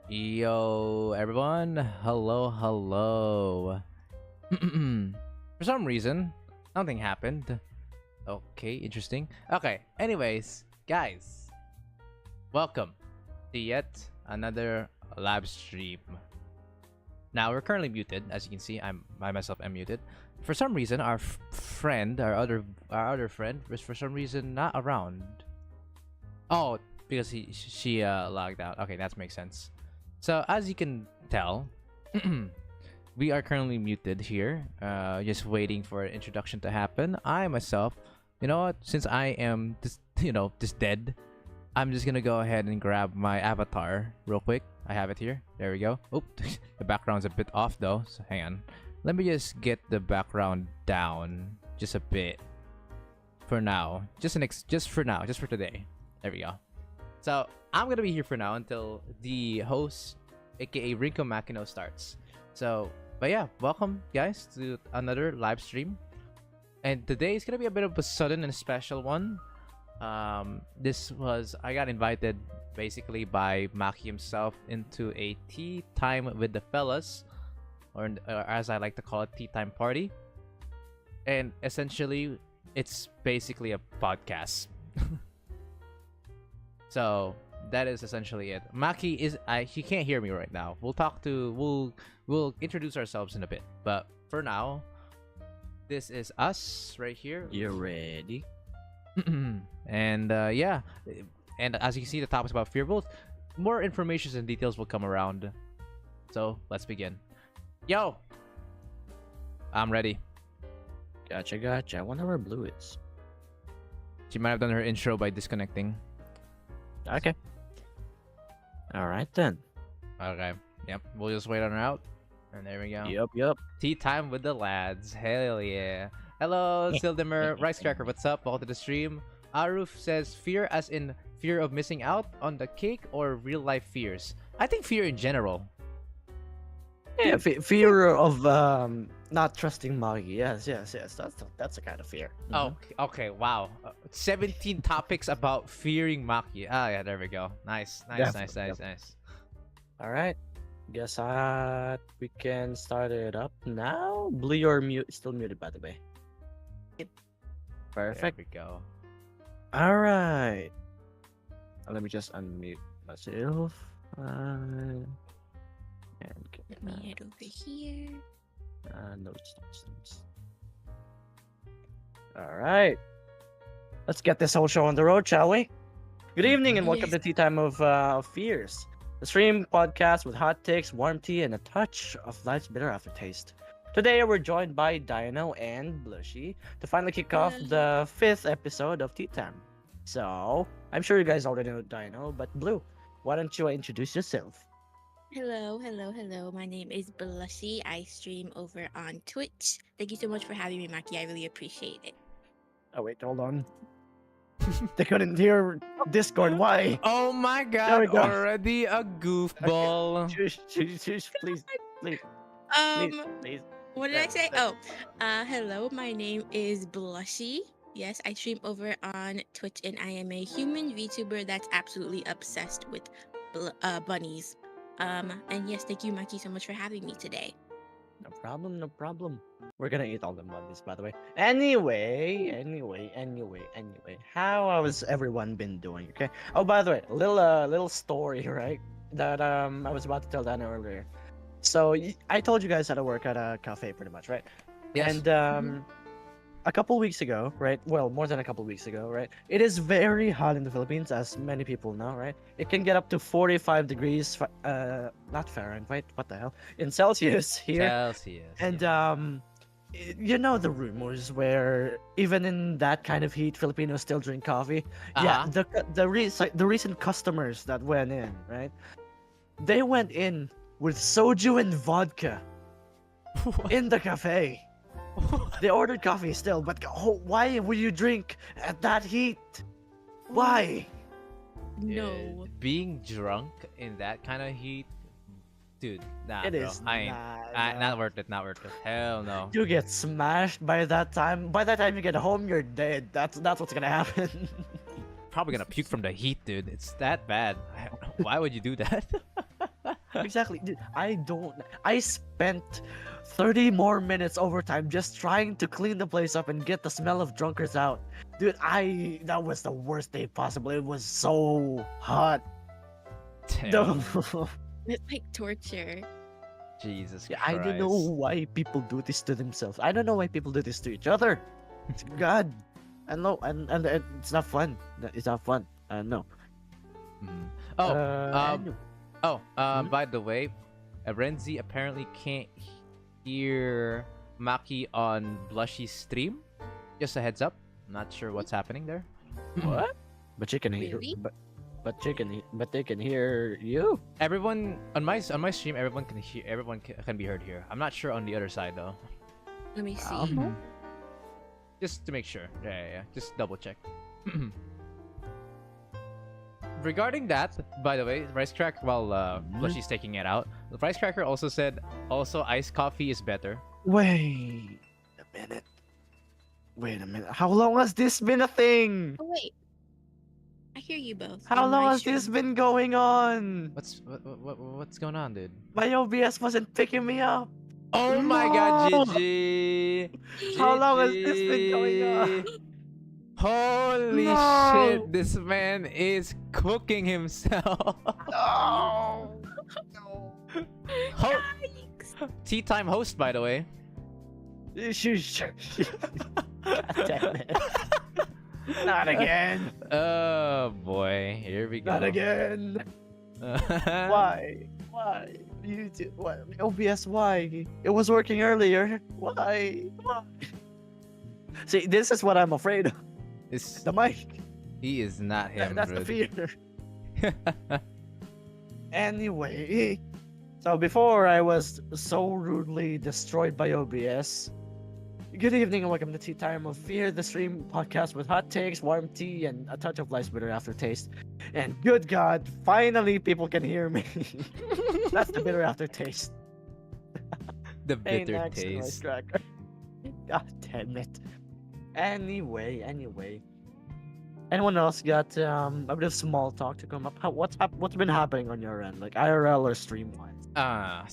Yo, everyone. Hello. For some reason, nothing happened. Okay, interesting. Okay, anyways, guys, welcome to yet another live stream. Now, we're currently muted. As you can see, I myself am muted. For some reason, our friend, our other friend, was for some reason not around. Oh, because she logged out. Okay, that makes sense. So as you can tell, we are currently muted here, just waiting for an introduction to happen. I myself, you know what? Since I am just just dead, I'm just gonna go ahead and grab my avatar real quick. I have it here. There we go. Oop, the background's a bit off though. So hang on. Let me just get the background down just a bit for now. Just for now, just for today. There we go. So I'm gonna be here for now until the host, aka Rinko Makino, starts. So, but yeah, welcome guys to another live stream. And today is gonna be a bit of a sudden and special one. I got invited basically by Maki himself into a tea time with the fellas, or as I like to call it, tea time party. And essentially, it's basically a podcast. So that is essentially it. Maki he can't hear me right now. We'll introduce ourselves in a bit. But for now, this is us right here. You ready? And yeah. And as you can see, the topic is about fear. More information and details will come around. So let's begin. Yo! I'm ready. Gotcha. I wonder where Blue is. She might have done her intro by disconnecting. Okay. Alright then. Okay. Yep. We'll just wait on her out. And there we go. Yup. Tea time with the lads. Hell yeah. Hello, Sildimer. Ricecracker, what's up? Welcome to the stream. Aruf says fear as in fear of missing out on the cake or real life fears. I think fear in general. Yeah, fear of not trusting Magi. Yes. That's a kind of fear. Oh, okay. Wow. 17 topics about fearing Maki. Ah, yeah, there we go. Nice. Alright. Guess we can start it up now. Blue, you're still muted, by the way. Perfect. There we go. Alright. Let me just unmute myself. And Let me head over here. notes. Alright. Let's get this whole show on the road, shall we? Good evening and welcome to Tea Time of Fears. The stream podcast with hot takes, warm tea, and a touch of life's bitter aftertaste. Today we're joined by Dino and Blushy to finally kick off the 5th episode of Tea Time. So, I'm sure you guys already know Dino, but Blue, why don't you introduce yourself? Hello. My name is Blushy. I stream over on Twitch. Thank you so much for having me, Maki. I really appreciate it. Oh wait, hold on. They couldn't hear Discord. Why? Oh my There we god, go. already a goofball. Shush, please. What did I say? Hello. My name is Blushy. Yes, I stream over on Twitch, and I am a human VTuber that's absolutely obsessed with bunnies. And yes, thank you, Maki, so much for having me today. No problem. We're gonna eat all the bunnies, by the way. Anyway. How has everyone been doing? Okay. Oh, by the way, little story, right? That I was about to tell Dana earlier. So I told you guys how to work at a cafe, pretty much, right? Yes. And a couple weeks ago, right? Well, more than a couple weeks ago, right? It is very hot in the Philippines, as many people know, right? It can get up to 45 degrees, not Fahrenheit, what the hell? In Celsius here. Celsius. And you know the rumors where even in that kind of heat, Filipinos still drink coffee. Yeah, the recent customers that went in, right? They went in with soju and vodka in the cafe. They ordered coffee still, but why would you drink at that heat? Why? No. Being drunk in that kind of heat, dude. Nah, It bro. is I ain't. Not worth it. Hell no. You get smashed by that time. By the time you get home, you're dead. That's what's gonna happen. Probably gonna puke from the heat, dude. It's that bad. Why would you do that? Exactly, dude. I spent 30 more minutes overtime just trying to clean the place up and get the smell of drunkards out. Dude, that was the worst day possible. It was so hot. Damn. It's like torture. Jesus Yeah, Christ. I don't know why people do this to themselves. I don't know why people do this to each other. God, I know, and it's not fun. It's not fun. No. Mhm. Oh, Anyway. Hmm? by the way, Renzi apparently can't hear Maki on Blushy's stream. Just a heads up. Not sure what's happening there. What? But you can hear. Really? But they can hear you. Everyone on my stream, everyone can hear. Everyone can be heard here. I'm not sure on the other side though. Let me see. Um, Just to make sure. Yeah. Just double check. Regarding that, by the way, Rice Cracker, while Blushy's taking it out, the Rice Cracker also said, also iced coffee is better. Wait a minute. Wait a minute. How long has this been a thing? Oh wait, I hear you both. How on long my has this stream. been going on? What's going on, dude? My OBS wasn't picking me up. Oh my God, No! GG! How long has this been going on? GG. Holy No! shit! This man is cooking himself. No! Ho- Yikes. Tea time host, by the way. God damn it. Not again. Oh boy, here we go. Not again. Why? Why? You did what? OBS, why? It was working earlier. Why? Why? See, this is what I'm afraid of. It's, The mic. he is not him, That's the bro. fear. Anyway, so before I was so rudely destroyed by OBS, good evening and welcome to Tea Time of Fear, the stream podcast with hot takes, warm tea, and a touch of life's bitter aftertaste. And good God, finally people can hear me. That's the bitter aftertaste. The Hey, bitter next, Rice taste. Cracker. God damn it. Anyway. Anyone else got a bit of small talk to come up? What's been happening on your end, like IRL or stream wise?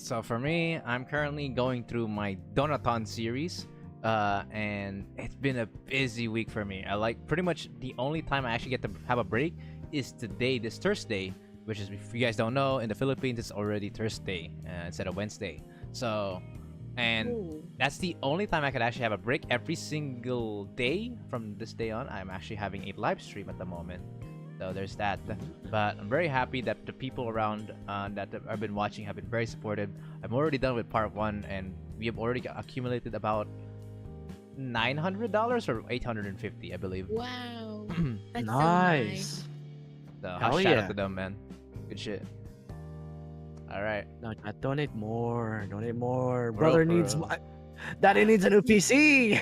So for me, I'm currently going through my Donathon series. And it's been a busy week for me. I like pretty much the only time I actually get to have a break is today, this Thursday, which is, if you guys don't know, in the Philippines it's already Thursday instead of Wednesday. So, and Ooh. that's the only time I could actually have a break. Every single day from this day on, I'm actually having a live stream at the moment. So there's that. But I'm very happy that the people around that I've been watching have been very supportive. I'm already done with part 1, and we have already accumulated about $900 or 850, I believe. Wow. That's Nice. So Hell shout yeah. out to them, man. Good shit. All right. No, donate more. Donate more. For Brother real, needs for real. Daddy needs a new PC.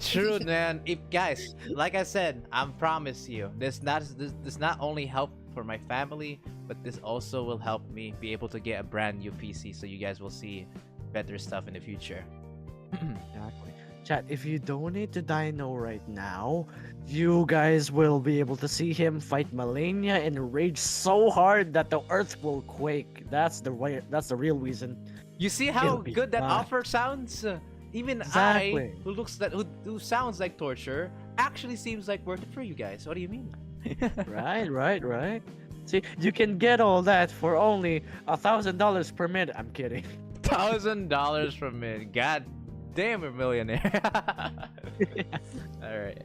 True, man. If guys, like I said, I promise you, this not only help for my family, but this also will help me be able to get a brand new PC, so you guys will see better stuff in the future. Exactly. Chat, if you donate to Dino right now, you guys will be able to see him fight Melania and rage so hard that the earth will quake. That's the real reason. You see how It'll be good that fine. offer sounds? Even Exactly. I, who sounds like torture, actually seems like worth it for you guys. What do you mean? Right. See, you can get all that for only $1,000 per minute. I'm kidding. $1,000 per minute. God damn, we're millionaire. All right.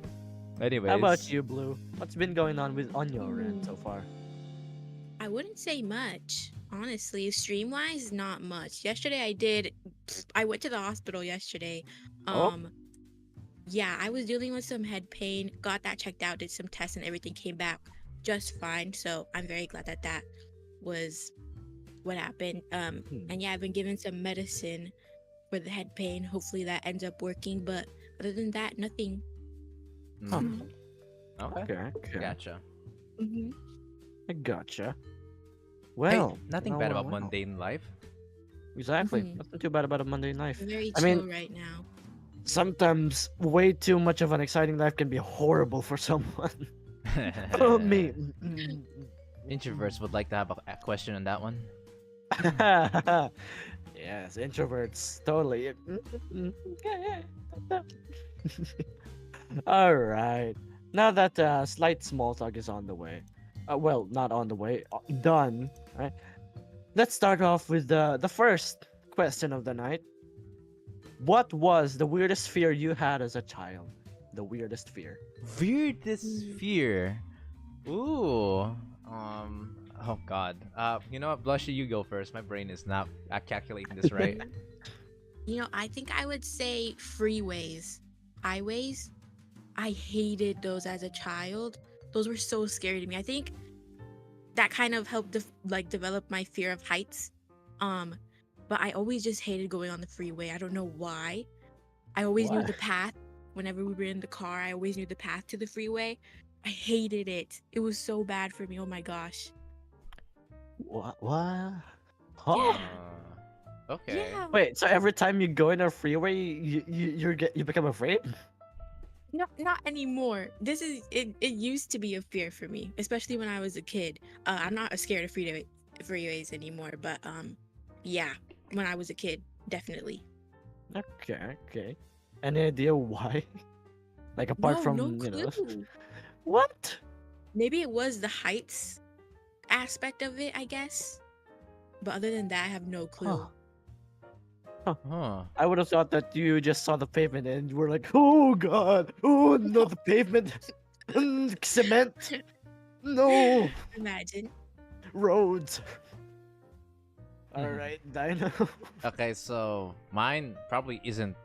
Anyways, How about you, Blue? What's been going on on your end so far? I wouldn't say much, honestly. Stream wise, not much. Yesterday I went to the hospital yesterday. Oh. Yeah, I was dealing with some head pain, got that checked out, did some tests, and everything came back just fine. So I'm very glad that that was what happened. And yeah, I've been given some medicine for the head pain. Hopefully that ends up working. But other than that, nothing. Mm, okay. Okay. Gotcha. Mhm. I gotcha. Hey, Well, nothing well, bad well, about well. mundane life. Exactly. Mhm. Nothing too bad about a mundane life. I'm very I chill mean- right now. Sometimes way too much of an exciting life can be horrible for someone. Me. Introverts would like to have a question on that one. Yes, introverts, totally. All right. Now that slight small talk is on the way, well, not on the way, done. Right. Let's start off with the first question of the night. What was the weirdest fear you had as a child? The weirdest fear. Weirdest fear. Ooh. Oh God. You know what, Blushy, you go first. My brain is not calculating this right. I think I would say freeways, highways. I hated those as a child. Those were so scary to me. I think that kind of helped develop my fear of heights. But I always just hated going on the freeway. I don't know why. I always knew Why? the path. Whenever we were in the car, I always knew the path to the freeway. I hated it. It was so bad for me. Oh my gosh. What? What? Huh? Yeah. Okay. Yeah. Wait, so every time you go in a freeway, you become afraid? No, not anymore. This is it. It used to be a fear for me, especially when I was a kid. I'm not scared of freeways anymore, but yeah, when I was a kid, definitely. Okay, okay. Any idea why? Like apart No, from, no you know, clue. what? Maybe it was the heights aspect of it, I guess. But other than that, I have no clue. Huh. I would have thought that you just saw the pavement and you were like, oh god, oh no, the pavement, cement, no, Imagine. roads. Mhm. All right, Dino. Okay, so mine probably isn't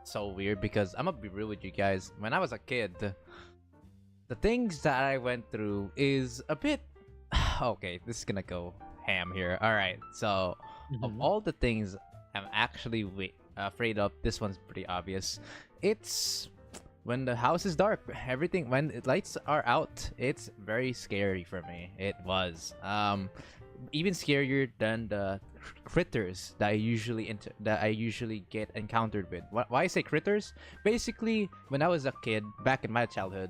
so weird because I'm gonna be real with you guys. When I was a kid, the things that I went through is a bit. Okay, this is gonna go ham here. All right, so of Mhm. all the things I'm actually afraid of, this one's pretty obvious. It's when the house is dark. Everything when the lights are out, it's very scary for me. It was even scarier than the critters that I usually get encountered with. Why I say critters? Basically, when I was a kid back in my childhood,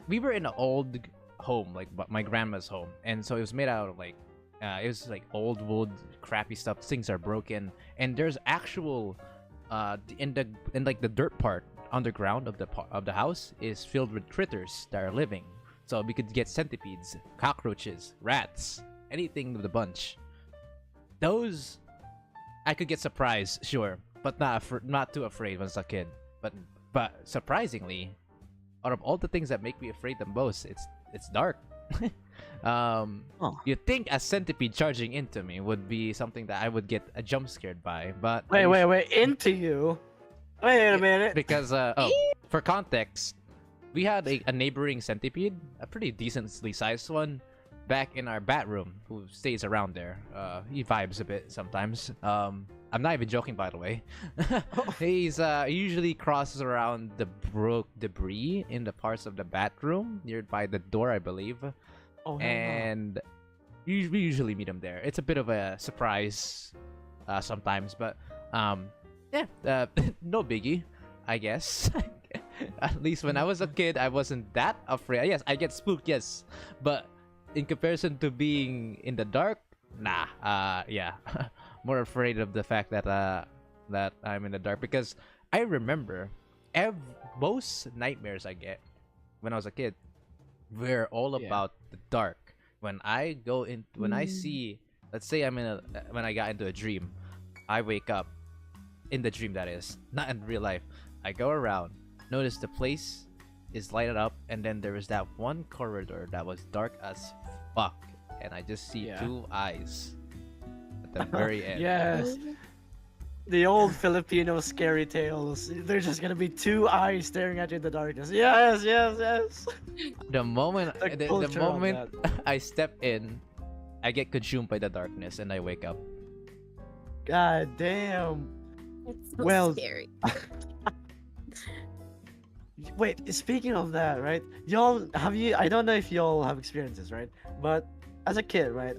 we were in an old home, like my grandma's home, and so it was made out of like it was like old wood, crappy stuff. Things are broken, and there's actual in like the dirt part underground of the house is filled with critters that are living. So we could get centipedes, cockroaches, rats, anything of the bunch. Those I could get surprised, sure, but not too afraid when I was a kid. But surprisingly, out of all the things that make me afraid the most, it's dark. Huh. You'd think a centipede charging into me would be something that I would get a jump scared by, but Wait, into you? Wait a Yeah, minute. because for context, we had a neighboring centipede, a pretty decently sized one, back in our bat room, who stays around there. He vibes a bit sometimes. I'm not even joking, by the way. He usually crosses around the broke debris in the parts of the bat room nearby the door, I believe, Oh, hell no. and we usually meet him there. It's a bit of a surprise sometimes, but yeah, no biggie, I guess. At least when I was a kid, I wasn't that afraid. Yes, I get spooked, yes, but in comparison to being in the dark, nah. Yeah, more afraid of the fact that that I'm in the dark because I remember most nightmares I get when I was a kid were all Yeah. about the dark. When I Mm. see, let's say when I got into a dream, I wake up in the dream, that is, not in real life. I go around, notice the place is lighted up, and then there is that one corridor that was dark as fuck, and I just see Yeah. two eyes at the very end. Yes. The old Filipino scary tales. There's just gonna be two eyes staring at you in the darkness. Yes, yes, yes. The moment The the culture of moment I step in, I get consumed by the darkness and I wake up. God damn. It's so Well- scary. Wait, speaking of that, right? Y'all have you? I don't know if y'all have experiences, right? But as a kid, right?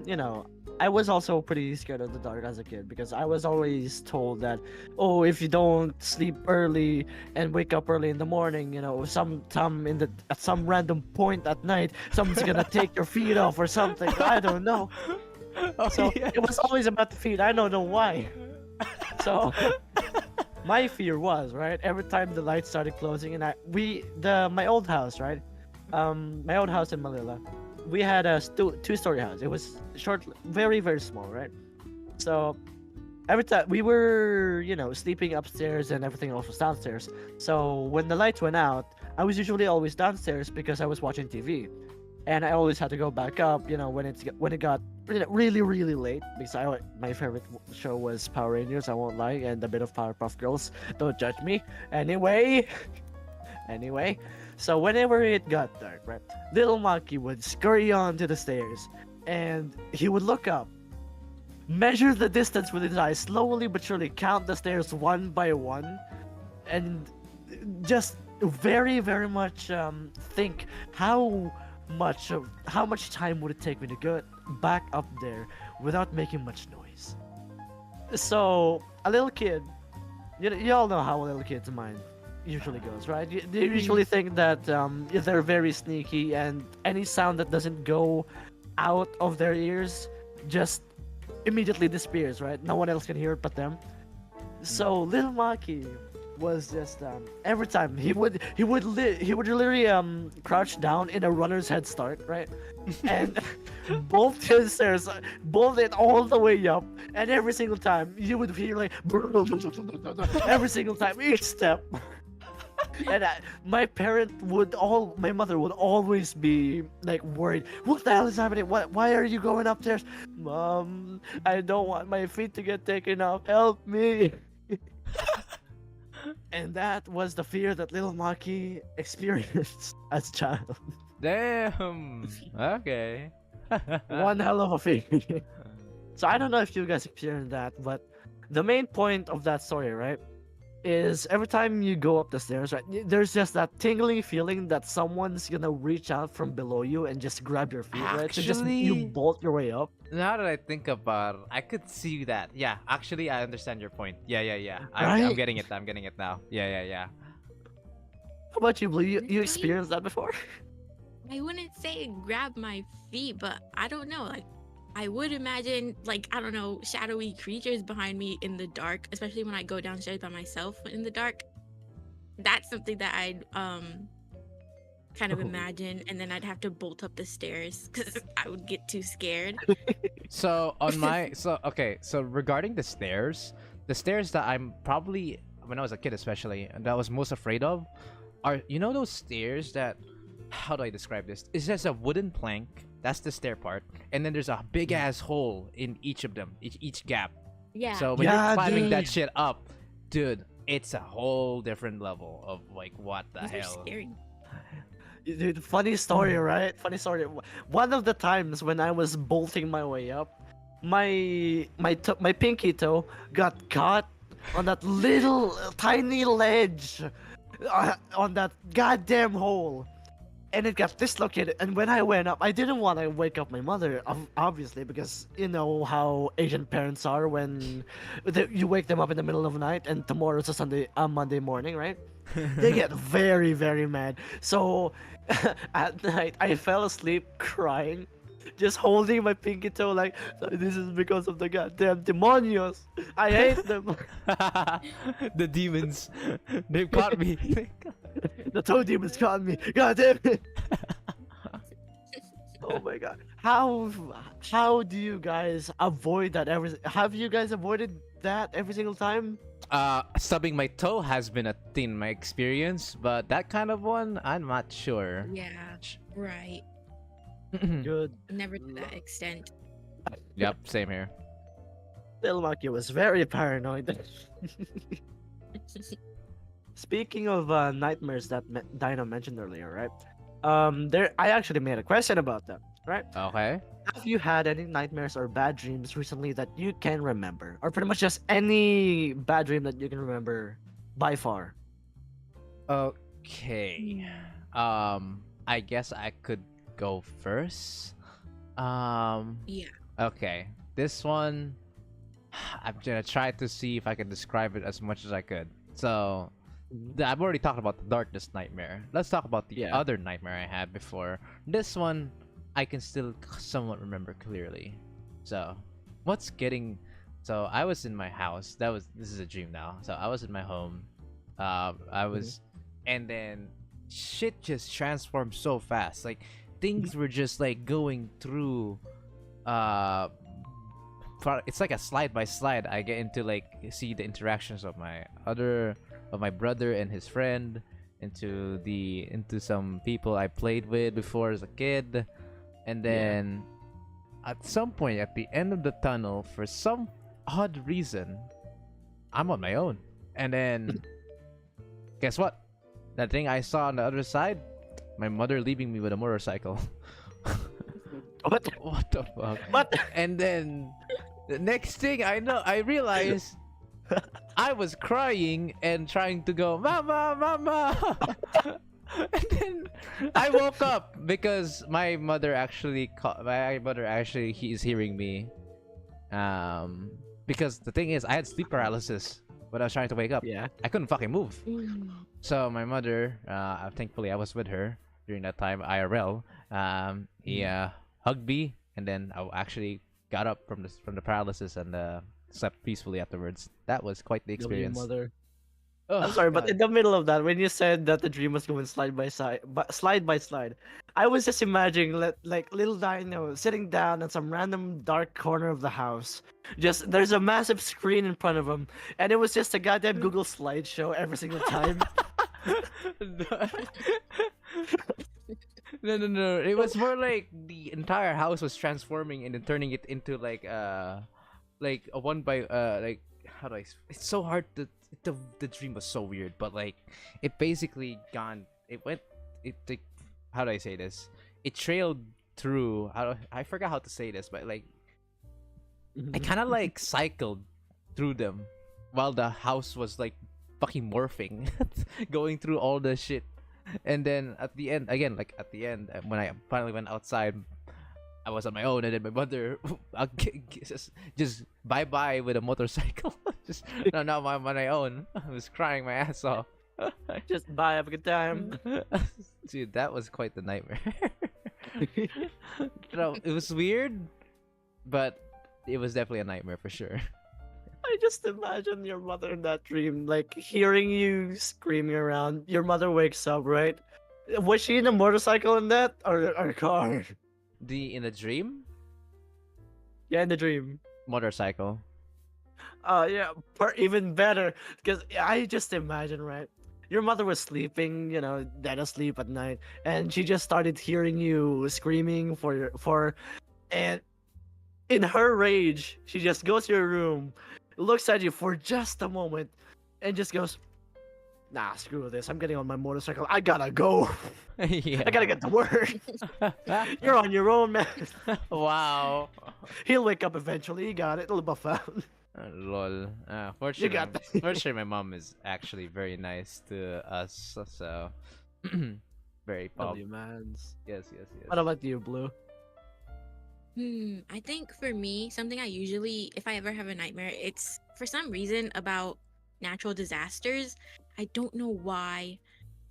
You know, I was also pretty scared of the dark as a kid because I was always told that, oh, if you don't sleep early and wake up early in the morning, you know, at some random point at night, someone's gonna take your feet off or something. I don't know. Oh, So yes. it was always about the feet. I don't know why. So my fear was right every time the lights started closing, and my old house, right, my old house in Manila, we had a two-story house. It was short, very very small, right? So every time we were, sleeping upstairs and everything else was downstairs. So when the lights went out, I was usually always downstairs because I was watching TV, and I always had to go back up, when it got really really late because my favorite show was Power Rangers. I won't lie, and a bit of Powerpuff Girls. Don't judge me. Anyway, anyway, so whenever it got dark, right, little Maki would scurry on to the stairs, and he would look up, measure the distance with his eyes, slowly but surely count the stairs one by one, and just very very much think how much time would it take me to get back up there without making much noise. So a little kid, you all know how a little kid's mind usually goes, right? They usually think that they're very sneaky, and any sound that doesn't go out of their ears just immediately disappears, right? No one else can hear it but them. So little Maki was just every time he would literally crouch down in a runner's head start, right? And bolt his stairs, bolt it all the way up, and every single time you would hear like every single time each step. And my mother would always be like worried. What the hell is happening? Why are you going upstairs? Mom, I don't want my feet to get taken off. Help me. And that was the fear that little Maki experienced as a child. Damn. Okay. One hell of a fear. So I don't know if you guys experienced that, but the main point of that story, right, is every time you go up the stairs, right, there's just that tingling feeling that someone's gonna reach out from below you and just grab your feet, right? So just you Actually- bolt your way up. Now that I think about it, I could see that. Yeah, actually, I understand your point. Yeah. I'm Right? getting it. I'm getting it now. Yeah. How about you, Blue? You Really? experienced that before? I wouldn't say grab my feet, but I don't know. Like, I would imagine, like, I don't know, shadowy creatures behind me in the dark, especially when I go downstairs by myself in the dark. That's something that I'd kind of Oh. imagine, and then I'd have to bolt up the stairs because I would get too scared. So so regarding the stairs that I'm probably when I was a kid especially, and that I was most afraid of are those stairs that, how do I describe this? It's just a wooden plank. That's the stair part, and then there's a big ass hole in each of them, each gap. Yeah. So when Yeah, you're climbing that dude. shit up, dude, it's a whole different level of like what the those are hell. scary. Dude, funny story, right? Funny story. One of the times when I was bolting my way up, my pinky toe got caught on that little tiny ledge on that goddamn hole, and it got dislocated. And when I went up, I didn't want to wake up my mother, obviously, because you know how Asian parents are when you wake them up in the middle of the night, and tomorrow's a Monday morning, right? They get very very mad. So at night I fell asleep crying, just holding my pinky toe like, this is because of the goddamn demonios. I hate them. The demons, they've caught me. The toe demons caught me. God damn it. Oh my god. How do you guys avoid that have you guys avoided that every single time? Stubbing my toe has been a thing in my experience, but that kind of one, I'm not sure. Yeah. Right. Good. Never to that extent. Yep, same here. Little Maki was very paranoid. Speaking of nightmares that Dino mentioned earlier, right? I actually made a question about them, right? Okay. Have you had any nightmares or bad dreams recently that you can remember, or pretty much just any bad dream that you can remember by far? Okay. I guess I could go first. Yeah. Okay. This one, I'm gonna try to see if I can describe it as much as I could. So, I've already talked about the darkness nightmare. Let's talk about the Yeah. other nightmare I had before. This one, I can still somewhat remember clearly. So, what's getting? So I was in my house. This is a dream now. So I was in my home. I was, and then shit just transformed so fast. Like things were just like going through. It's like a slide by slide. I get into like see the interactions of my brother and his friend, into some people I played with before as a kid, and then at some point at the end of the tunnel, for some odd reason, I'm on my own. And then guess what? That thing I saw on the other side, my mother leaving me with a motorcycle. What? What the fuck? What? And then the next thing I know, I realized I was crying and trying to go, Mama, Mama. And then I woke up because my mother actually he's hearing me. Because the thing is, I had sleep paralysis when I was trying to wake up. Yeah. I couldn't fucking move. Mm. So my mother, thankfully I was with her during that time IRL. He hugged me, and then I actually got up from the paralysis and slept peacefully afterwards. That was quite the W experience. mother. Oh, I'm sorry, but God. in the middle of that, when you said that the dream was going slide by slide, I was just imagining like little Dino sitting down in some random dark corner of the house. Just there's a massive screen in front of him, and it was just a goddamn Google slideshow every single time. No. It was more like the entire house was transforming and then turning it into like a one by like how do it's so hard to the dream was so weird, but like it basically how do I say this? It trailed through I forgot how to say this, but like I kind of like cycled through them while the house was like fucking morphing, going through all the shit. And then at the end, again, like at the end, when I finally went outside, I was on my own, and then my mother just bye bye with a motorcycle. Just no, not on my own. I was crying my ass off. Just bye, have a good time. Dude, that was quite the nightmare. No, it was weird, but it was definitely a nightmare for sure. I just imagine your mother in that dream, like hearing you screaming around. Your mother wakes up, right? Was she in a motorcycle in that or a car? In the dream, Yeah, in the dream. motorcycle. Yeah, even better because I just imagine, right? Your mother was sleeping, dead asleep at night, and she just started hearing you screaming and in her rage, she just goes to your room, looks at you for just a moment, and just goes, "Nah, screw this. I'm getting on my motorcycle. I gotta go. Yeah. I gotta get to work. You're on your own, man." Wow. He'll wake up eventually. You got it. It'll buff out. Lol. You got that. Fortunately, my mom is actually very nice to us, so very pop. W mans. Yes. What about you, Blue? I think for me, something I usually, if I ever have a nightmare, it's for some reason about natural disasters. I don't know why.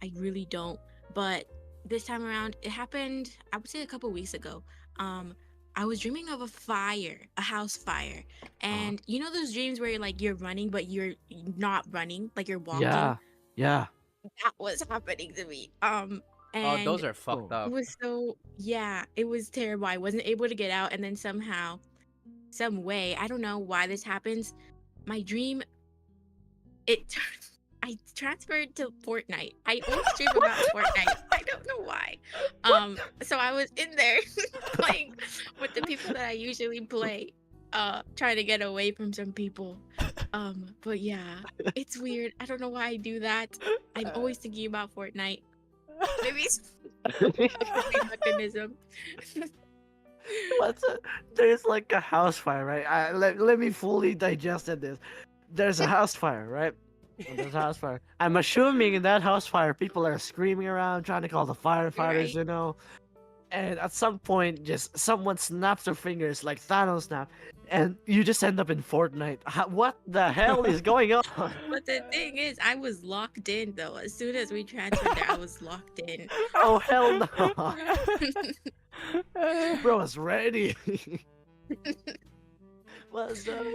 I really don't. But this time around, it happened, I would say a couple weeks ago. I was dreaming of a house fire. And you know those dreams where you're running, but you're not running, like you're walking? Yeah. That was happening to me. Oh, those And are fucked Oh. up. it was it was terrible. I wasn't able to get out, and then somehow, some way, I don't know why this happens. My dream, I transferred to Fortnite. I always dream about Fortnite. I don't know why. So I was in there playing with the people that I usually play, trying to get away from some people. But yeah, it's weird. I don't know why I do that. I'm always thinking about Fortnite. Maybe it's a coping mechanism. There's like a house fire, right? Let me fully digest this. There's a house fire, right? There's a house fire. I'm assuming in that house fire, people are screaming around, trying to call the firefighters, Right. And at some point, just someone snaps their fingers like Thanos snap, and you just end up in Fortnite. What the hell is going on? But the thing is, I was locked in though. As soon as we transferred there, I was locked in. Oh hell no! Bro is ready. What's up?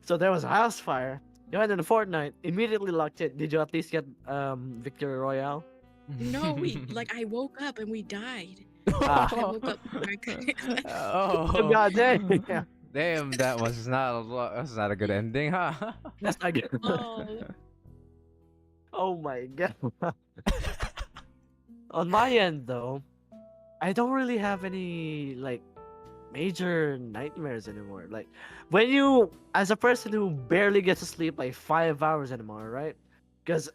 So there was a house fire. You went into Fortnite, immediately locked in. Did you at least get Victory Royale? No, I woke up and we died. Ah. I woke up. Oh, God dang. Yeah. damn, that was that's not a good ending, huh? That's not good. Oh, Oh my god. On my end though, I don't really have any like major nightmares anymore. Like when you as a person who barely gets to sleep like 5 hours anymore, right? Because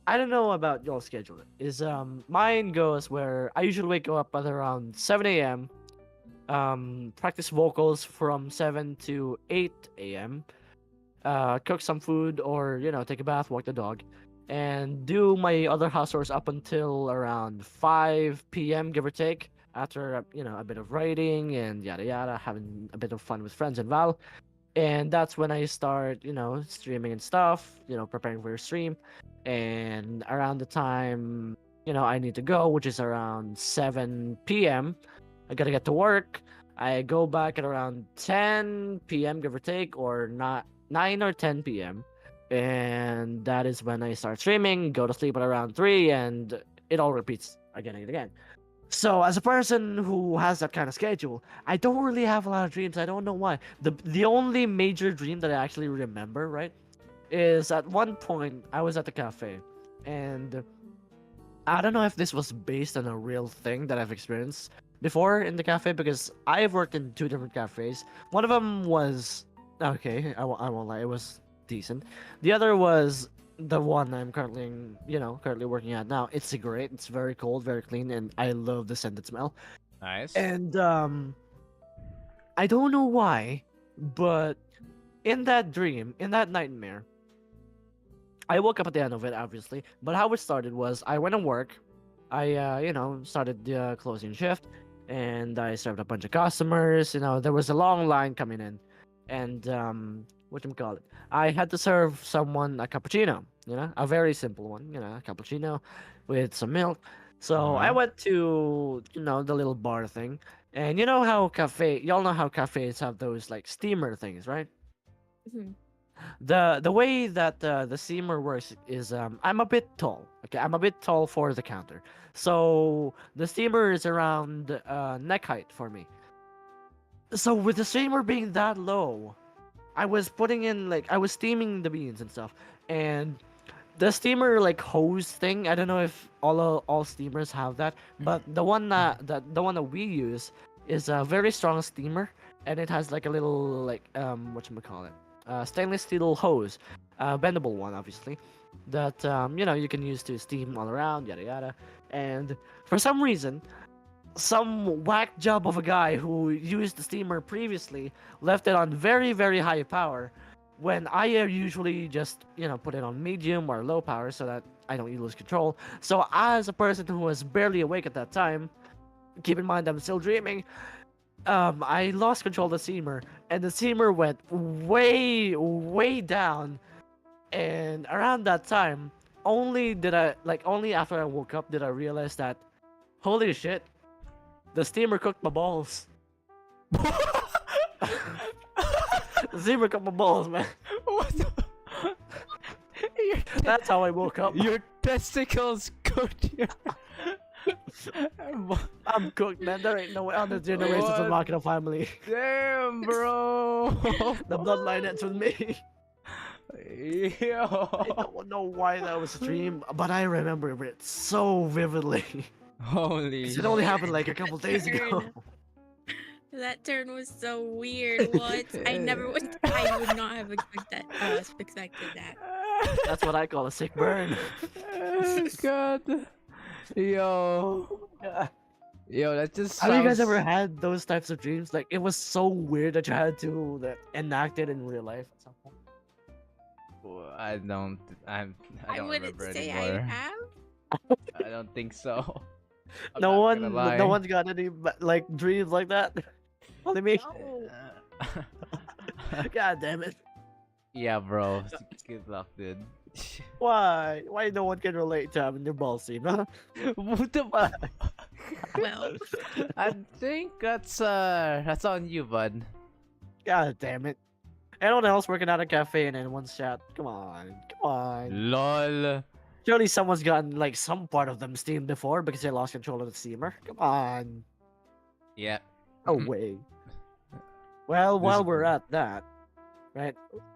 I don't know about your schedule. Is mine goes where I usually wake up at around 7 a.m. Practice vocals from 7 to 8 a.m. Cook some food or take a bath, walk the dog, and do my other house chores up until around 5 p.m. give or take. After a bit of writing and yada yada, having a bit of fun with friends and Val, and that's when I start streaming and stuff, preparing for your stream, and around the time I need to go, which is around 7 p.m. I gotta get to work. I go back at around 10 p.m. give or take, or not 9 or 10 p.m. And that is when I start streaming, go to sleep at around 3, and it all repeats again and again. So as a person who has that kind of schedule, I don't really have a lot of dreams. I don't know why. The only major dream that I actually remember, right, is at one point I was at the cafe, and I don't know if this was based on a real thing that I've experienced before in the cafe, because I've worked in 2 different cafes. One of them was okay. I won't lie, it was decent. The other was the one I'm currently working at now. It's great. It's very cold, very clean, and I love the scented smell. Nice. And I don't know why, but in that dream, in that nightmare, I woke up at the end of it, obviously. But how it started was I went to work. I started the closing shift, and I served a bunch of customers. There was a long line coming in, and whatchamacallit, I had to serve someone a cappuccino, a very simple one, a cappuccino with some milk. So I Uh-huh. went to, the little bar thing. And y'all know how cafes have those like steamer things, right? mhm. The way that the steamer works is I'm a bit tall. Okay, I'm a bit tall for the counter. So the steamer is around neck height for me. So with the steamer being that low, I was steaming the beans and stuff, and the steamer like hose thing. I don't know if all steamers have that, but the one that we use is a very strong steamer, and it has like a little like whatchamacallit, stainless steel hose, bendable one obviously, that you can use to steam all around, yada yada. And for some reason, some whack job of a guy who used the steamer previously left it on very very high power, when I usually just put it on medium or low power so that I don't lose control. So as a person who was barely awake at that time, keep in mind I'm still dreaming, I lost control of the steamer, and the steamer went way way down. And around that time, only after I woke up did I realize that, holy shit, the steamer cooked my balls. The steamer cooked my balls, man. What the- your, That's how I woke up. your testicles cooked your. I'm cooked, man. There ain't no other generations of What? Makino family. Damn, bro. The bloodline ends with me. I Yo. don't know why that was a dream, but I remember it so vividly. Holy. 'Cause it only happened like a couple days ago. Turn. That turn was so weird. What? I would not have expected that. That's what I call a sick burn. God. Yo. Yo, that just Have you guys sounds- ever had those types of dreams? Like, it was so weird that you had to enact it in real life at some point. I don't. I don't wouldn't remember say anymore. I have. I don't think so. I'm No not one, gonna lie. no one's got any like dreams like that. Only me. No. God damn it! Yeah, bro. Good luck, dude. Why? Why no one can relate to having their balls seen? Huh? What the? Well, I think that's on you, bud. God damn it. Anyone else working at a cafe in anyone's chat? Come on. Come on. Lol. Surely someone's gotten like some part of them steamed before because they lost control of the steamer. Come on. Yeah. No way. Well, This while is we're cool. at that,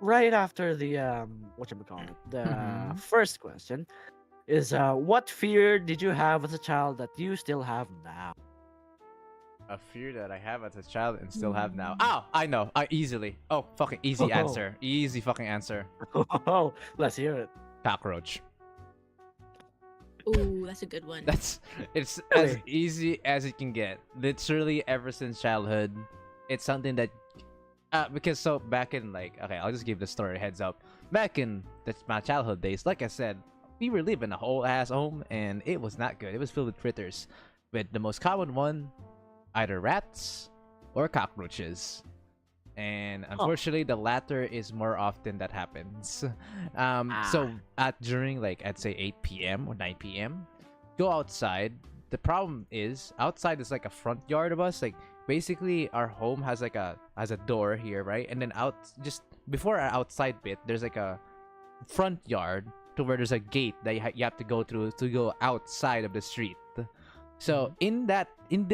right after the whatchamacallit, the Mhm. first question is what fear did you have as a child that you still have now? A fear that I have as a child and still have now. Oh, I know. Easily. Oh, fucking easy Oh, answer. Easy fucking answer. oh, let's hear it. Cockroach. Ooh, that's a good one. It's as Really? easy as it can get. Literally ever since childhood, it's something that because so back in like okay, I'll just give the story a heads up. Back in my childhood days, like I said, we were living a whole ass home and it was not good. It was filled with critters, with the most common one either rats or cockroaches. And Oh. unfortunately, the latter is more often that happens. So Ah. at during like I'd say 8 p.m. or 9 p.m., go outside. The problem is outside is like a front yard of us. Like basically, our home has a door here, right? And then out just before our outside bit, there's like a front yard to where there's a gate that you have to go through to go outside of the street. So in the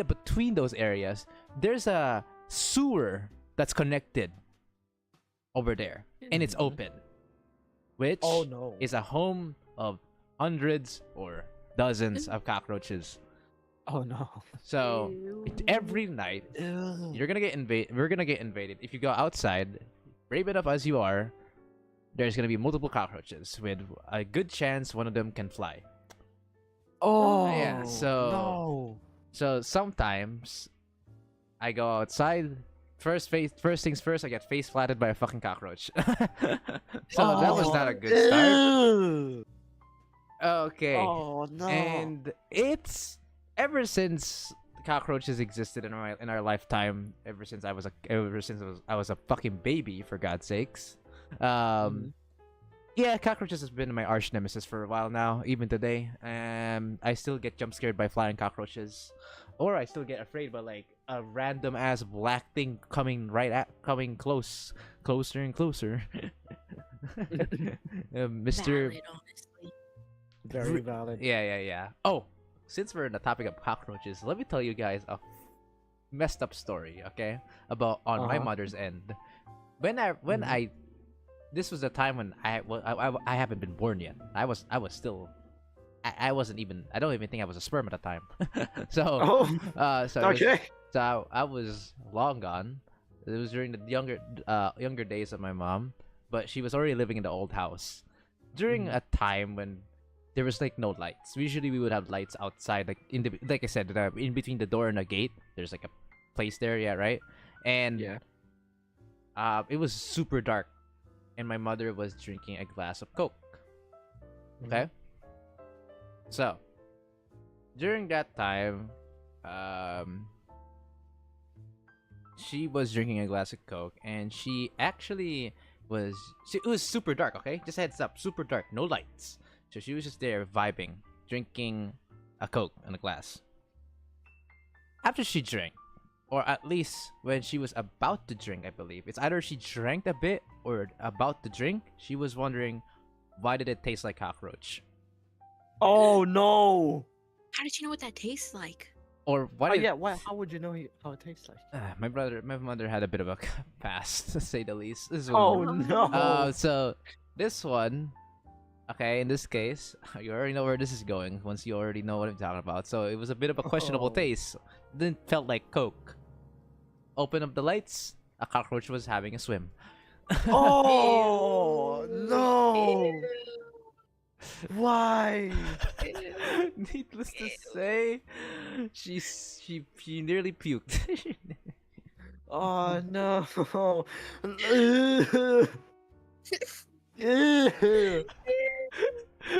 between those areas, there's a sewer that's connected over there, and it's Mhm. open, which Oh no. is a home of hundreds or dozens of cockroaches. Oh no. So every night Ew. you're gonna get invaded. We're gonna get invaded if you go outside, brave enough as you are. There's gonna be multiple cockroaches with a good chance one of them can fly. Oh Yeah, so no. So sometimes I go outside. First things first, I get face flatted by a fucking cockroach. So that was not a good start. Ew. Okay, Oh no. and it's ever since the cockroaches existed in our lifetime. Ever since I was a fucking baby, for God's sakes. Mhm. Yeah, cockroaches has been my arch nemesis for a while now, even today. I still get jump scared by flying cockroaches, or I still get afraid by like a random ass black thing coming closer and closer. Mr. Valid, honestly. Very valid. Yeah. Oh, since we're on the topic of cockroaches, let me tell you guys a messed up story, okay? About on my Uh-huh. mother's end. When Mhm. I this was a time when I haven't been born yet. I was still I wasn't even I don't even think I was a sperm at the time. So Oh. so it was, Okay. so I was long gone. It was during the younger days of my mom, but she was already living in the old house. During Mhm. a time when there was like no lights. Usually we would have lights outside, like in the like I said, in between the door and the gate. There's like a place there, yeah, right. And Yeah. it was super dark, and my mother was drinking a glass of Coke. Okay, so during that time, um, she was drinking a glass of Coke, and she actually it was super dark. Okay, just heads up, super dark, no lights. So she was just there vibing, drinking a Coke in a glass. After she drank, or at least when she was about to drink, I believe it's either she drank a bit or about to drink. She was wondering, why did it taste like cockroach? Oh no. How did you know what that tastes like? Or why Oh did yeah. Why? How would you know how it tastes like? my mother had a bit of a past, to say the least. This Oh one, no. so this one, okay, in this case, you already know where this is going once you already know what I'm talking about. So it was a bit of a questionable Oh. taste. Didn't felt like Coke. Open up the lights, a cockroach was having a swim. Oh Ew. no. Why? Needless to say, she nearly puked. Oh no. Ew. Ew.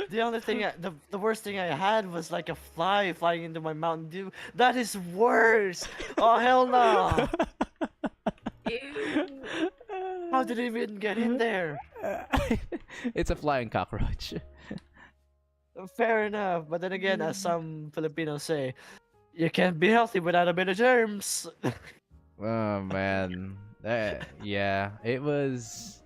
The only thing, the worst thing I had was like a fly flying into my Mountain Dew. That is worse. Oh hell no. Ew. How did it even get in there? It's a flying cockroach. Fair enough, but then again, as some Filipinos say, you can't be healthy without a bit of germs. Oh man, Yeah, it was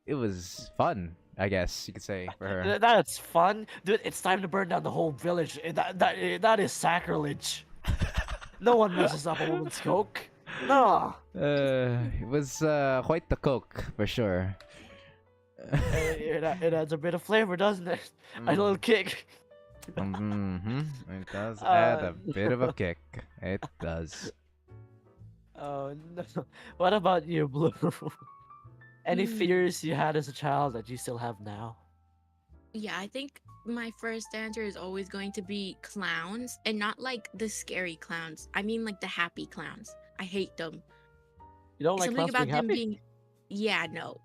it was fun, I guess you could say for her. That's fun, dude. It's time to burn down the whole village. That is sacrilege. No one messes up a woman's coke. No. It was quite the coke for sure. It adds a bit of flavor, doesn't it? A little kick. Mm-hmm. It does add a Uh, bit of a kick. It does. Oh no. What about you, Blue? Any Hmm. fears you had as a child that you still have now? Yeah, I think my first answer is always going to be clowns, and not like the scary clowns. I mean, like the happy clowns. I hate them. You don't like Something clowns about being them happy? being, yeah, no.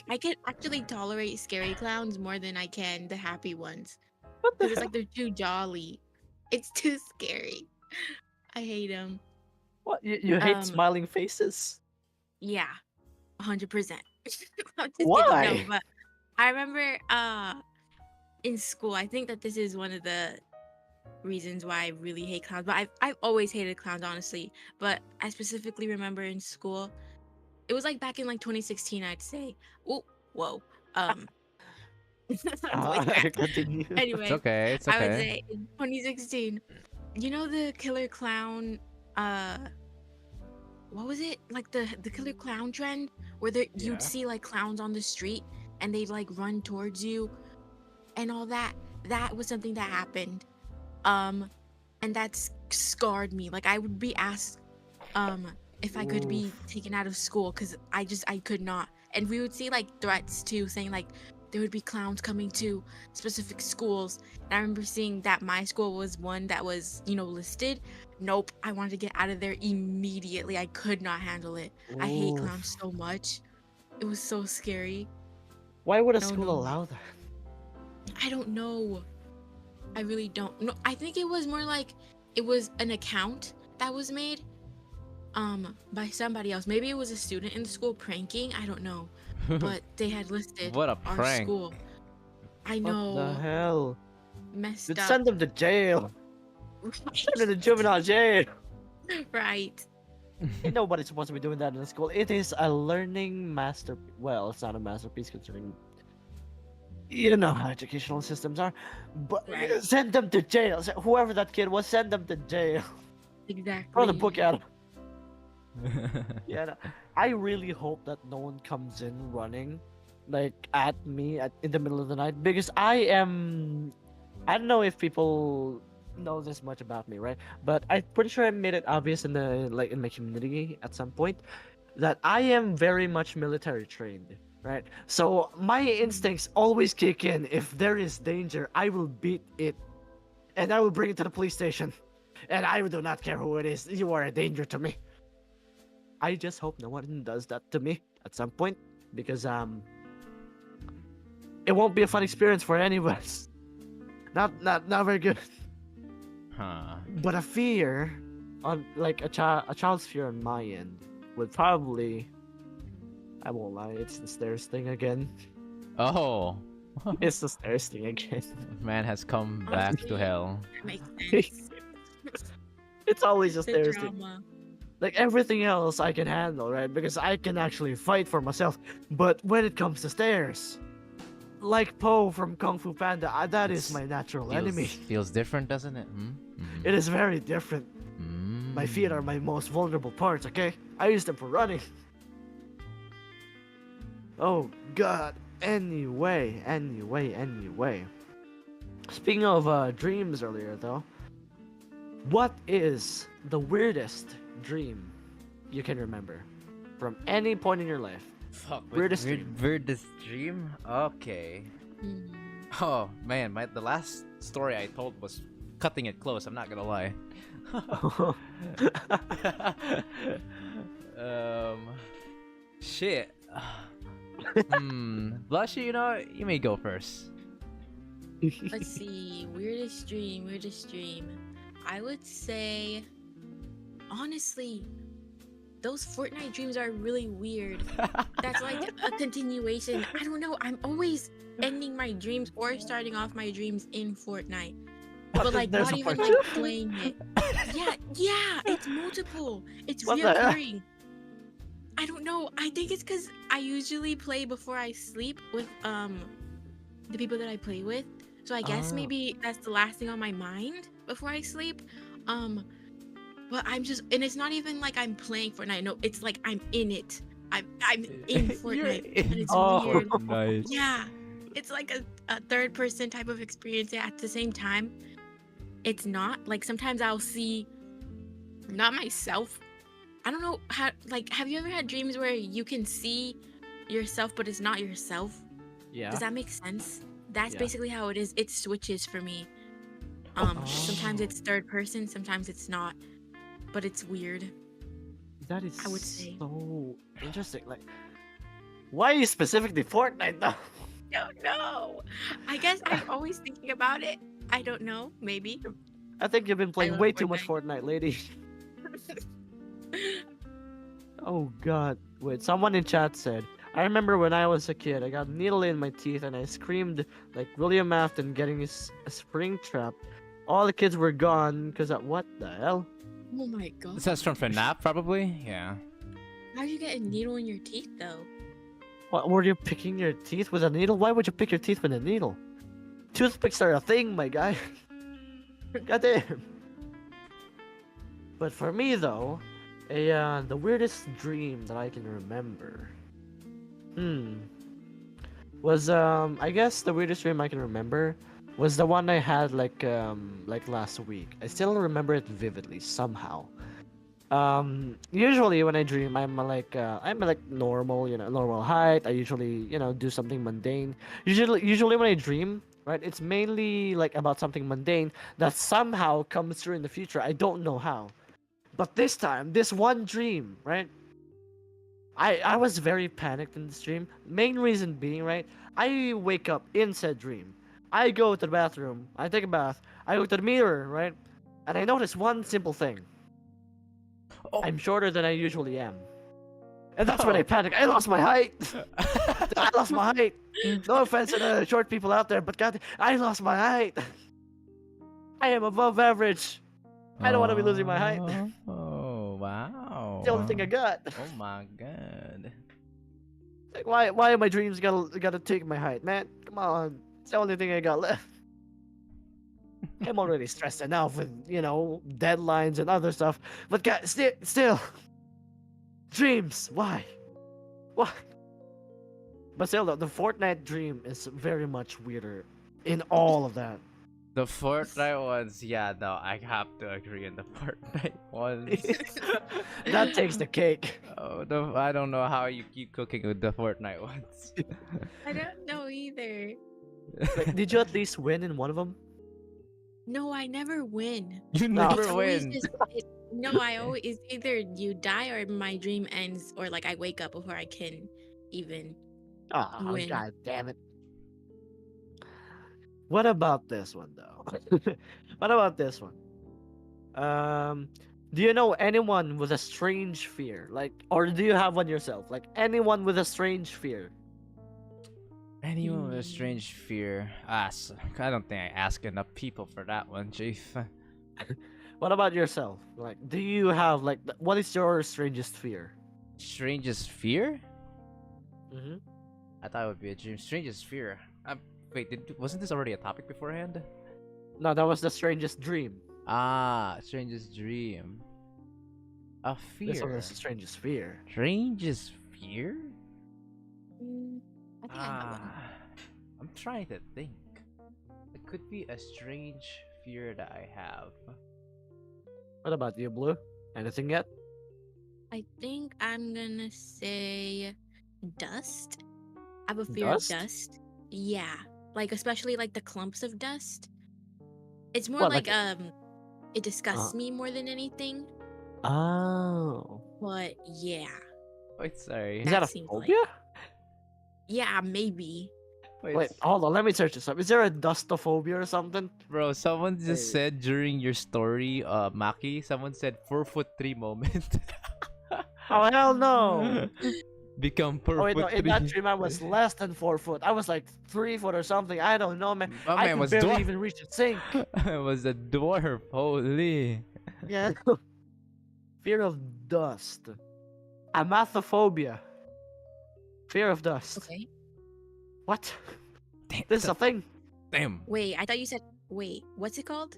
I can actually tolerate scary clowns more than I can the happy ones What the because it's hell? like they're too jolly. It's too scary. I hate them. What? You hate Um, smiling faces? yeah, 100%. I'm just kidding. No, Why? but I remember in school, I think that this is one of the reasons why I really hate clowns. But I've always hated clowns, honestly. But I specifically remember in school, it was like back in like 2016, I'd say. Oh, whoa. Voice crack. Continue. It's Anyway, okay. It's I would okay. say in 2016, you know the killer clown, uh, what was it? Like the killer clown trend where Yeah. you'd see like clowns on the street and they'd like run towards you and all that. That was something that happened. And that scarred me. Like I would be asked if I could be Oof. taken out of school because I could not. And we would see like threats too, saying like there would be clowns coming to specific schools. And I remember seeing that my school was one that was, listed. Nope, I wanted to get out of there immediately. I could not handle it. I hate Oof. clowns so much. It was so scary. Why would a No, school no. allow that? I don't know. I really don't. No, I think it was more like it was an account that was made by somebody else. Maybe it was a student in the school pranking. I don't know. But they had listed What a our prank. school. I What the know. hell? Messed You'd up. send them to jail. Send them to juvenile jail. Right. Ain't nobody's supposed to be doing that in a school. It is a learning master. Well, it's not a masterpiece considering you know how educational systems are. But Right. send them to jail. Whoever that kid was, send them to jail. Exactly. Throw the book at him. Yeah, no, I really hope that no one comes in running, like at me in the middle of the night because I am. I don't know if people know this much about me, right? But I'm pretty sure I made it obvious in in my community at some point that I am very much military trained, right? So my instincts always kick in. If there is danger, I will beat it, and I will bring it to the police station, and I do not care who it is. You are a danger to me. I just hope no one does that to me at some point because it won't be a fun experience for any of us. Not very good. Huh. But a fear on like a child's fear on my end would probably, I won't lie, it's the stairs thing again. Oh. It's the stairs thing again. Man has come back to Honestly, hell. that makes sense. It's always the The stairs thing. drama. Like everything else I can handle, right? Because I can actually fight for myself. But when it comes to stairs, like Po from Kung Fu Panda, that is It's- my natural Feels, enemy. feels different, doesn't it? Hmm? It is very different. My feet are my most vulnerable parts, okay? I use them for running. Oh god. Anyway. Speaking of dreams earlier though, what is the weirdest dream you can remember from any point in your life? Fuck. Weirdest dream. Weirdest dream? Okay. Mhm. Oh man, the last story I told was cutting it close. I'm not gonna lie. Shit. Blushy, you may go first. Let's see. Weirdest dream. I would say, honestly, those Fortnite dreams are really weird. That's like a continuation. I don't know. I'm always ending my dreams or starting off my dreams in Fortnite. But like There's not a even part like two? playing it. Yeah, it's multiple. It's What the hell? reoccurring. I don't know. I think it's because I usually play before I sleep with the people that I play with. So I guess Oh. maybe that's the last thing on my mind before I sleep. Um, but I'm just, and it's not even like I'm playing Fortnite. No, it's like I'm in it. I'm in You're Fortnite, and in it's Oh. weird. Fortnite. Yeah, it's like a third person type of experience. At the same time, it's not like sometimes I'll see not myself. I don't know how. Like, have you ever had dreams where you can see yourself, but it's not yourself? Yeah. Does that make sense? That's Yeah. basically how it is. It switches for me. Sometimes Oh. it's third person, sometimes it's not, but it's weird. That is I would say. so interesting. Like, why specifically Fortnite though? Don't know. I guess I'm always thinking about it. I don't know. Maybe. I think you've been playing love way too much Fortnite, lady. Oh god. Wait, someone in chat said, I remember when I was a kid, I got a needle in my teeth and I screamed like William Afton getting a spring trap. All the kids were gone because of what the hell? Oh my god. This is from FNAF, probably. Yeah. How'd you get a needle in your teeth though? What, were you picking your teeth with a needle? Why would you pick your teeth with a needle? Toothpicks are a thing, my guy. Goddamn. But for me though, the weirdest dream that I can remember, was I guess the weirdest dream I can remember was the one I had like last week. I still remember it vividly somehow. Usually when I dream, I'm like normal, normal height. I usually, do something mundane. Usually when I dream, right, it's mainly like about something mundane that somehow comes through in the future. I don't know how. But this time, this one dream, right? I was very panicked in this dream. Main reason being, right? I wake up in said dream. I go to the bathroom. I take a bath. I look to the mirror, right? And I notice one simple thing. Oh. I'm shorter than I usually am. And that's when I Oh. panic. I lost my height. I lost my height. No offense to the short people out there, but God, I lost my height. I am above average. I don't want to be losing my height. Oh wow. The only thing I got. Oh my god. Like, why are my dreams gotta take my height, man? Come on. It's the only thing I got left. I'm already stressed enough with, deadlines and other stuff. But God, still. Dreams. Why? Why? But still, though, the Fortnite dream is very much weirder in all of that. The Fortnite ones, yeah, no, I have to agree on the Fortnite ones. That takes the cake. Oh, I don't know how you keep cooking with the Fortnite ones. I don't know either. Like, did you at least win in one of them? No, I never win. You No. never It's always win. no, I always it's either you die or my dream ends, or like I wake up before I can even. Oh, Win. god damn it. What about this one though? What about this one? Do you know anyone with a strange fear? Like, or do you have one yourself? Like anyone with a strange fear? Anyone with a strange fear? I don't think I ask enough people for that one, Chief. What about yourself? Like, do you have like what is your strangest fear? Strangest fear? Mm-hmm. I thought it would be a dream. Strangest fear. Wait, wasn't this already a topic beforehand? No, that was the strangest dream. Ah, strangest dream. A This one fear. is the strangest fear. Strangest fear? I think I know one. I'm trying to think. It could be a strange fear that I have. What about you, Blue? Anything yet? I think I'm gonna say dust. I have a fear Dust? of dust. Yeah, like especially like the clumps of dust. It's more What, like like it disgusts me more than anything. Oh. But yeah, Wait, sorry. Is that a seems like- phobia? yeah, maybe. Wait, hold on. Let me search this up. Is there a dustophobia or something? Bro, someone just Hey. said during your story, Maki, someone said 4'3" moment. Oh hell no! Become Oh wait, no. 4'3". In that dream, I was less than 4 foot. I was like 3 foot or something. I don't know, man. My I man could was barely dwarf. even reach the sink. I was a dwarf. Holy. Yeah. Fear of dust. Amathophobia. Fear of dust. Okay. What? Damn, This is a thing. damn. Wait, I thought you said. Wait, what's it called?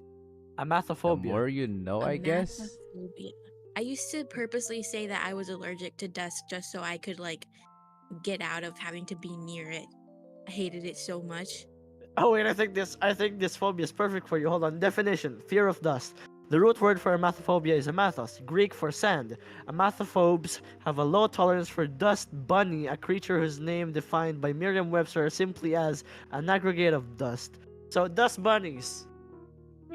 The Amathophobia. more you know, I guess. Amathophobia. I used to purposely say that I was allergic to dust just so I could like get out of having to be near it. I hated it so much. Oh wait, I think this phobia is perfect for you. Hold on. Definition: fear of dust. The root word for amathophobia is amathos, Greek for sand. Amathophobes have a low tolerance for dust bunny, a creature whose name defined by Merriam-Webster simply as an aggregate of dust. So dust bunnies.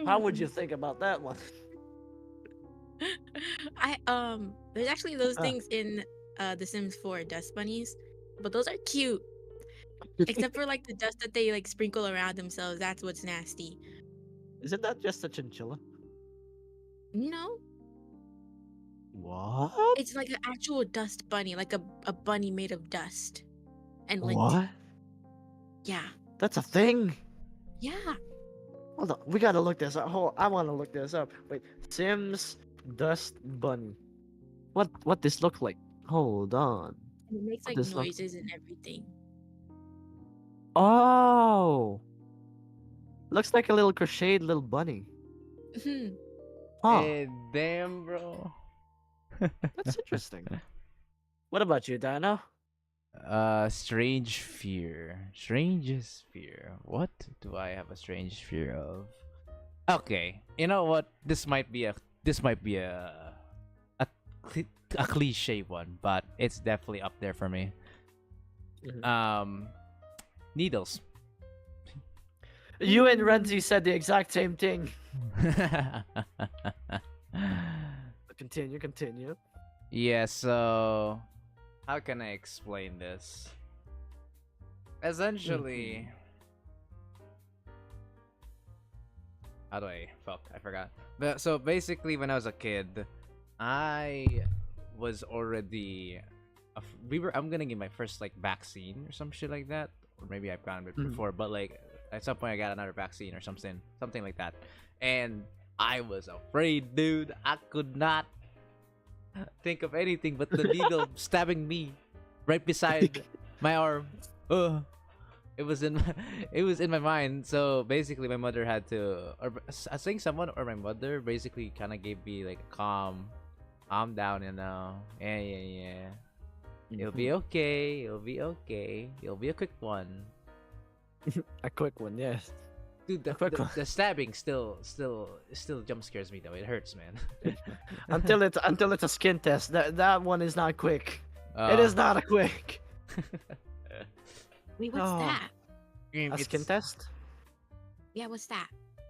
How would you think about that one? There's actually those Ah. things in The Sims 4 dust bunnies, but those are cute. Except for like the dust that they like sprinkle around themselves. That's what's nasty. Isn't that just a chinchilla? No, What? it's like an actual dust bunny, like a bunny made of dust and lint. What? Yeah, That's a thing. yeah. Hold on, we gotta look this up. I want to look this up. Wait, Sims Dust Bunny. What this look like? Hold on. And it makes What like this look? noises and everything. Oh, looks like a little crocheted little bunny. Mhm. Huh, Eh, damn, bro. that's interesting. What about you, Dino? Strange fear. Strangest fear. What do I have a strange fear of? Okay, you know what? This might be a a, a cliche one, but it's definitely up there for me. Mhm. Needles. You and Renzi said the exact same thing. Continue. Yeah, so how can I explain this? Essentially, how do I fuck? I forgot. But so basically, when I was a kid, I was already. I'm gonna get my first like vaccine or some shit like that, or maybe I've gotten it Mhm. before. But like at some point, I got another vaccine or something like that, and I was afraid, dude. I could not think of anything but the needle stabbing me right beside my arm. Ugh. It was in it was in my mind. So basically, my mother had to, or I think someone or my mother basically kind of gave me like a calm down, you know. Yeah. It'll be okay. It'll be okay. It'll be a quick one. A quick one, yes. Dude, A quick one. the stabbing still jump scares me though. It hurts, man. Until it's a skin test. That one is not quick. It is not a quick. Wait, what's Oh. that? A skin test? Yeah, what's that?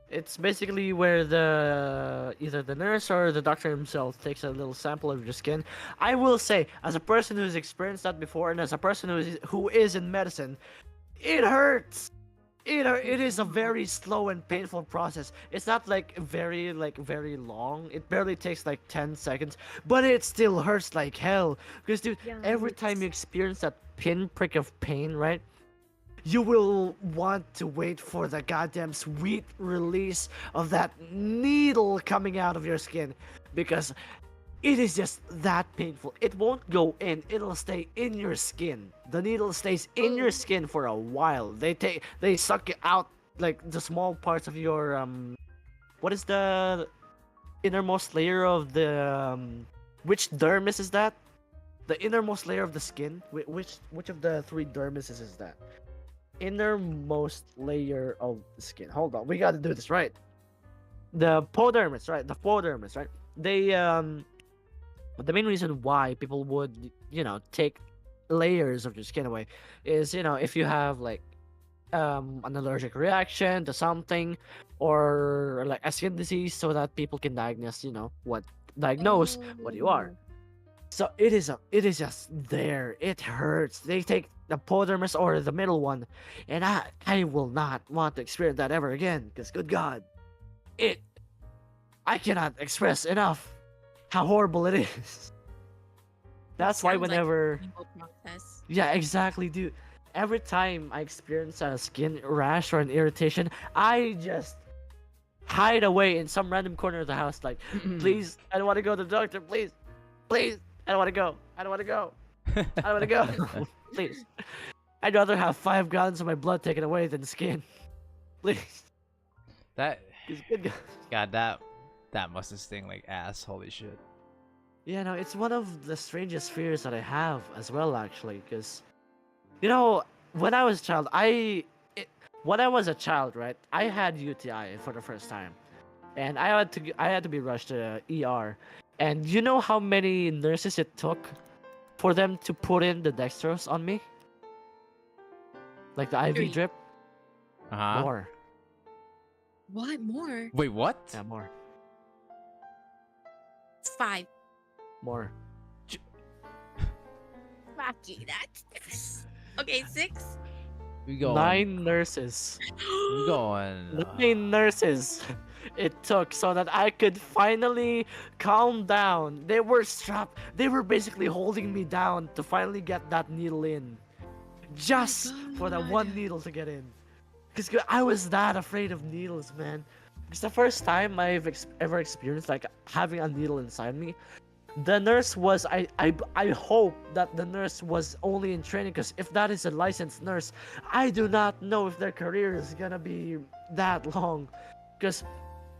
It's basically where the either the nurse or the doctor himself takes a little sample of your skin. I will say, as a person who's experienced that before, and as a person who is in medicine, it hurts. It is a very slow and painful process. It's not like very long. It barely takes like 10 seconds, but it still hurts like hell. Because dude, every time you experience that pinprick of pain, right? You will want to wait for the goddamn sweet release of that needle coming out of your skin, because it is just that painful. It won't go in. It'll stay in your skin. The needle stays in your skin for a while. They suck it out like the small parts of your what is the innermost layer of the which dermis is that? The innermost layer of the skin. Which of the three dermises is that? Innermost layer of the skin. Hold on, we got to do this right. The podermis, right? The podermis, right? They But the main reason why people would, take layers of your skin away is, if you have like an allergic reaction to something, or like a skin disease, so that people can diagnose what you are. So it is just there. It hurts. They take the podermis or the middle one, and I will not want to experience that ever again. Because good God, I cannot express enough how horrible it is. That's why Sounds like a whenever painful process. yeah, exactly, dude. Every time I experience a skin rash or an irritation, I just hide away in some random corner of the house, like, please, I don't want to go to the doctor, please, I don't want to go. I don't want to go. I don't want to go. Please. I'd rather have 5 gallons of my blood taken away than skin. Please. That It's good. God, that must have sting like ass. Holy shit. Yeah, no, it's one of the strangest fears that I have as well, actually, because, you know, when I was a child, when I was a child, right, I had UTI for the first time, and I had to be rushed to ER, and you know how many nurses it took for them to put in the dextrose on me, like the IV 3. drip, Uh-huh. more, What more? Wait, what? yeah, more, 5. more. Rocky, that's okay. 6. We going. 9 nurses. We going. 9 nurses it took so that I could finally calm down. They were strapped. They were basically holding me down to finally get that needle in. Just for that one God. needle to get in. Because I was that afraid of needles, man. It's the first time I've ever experienced like having a needle inside me. The nurse was I hope that the nurse was only in training, because if that is a licensed nurse, I do not know if their career is gonna be that long. Because,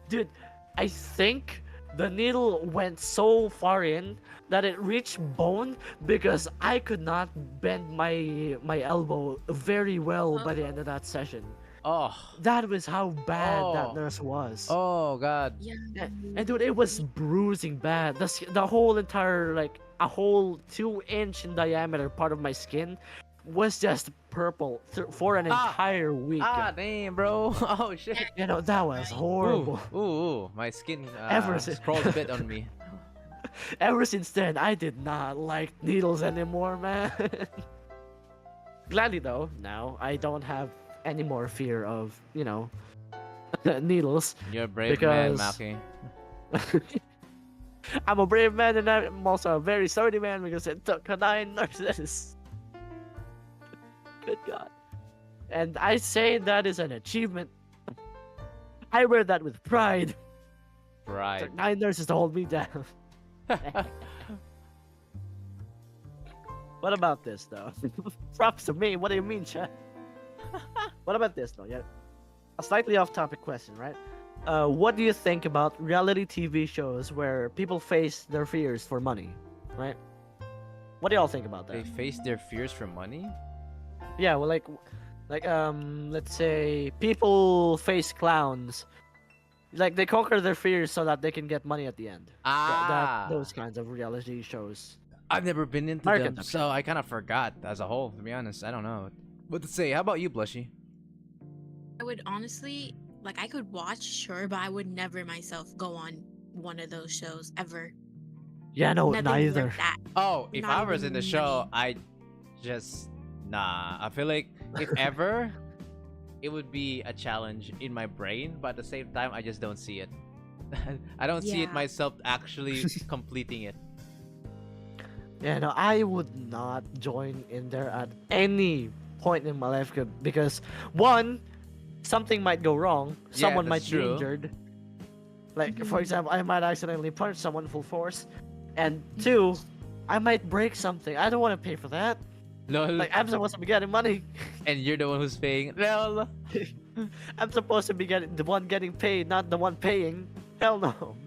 dude, I think the needle went so far in that it reached bone, because I could not bend my elbow very well by the end of that session. Oh. That was how bad Oh. that nurse was. Oh god. Yeah. And dude, it was bruising bad. The whole entire, like, a whole 2-inch in diameter part of my skin was just purple for an Ah. entire week. Ah, damn, bro. Oh shit. You know, that was horrible. Ooh, my skin Ever since- crawled a bit on me. Ever since then, I did not like needles anymore, man. Gladly though, now I don't have any more fear of, you know, needles. You're a brave man, Because- Maki. I'm a brave man, and I'm also a very sorry man, because it took 9 nurses. Good God. And I say that is an achievement. I wear that with pride. It Right. took 9 nurses to hold me down. What about this, though? Props to me. What do you mean, chat? What about this, though? Yeah, a slightly off-topic question, right? What do you think about reality TV shows where people face their fears for money, right? What do y'all think about They that? face their fears for money? Yeah, well, let's say people face clowns, like they conquer their fears so that they can get money at the end. Those kinds of reality shows. I've never been into American them, Duck so I kind of forgot as a whole, to be honest. I don't know what to say. How about you, Blushy? I would honestly, like, I could watch, sure, but I would never myself go on one of those shows ever. Yeah, no, Nothing neither. like that. Oh, if Not I was even in the show, money. I just I feel like if ever, it would be a challenge in my brain, but at the same time, I just don't see it. I don't see it Yeah. myself actually completing it. Yeah, no, I would not join in there at any point in my life, because one, something might go wrong. Yeah, Someone that's might true. be injured. Like, for Mhm. example, I might accidentally punch someone full force, and two, I might break something. I don't want to pay for that. Lol. Like, I'm supposed to be getting money. And you're the one who's paying. Lol. I'm supposed to be the one getting paid, not the one paying. Hell no.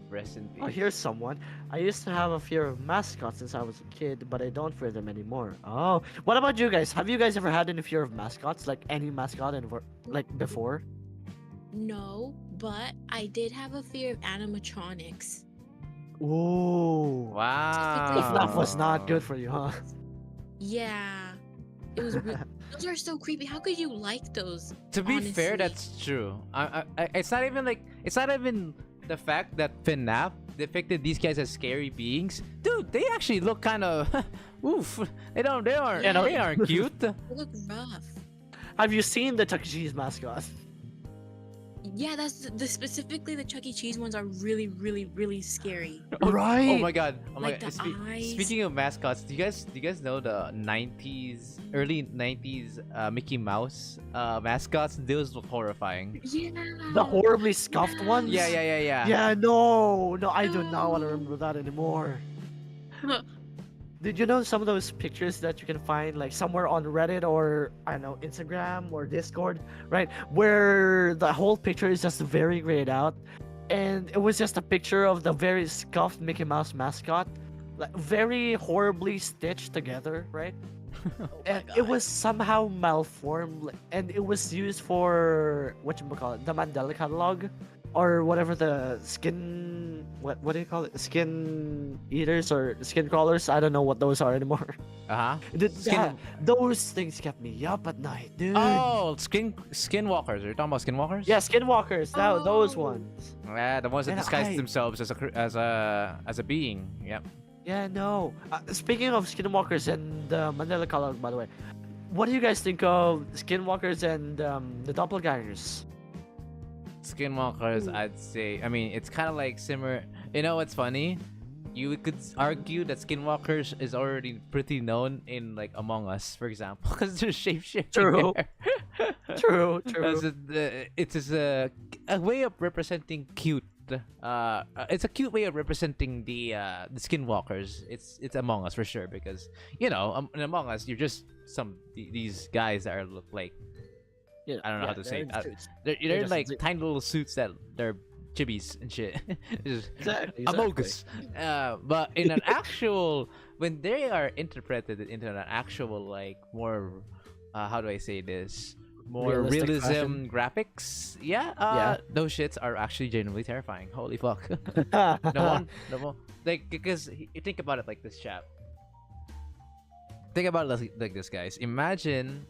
Rest in peace. Oh, here's someone. I used to have a fear of mascots since I was a kid, but I don't fear them anymore. Oh, what about you guys? Have you guys ever had any fear of mascots? Like any mascot like before? No, but I did have a fear of animatronics. Ooh. Wow. FNAF was not good for you, huh? Yeah. It was those are so creepy. How could you like those? To be fair, honestly. that's true. It's not even the fact that FNAF depicted these guys as scary beings. Dude, they actually look kind of oof. They aren't Yeah, no. they aren't cute. They look rough. Have you seen the Chuck E. Cheese mascot? Yeah, that's specifically the Chuck E. Cheese ones are really, really, really scary. Oh Right. my god. Oh my Like god. the eyes. Speaking of mascots, do you guys know the 90s early 90s Mickey Mouse mascots? Those look horrifying. Yeah. The horribly scuffed ones? Yeah. Yeah, no, I do not want to remember that anymore. Did you know some of those pictures that you can find like somewhere on Reddit or I don't know Instagram or Discord, right? Where the whole picture is just very grayed out, and it was just a picture of the very scuffed Mickey Mouse mascot, like very horribly stitched together, right? And it was somehow malformed, and it was used for what you call it, the Mandela catalog, or whatever the skin. What do you call it? Skin eaters or skin crawlers? I don't know what those are anymore. Uh-huh. Yeah, those things kept me up at night, dude. Oh, skinwalkers. Are you talking about skinwalkers? Yeah, skinwalkers. Those Oh. ones. Yeah, the ones that And disguise I- themselves as a being. Yep. Yeah, no. Speaking of skinwalkers and the Mandela catalog, by the way, what do you guys think of skinwalkers and the doppelgangers? Skinwalkers, Ooh. I'd say. I mean, it's kind of like similar. You know what's funny? You could argue that Skinwalkers is already pretty known in like Among Us, for example, because they're shapeshifting. True. there. True, As true. it is a way of representing cute. It's a cute way of representing the Skinwalkers. It's Among Us for sure because in Among Us you're just these guys that look like Yeah, I don't know how to say it. They're just like zi- tiny little suits that they're chibis and shit. Just Exactly. Amogus. But in an actual, when they are interpreted into an actual like more, how do I say this? More Realistic realism graphics. Yeah. Yeah. Those shits are actually genuinely terrifying. Holy fuck. fashion. No one, like because you think about it like this, chap. Think about it like this, guys. Imagine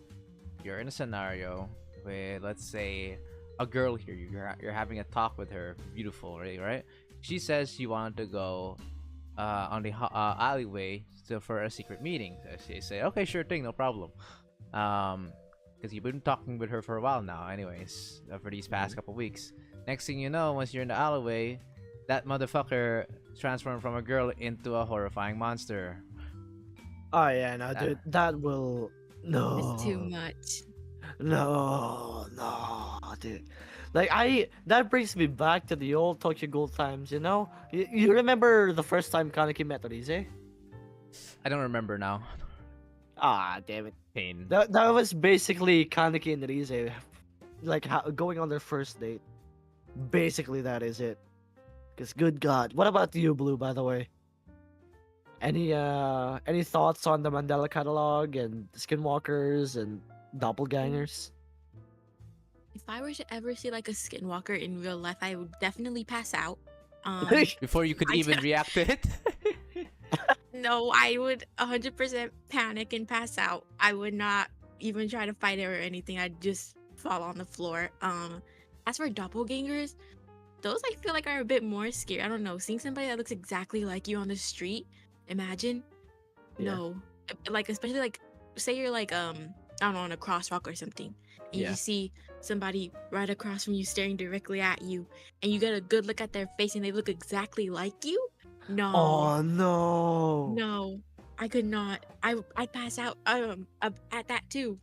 you're in a scenario where, let's say, a girl here, you're having a talk with her, beautiful, right? She says you want to go on the alleyway for a secret meeting. So she say, okay, sure thing, no problem. Because you've been talking with her for a while now, anyways, for these past couple weeks. Next thing you know, once you're in the alleyway, that motherfucker transformed from a girl into a horrifying monster. Oh yeah, no, dude, that will no. It's too much. No, dude. Like that brings me back to the old Tokyo Ghoul times. You know, you remember the first time Kaneki met Rize? I don't remember now. Ah, damn it. Pain. That was basically Kaneki and Rize, like going on their first date. Basically, that is it. Cause good God, what about you, Blue? By the way, any thoughts on the Mandela catalog and Skinwalkers and doppelgangers? If I were to ever see like a skinwalker in real life, I would definitely pass out. Before you could I even don't- react to it. No, I would 100% panic and pass out. I would not even try to fight it or anything. I'd just fall on the floor. As for doppelgangers, those I feel like are a bit more scary. I don't know, seeing somebody that looks exactly like you on the street. Imagine. Yeah. No, like especially like say you're like I don't know on a crosswalk or something, and Yeah. you see somebody right across from you staring directly at you, and you get a good look at their face and they look exactly like you. No. Oh no. No, I could not. I'd pass out at that too.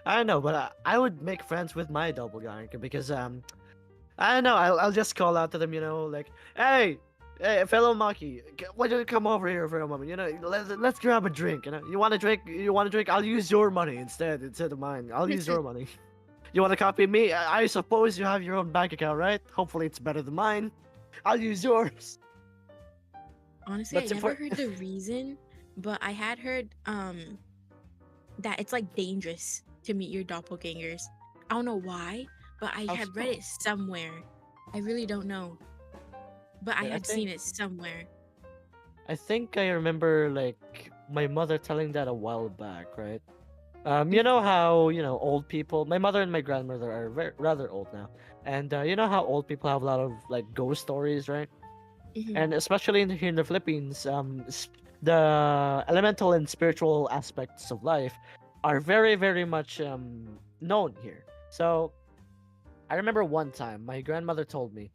I don't know, but I would make friends with my doppelganger because I don't know. I'll just call out to them, like, hey, fellow Maki, why don't you come over here for a moment? Let's grab a drink. You want a drink? You want a drink? I'll use your money instead of mine. I'll use your money. You want to copy me? I suppose you have your own bank account, right? Hopefully it's better than mine. I'll use yours. Honestly, That's I never impor- heard the reason, but I had heard that it's like dangerous to meet your doppelgangers. I don't know why, but I How had read it somewhere. I really don't know, but I Yeah, I had seen it somewhere. I think I remember like my mother telling that a while back, right? You know how old people. My mother and my grandmother are rather old now, and you know how old people have a lot of like ghost stories, right? Mhm. And especially here in the Philippines, the elemental and spiritual aspects of life are very, very much known here. So I remember one time my grandmother told me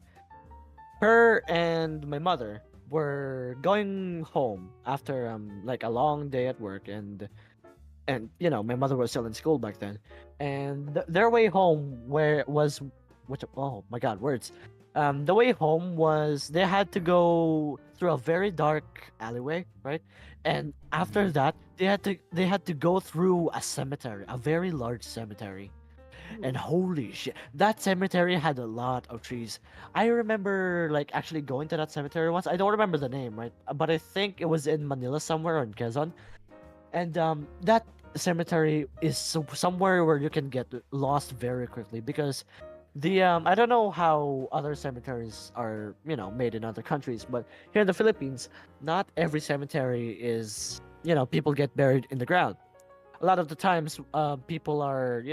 her and my mother were going home after like a long day at work, and my mother was still in school back then, and their way home where was oh my god, words The way home was they had to go through a very dark alleyway, right? And after Mhm. that, they had to go through a cemetery, a very large cemetery. And holy shit, that cemetery had a lot of trees. I remember like actually going to that cemetery once. I don't remember the name, right? But I think it was in Manila somewhere or in Quezon. And that cemetery is somewhere where you can get lost very quickly because the I don't know how other cemeteries are, made in other countries, but here in the Philippines, not every cemetery is, people get buried in the ground. A lot of the times, people are,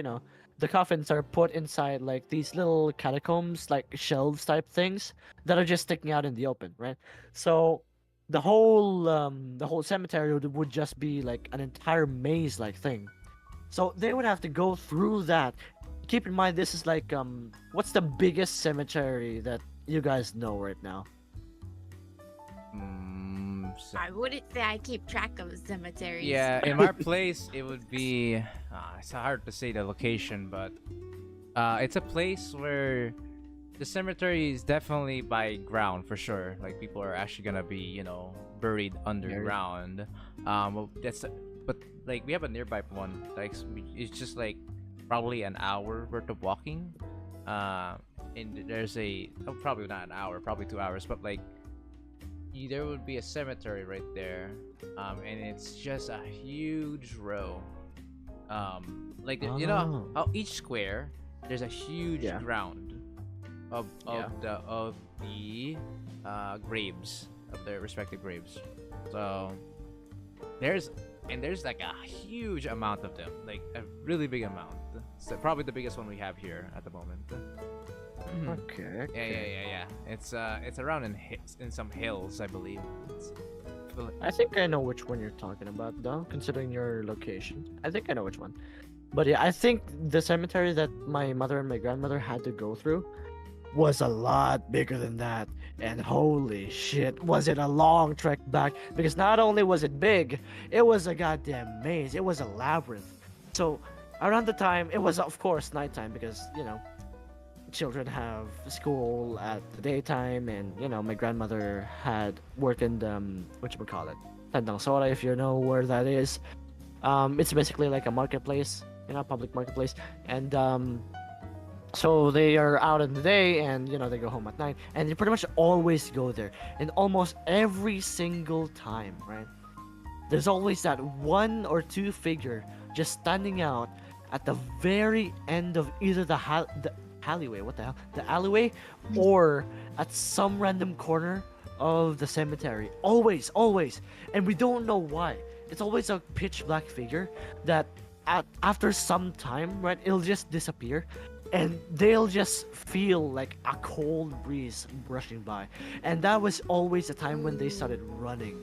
the coffins are put inside like these little catacombs, like shelves type things that are just sticking out in the open, right? So the whole cemetery would just be like an entire maze like thing. So they would have to go through that. Keep in mind, this is like what's the biggest cemetery that you guys know right now? I wouldn't say I keep track of cemeteries. Yeah, in our place, it would be. It's hard to say the location, but it's a place where the cemetery is definitely by ground for sure. Like people are actually gonna be, buried Buried. underground. Well, but like we have a nearby one. Like it's just like probably an hour worth of walking. Uh, and there's probably not an hour, probably 2 hours, but like there would be a cemetery right there, and it's just a huge row. Like Oh, how each square there's a huge yeah, ground of yeah. the graves of their respective graves. So there's there's like a huge amount of them, like a really big amount. So probably the biggest one we have here at the moment. Mhm. Okay, Yeah, yeah, okay. yeah, yeah. It's around in some hills, I believe. I think I know which one you're talking about, though, considering your location. I think I know which one. But yeah, I think the cemetery that my mother and my grandmother had to go through was a lot bigger than that. And holy shit, was it a long trek back? Because not only was it big, it was a goddamn maze. It was a labyrinth. So around the time, it was of course nighttime because, children have school at the daytime, and my grandmother had worked in the what you call it, Tandang Sora, if you know where that is. It's basically like a marketplace, public marketplace, and so they are out in the day, and they go home at night, and they pretty much always go there, and almost every single time, right? There's always that one or two figure just standing out at the very end of either the alleyway, what the hell, the alleyway, or at some random corner of the cemetery. Always, always, and we don't know why. It's always a pitch black figure that, after some time, right, it'll just disappear, and they'll just feel like a cold breeze brushing by, and that was always the time when they started running.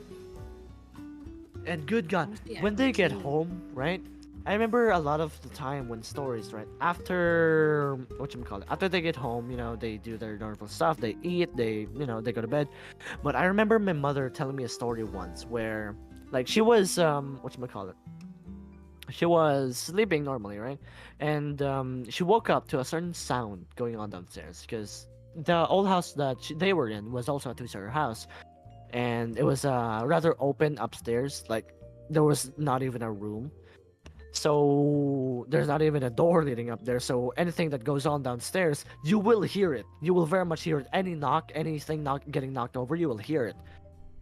And good God, Mostly I when they would get too. home, right? I remember a lot of the time when stories, right? After after they get home, they do their normal stuff. They eat, they go to bed. But I remember my mother telling me a story once where, like, she was she was sleeping normally, right? And she woke up to a certain sound going on downstairs because the old house that they were in was also a two-story house, and it was rather open upstairs. Like there was not even a room, so there's not even a door leading up there. So anything that goes on downstairs, you will hear it. You will very much hear it. Anything getting knocked over, you will hear it.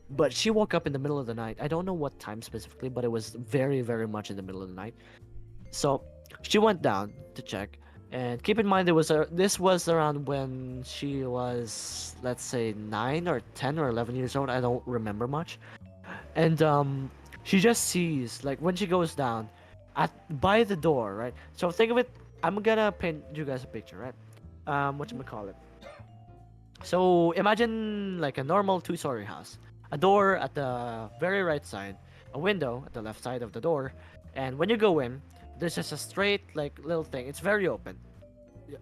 But she woke up in the middle of the night. I don't know what time specifically, but it was very, very much in the middle of the night. So she went down to check. And keep in mind, this was around when she was, let's say, 9 or 10 or 11 years old. I don't remember much. And she just sees, like, when she goes down at by the door, right? So think of it. I'm gonna paint you guys a picture, right? What you call it? So imagine like a normal two-story house, a door at the very right side, a window at the left side of the door, and when you go in, there's just a straight like little thing. It's very open.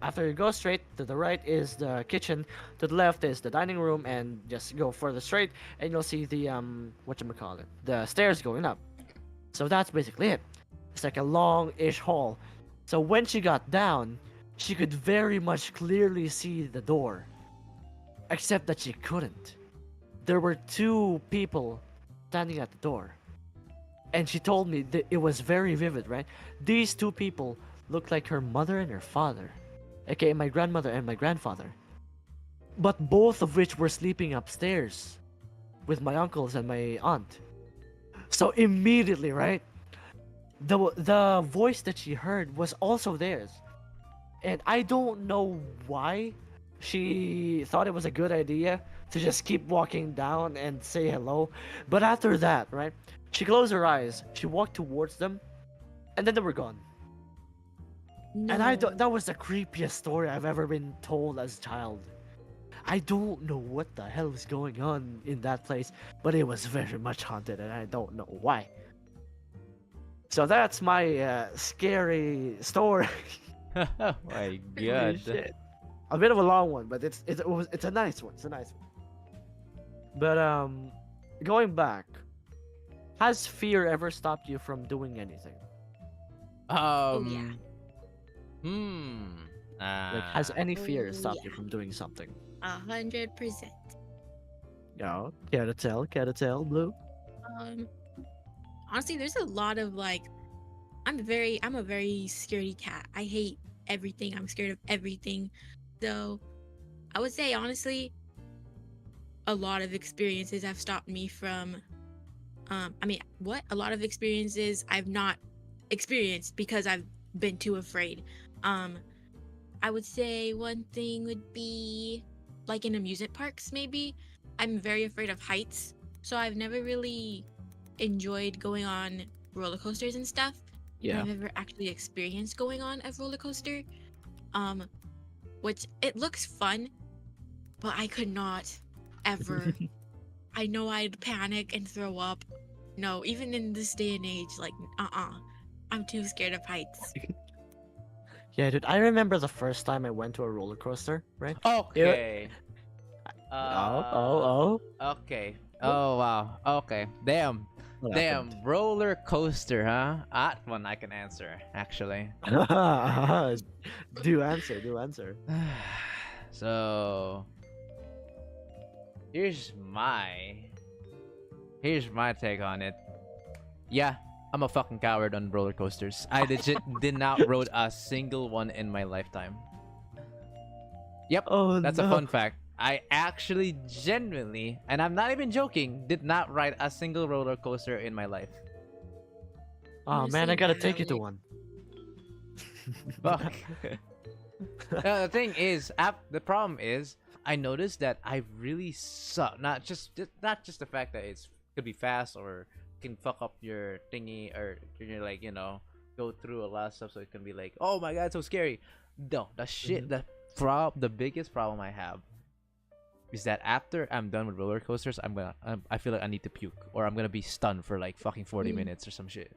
After you go straight to the right is the kitchen, to the left is the dining room, and just go further straight, and you'll see the what you call it, the stairs going up. So that's basically it. It's like a long-ish hall. So when she got down, she could very much clearly see the door. except that she couldn't. There were two people standing at the door, and she told me that it was very vivid, right? These two people looked like her mother and her father, aka my grandmother and my grandfather, but both of which were sleeping upstairs with my uncles and my aunt. So immediately, right, the voice that she heard was also theirs, and I don't know why she thought it was a good idea to just keep walking down and say hello. But after that, right, she closed her eyes, she walked towards them, and then they were gone. And I No. thought that was the creepiest story I've ever been told as a child. I don't know what the hell is going on in that place, but it was very much haunted, and I don't know why. So that's my scary story. Oh my Holy god. shit. A bit of a long one, but it's a nice one. It's a nice one. But going back, has fear ever stopped you from doing anything? yeah. Like, has any fear Oh, stopped you yeah. from doing something? 100%. No, care to tell, Blue. Um, honestly, there's a lot of like, I'm a very scaredy cat. I hate everything. I'm scared of everything. So I would say honestly, a lot of experiences have stopped me from a lot of experiences I've not experienced because I've been too afraid. Um, I would say one thing would be like in amusement parks, maybe. I'm very afraid of heights, so I've never really enjoyed going on roller coasters and stuff. Yeah. I've never actually experienced going on a roller coaster. Um, which it looks fun, but I could not ever. I know I'd panic and throw up. No, even in this day and age, like, I'm too scared of heights. Yeah, dude. I remember the first time I went to a roller coaster, right? Okay. Oh. Okay. Oh wow. Okay. Damn. What Damn. happened? Roller coaster, huh? That one I can answer, actually. Do answer. So here's my here's my take on it. Yeah, I'm a fucking coward on roller coasters. I legit did not rode a single one in my lifetime. Yep, Oh, that's no. a fun fact. I actually genuinely, and I'm not even joking, did not ride a single roller coaster in my life. Oh man, I Honestly, gotta take you to valid. one. Fuck. The thing is, the problem is, I noticed that I really suck. Not just the fact that it's could be fast or can fuck up your thingy or you're like go through a lot of stuff, so it can be like, oh my god, so scary. No, the shit. The biggest problem I have is that after I'm done with roller coasters, I feel like I need to puke or I'm gonna be stunned for like fucking 40 Mm. minutes or some shit.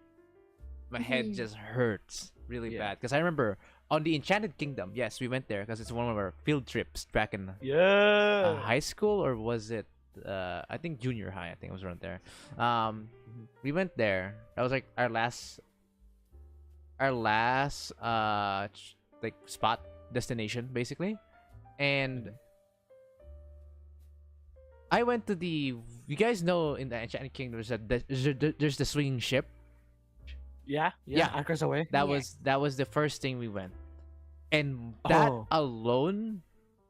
My head Mhm. just hurts really Yeah. bad because I remember on the Enchanted Kingdom. Yes, we went there because it's one of our field trips back in Yeah. high school, or was it? I think junior high. I think it was around there. We went there. That was like our last like spot destination basically, and I went to the. You guys know in the Enchanted Kingdom there's the swinging ship. Yeah. Yeah. Anchors away. That Yeah. was the first thing we went, and that Oh. alone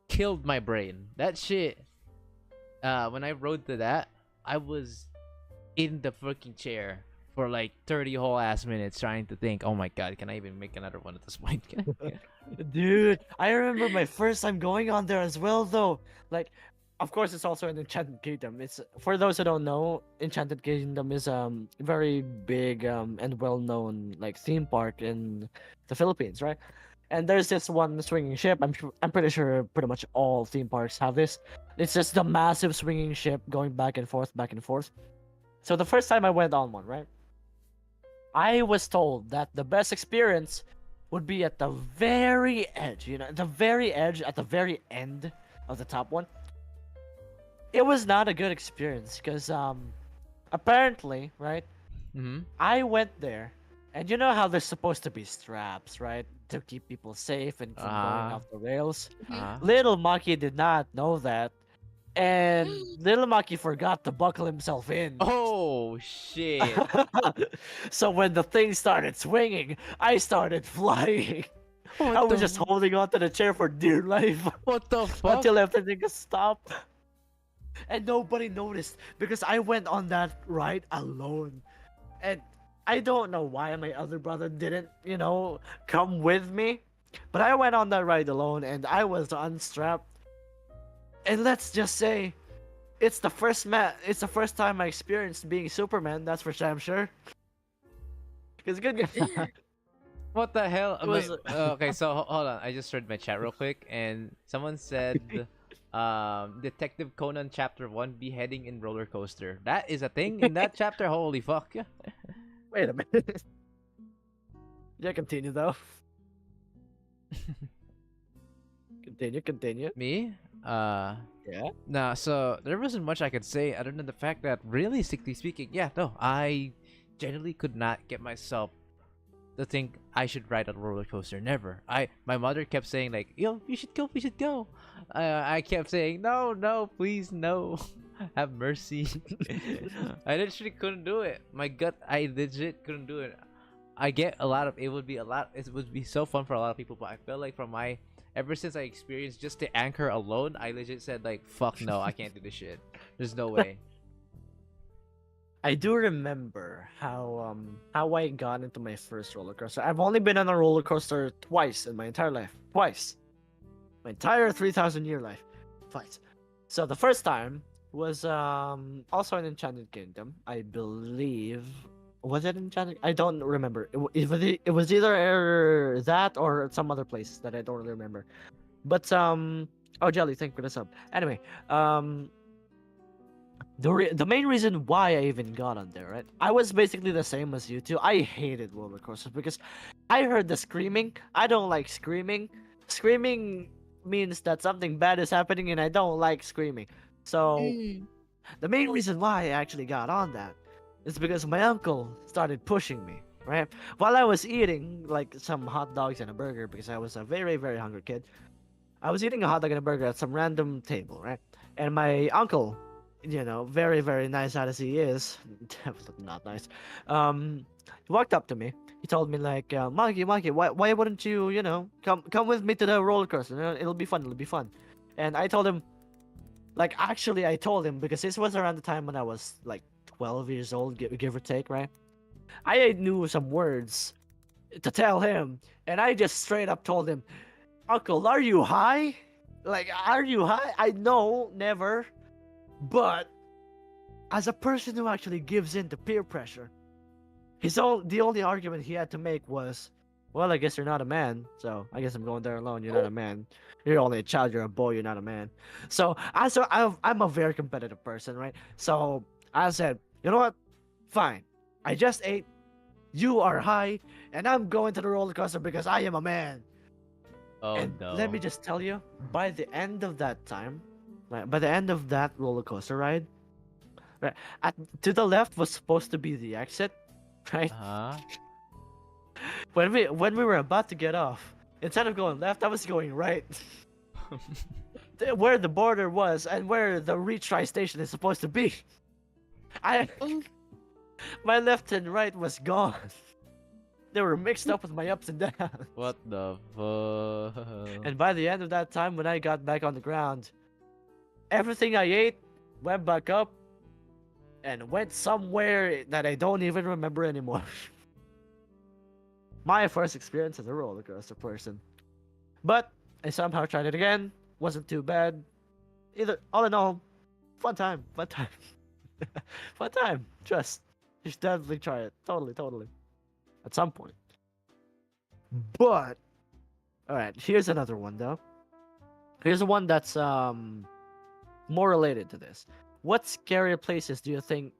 killed my brain. That shit. When I rode to that, I was in the fucking chair for like 30 whole ass minutes trying to think. Oh my god, can I even make another one at this point? Dude, I remember my first time going on there as well, though. Like, of course, it's also an Enchanted Kingdom. It's for those who don't know, Enchanted Kingdom is very big and well known like theme park in the Philippines, right? And there's this one swinging ship. I'm pretty sure pretty much all theme parks have this. It's just the massive swinging ship going back and forth, back and forth. So the first time I went on one, right? I was told that the best experience would be at the very edge, the very edge at the very end of the top one. It was not a good experience because apparently, right, Mm-hmm. I went there and you know how there's supposed to be straps, right, to keep people safe and from going Ah. off the rails. Mhm. Uh-huh. Little Maki did not know that, and little Maki forgot to buckle himself in. Oh shit! So when the thing started swinging, I started flying. I What was the just holding onto the chair for dear life what the fuck? until everything stopped. And nobody noticed because I went on that ride alone. And I don't know why my other brother didn't, come with me. But I went on that ride alone and I was unstrapped. And let's just say it's the first time I experienced being Superman, that's for damn sure. It's good. What the hell? It was Okay, so hold on. I just read my chat real quick, and someone said, Detective Conan Chapter 1 beheading in roller coaster. That is a thing in that chapter. Holy fuck! Wait a minute. Yeah, continue though. Continue. Me? Yeah. Nah. So there wasn't much I could say other than the fact that, realistically speaking, yeah, no, I generally could not get myself to think I should ride a roller coaster. Never. My mother kept saying like, "Yo, you should go. We should go." I kept saying, "No, no, please, no. Have mercy." I literally couldn't do it. My gut, I legit couldn't do it. I get a lot of it would be a lot. It would be so fun for a lot of people, but I feel like from my ever since I experienced just the anchor alone, I legit said like, "Fuck no, I can't do this shit. There's no way." I do remember how I got into my first roller coaster. I've only been on a roller coaster twice in my entire life. Twice. My entire 3,000-year life. Twice. So the first time was also in Enchanted Kingdom. I believe, was it Enchanted? I don't remember. It was either that or some other place that I don't really remember. But oh, Jelly, thank you for the sub. Anyway, the main reason why I even got on there, right? I was basically the same as you two. I hated roller coasters because I heard the screaming. I don't like screaming. Screaming means that something bad is happening, and I don't like screaming. So Mm. the main reason why I actually got on that is because my uncle started pushing me, right? While I was eating like some hot dogs and a burger because I was a very, very hungry kid. I was eating a hot dog and a burger at some random table, right? And my uncle, very, very nice as he is, definitely not nice. He walked up to me. He told me like, Monkey, why wouldn't you, come with me to the roller coaster? It'll be fun. It'll be fun. And I told him, like, actually, I told him because this was around the time when I was like 12 years old, give or take, right? I knew some words to tell him, and I just straight up told him, Uncle, are you high? Like, are you high? I know, never. But as a person who actually gives in to peer pressure, the only argument he had to make was, well, I guess you're not a man, so I guess I'm going there alone. You're not a man. You're only a child. You're a boy. You're not a man. So I'm a very competitive person, right? So I said, you know what? Fine. I just ate. You are high, and I'm going to the roller coaster because I am a man. Oh And no. let me just tell you, by the end of that time, right, by the end of that roller coaster ride, right, to the left was supposed to be the exit, right? Huh? When we were about to get off, instead of going left, I was going right. Where the border was and where the retry station is supposed to be. Oh, My left and right was gone. They were mixed up with my ups and downs. What the fuck? And by the end of that time, when I got back on the ground, everything I ate went back up and went somewhere that I don't even remember anymore. My first experience as a roller coaster person. But I somehow tried it again. Wasn't too bad. All in all, fun time. Fun time. Fun time. You should definitely try it. Totally. At some point. But alright, here's another one though. Here's the one that's more related to this. What scary places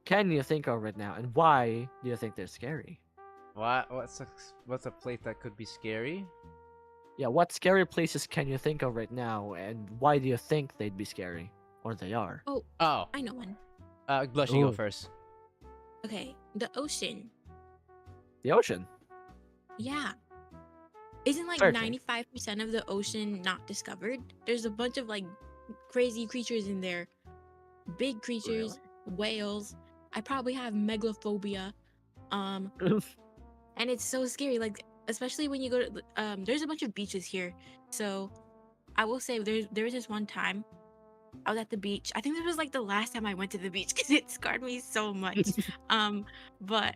can you think of right now, and why do you think they're scary? What's a place that could be scary? Yeah, what scary places can you think of right now, and why do you think they'd be scary, or they are? oh, Oh, I know one. Blush, you go Ooh. first. Okay, the ocean. The ocean. Yeah. Isn't like Certainly. 95% of the ocean not discovered? There's a bunch of like crazy creatures in there big creatures, whales. I probably have megalophobia. Um, and it's so scary. Like especially when you go to there's a bunch of beaches here. So I will say there was this one time I was at the beach. I think this was like the last time I went to the beach because it scarred me so much. But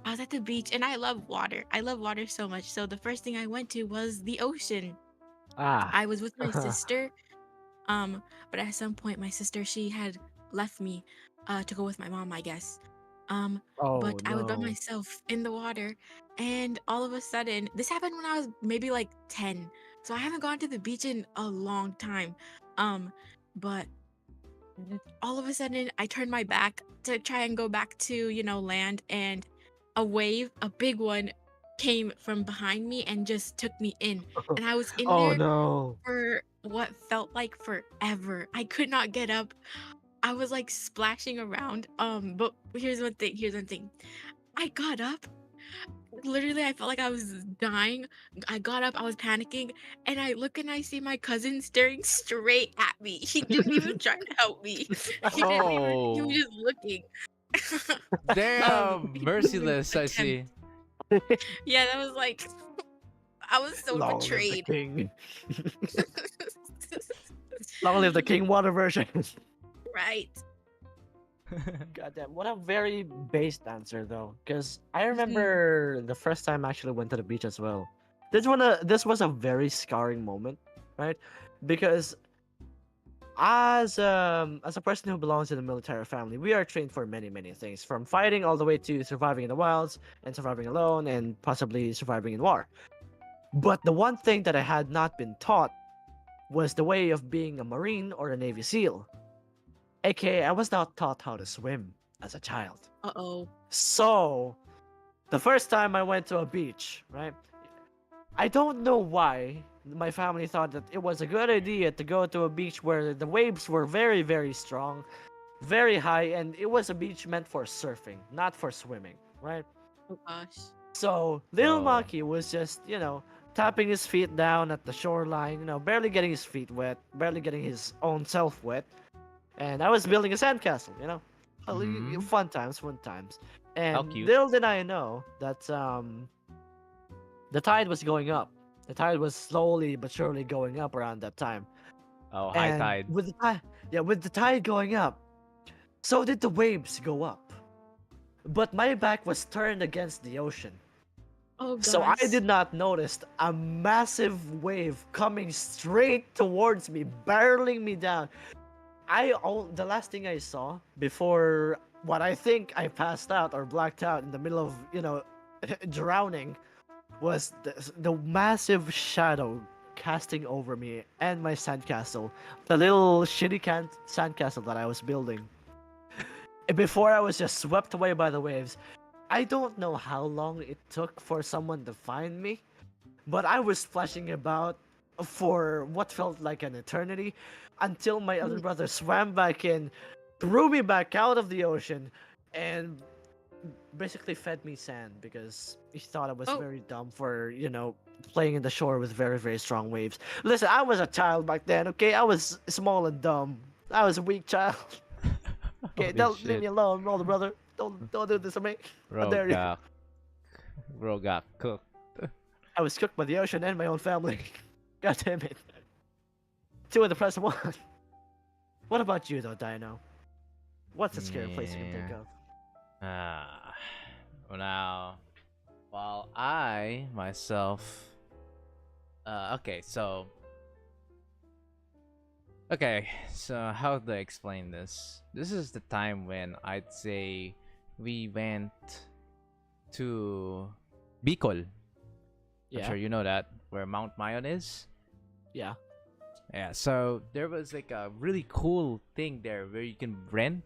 I was at the beach and I love water. I love water so much. So the first thing I went to was the ocean. Ah. I was with my sister. Um, but at some point my sister she had left me to go with my mom, I guess. Oh But I was by no. myself in the water and all of a sudden this happened when I was maybe like 10. So I haven't gone to the beach in a long time. But all of a sudden I turned my back to try and go back to, land, and a wave, a big one, came from behind me and just took me in. And I was in Oh there no. for what felt like forever. I could not get up. I was like splashing around. But here's one thing. I got up. Literally, I felt like I was dying. I got up, I was panicking, and I look and I see my cousin staring straight at me. He didn't even try to help me. He was Oh, just looking. damn, He didn't even merciless. I attempt. see. Yeah, that was like, I was so Long live the betrayed. king. Long live the king water version. Right. Goddamn, what a very based answer though. Because I Mhm. remember the first time I actually went to the beach as well. This was a very scarring moment, right? Because as a person who belongs in a military family, we are trained for many things, from fighting all the way to surviving in the wilds and surviving alone and possibly surviving in war. But the one thing that I had not been taught was the way of being a Marine or a Navy SEAL. AKA, I was not taught how to swim as a child. Uh-oh. So, the first time I went to a beach, right? I don't know why my family thought that it was a good idea to go to a beach where the waves were very strong, very high, and it was a beach meant for surfing, not for swimming, right? Oh gosh. So, little Oh. Maki was just, tapping his feet down at the shoreline, barely getting his feet wet, barely getting his own self wet. And I was building a sandcastle, Mhm. fun times, fun times. How And cute. little did I know that the tide was going up. The tide was slowly but surely going up around that time. Oh, high And tide. with the tide going up, so did the waves go up. But my back was turned against the ocean. Oh So I gosh. did not notice a massive wave coming straight towards me, barreling me down. The last thing I saw before what I think I passed out or blacked out in the middle of drowning was the massive shadow casting over me and my sandcastle, the little shitty sandcastle that I was building. And before I was just swept away by the waves. I don't know how long it took for someone to find me, but I was splashing about for what felt like an eternity until my other brother swam back in, threw me back out of the ocean, and basically fed me sand because he thought I was Oh, very dumb for, playing in the shore with very strong waves. Listen, I was a child back then, okay? I was small and dumb. I was a weak child. Okay, Holy don't leave me shit. alone, older brother. Don't do this to me. How Bro dare you? got, bro got cooked. I was cooked by the ocean and my own family. God damn it. Two in the press of one. What about you though, Dino? What's a scary place you can think Yeah. of? Ah. Well, now, while I myself. Okay, so. Okay, so how do I explain this? This is the time when I'd say we went to Bicol. I'm sure Yeah, you know that, where Mount Mayon is. yeah. Yeah, so there was like a really cool thing there where you can rent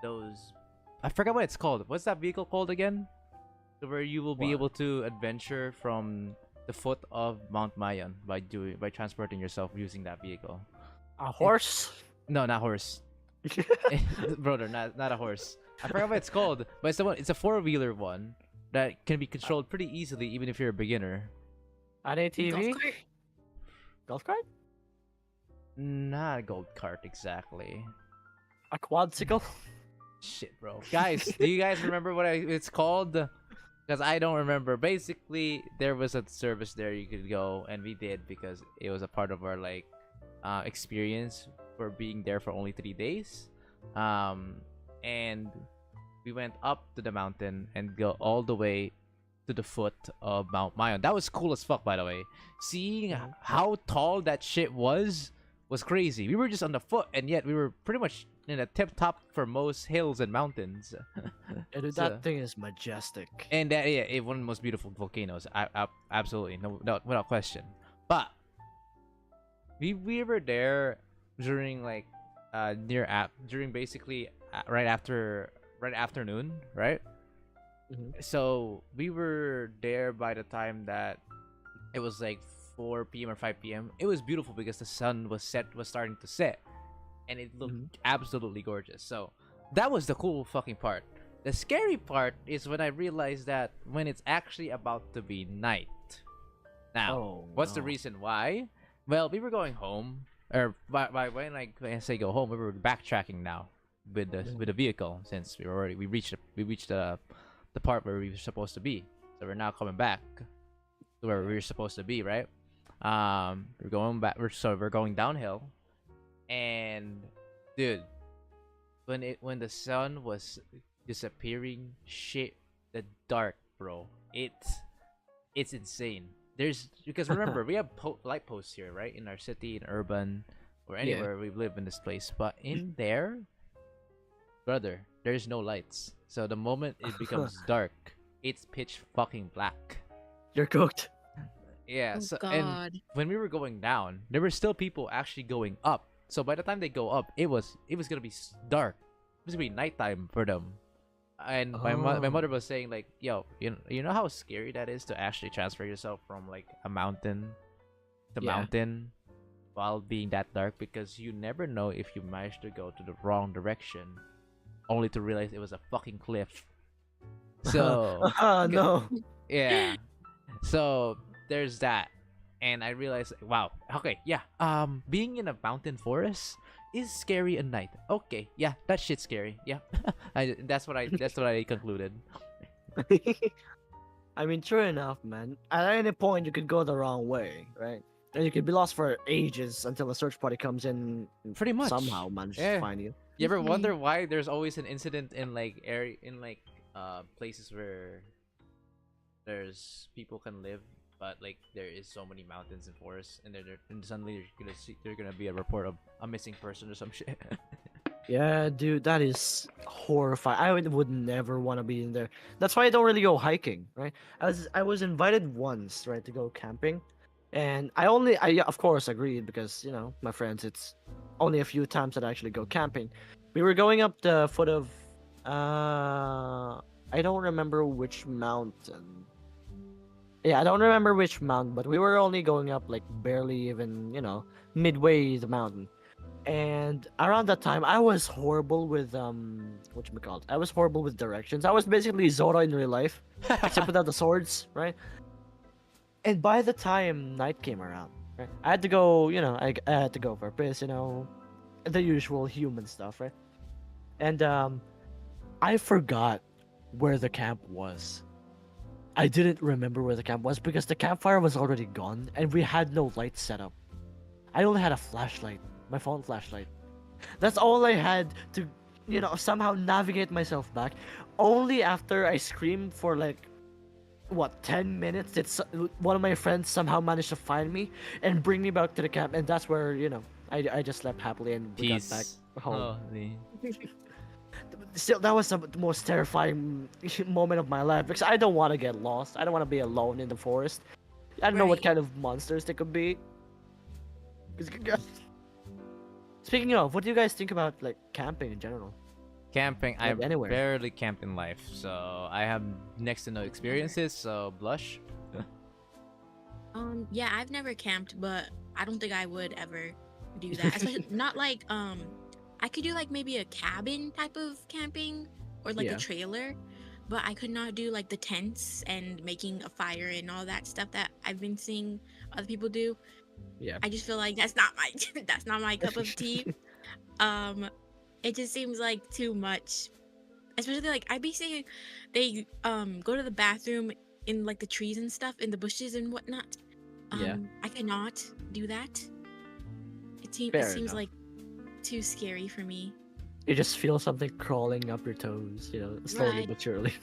those. I forgot what it's called. What's that vehicle called again? So where you will be What? able to adventure from the foot of Mount Mayon by transporting yourself using that vehicle. A horse? No, not horse. Brother, not a horse. I forgot what it's called, but it's the one. It's a 4-wheeler one that can be controlled pretty easily, even if you're a beginner. An golf ATV? cart. Golf cart? Not a gold cart exactly. A quadsicle? Shit, bro. Guys, do you guys remember what it's called? Because I don't remember. Basically, there was a service there you could go, and we did because it was a part of our like experience for being there for only 3 days. And we went up to the mountain and go all the way to the foot of Mount Mayon. That was cool as fuck, by the way. Seeing how tall that shit was crazy. We were just on the foot, and yet we were pretty much in the tip top for most hills and mountains. Yeah, dude, So- that thing is majestic. And that one of the most beautiful volcanoes. Absolutely, no, without question. But we were there during like during basically right afternoon, right? Mhm. So we were there by the time that it was like 4 p.m. or 5 p.m. It was beautiful because the sun was starting to set, and it looked Mhm. absolutely gorgeous. So that was the cool fucking part. The scary part is when I realized that when it's actually about to be night. Now, Oh, what's the no. reason why? Well, we were going home, or by when I say go home, we were backtracking now with the vehicle since we reached the part where we were supposed to be. So we're now coming back to where we were supposed to be, right? We're going back. We're going downhill, and dude, when the sun was disappearing, shit, the dark, bro, it's insane. There's because remember we have light posts here, right, in our city, in urban, or Yeah. anywhere we live in this place. But in there, brother, there's no lights. So the moment it becomes dark, it's pitch fucking black. You're cooked. Yeah. Oh So God. and when we were going down, there were still people actually going up. So by the time they go up, it was gonna be dark. It was gonna be nighttime for them. And my Oh. mother was saying like, "Yo, you know how scary that is to actually transfer yourself from like a mountain to Yeah. mountain while being that dark because you never know if you manage to go to the wrong direction, only to realize it was a fucking cliff." So No. yeah. So there's that. And I realized, wow, okay, yeah. Being in a mountain forest is scary at night. Okay, yeah, that shit's scary. Yeah. That's what I concluded. I mean, true enough, man. At any point, you could go the wrong way, right? And you could be lost for ages until a search party comes in and Pretty much. somehow manages Yeah. to find you. You ever Mhm. wonder why there's always an incident in like places where there's people can live, but like there is so many mountains and forests, and and suddenly there's gonna be a report of a missing person or some shit. Yeah, dude, that is horrifying. I would never want to be in there. That's why I don't really go hiking, right? I was invited once, right, to go camping, and I of course agreed because my friends. It's only a few times that I actually go camping. We were going up the foot of I don't remember which mountain. Yeah, I don't remember which mountain, but we were only going up like barely even midway the mountain. And around that time, I was horrible with whatchamacallit. I was horrible with directions. I was basically Zoro in real life, except without the swords, right? And by the time night came around, right, I had to go. I had to go for a piss. The usual human stuff, right? And I forgot where the camp was. I didn't remember where the camp was because the campfire was already gone, and we had no light set up. I only had a flashlight. My phone flashlight. That's all I had to, somehow navigate myself back. Only after I screamed for like, 10 minutes did one of my friends somehow manage to find me and bring me back to the camp, and that's where I just slept happily and we got back Peace. home. Holy. Still, that was the most terrifying moment of my life because I don't want to get lost. I don't want to be alone in the forest. I don't know what Right. kind of monsters they could be. 'Cause- Speaking of, what do you guys think about like camping in general? Camping, I Like, anywhere. barely camped in life, so I have next to no experiences. So blush. Yeah, I've never camped, but I don't think I would ever do that. Especially not like I could do like maybe a cabin type of camping or like Yeah. a trailer, but I could not do like the tents and making a fire and all that stuff that I've been seeing other people do. Yeah. I just feel like that's not my that's not my cup of tea. Um It just seems like too much. Especially like I be seeing they go to the bathroom in like the trees and stuff, in the bushes and whatnot. Yeah, I cannot do that. It fair seems enough. like too scary for me. You just feel something crawling up your toes, slowly Right. but surely.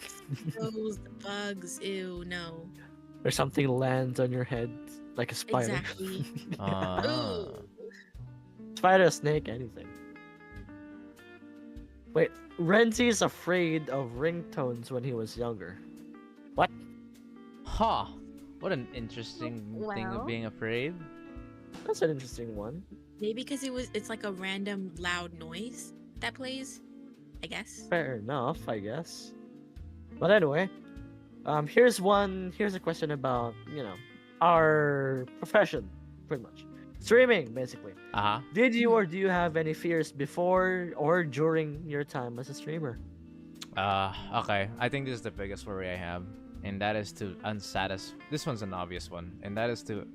Those bugs, ew, no. Or something lands on your head like a spider. Exactly. Ah. Ooh. Spider, snake, anything. Wait, Renzi is afraid of ringtones when he was younger. What? Huh. What an interesting thing of Well, being afraid. That's an interesting one. maybe because it's like a random loud noise that plays, I guess. Fair enough, I guess. But anyway, here's a question about, our profession, pretty much. Streaming, basically. Uh-huh. Did you or do you have any fears before or during your time as a streamer? Okay. I think this is the biggest worry I have, and that is to unsatisfy. This one's an obvious one, and that is to,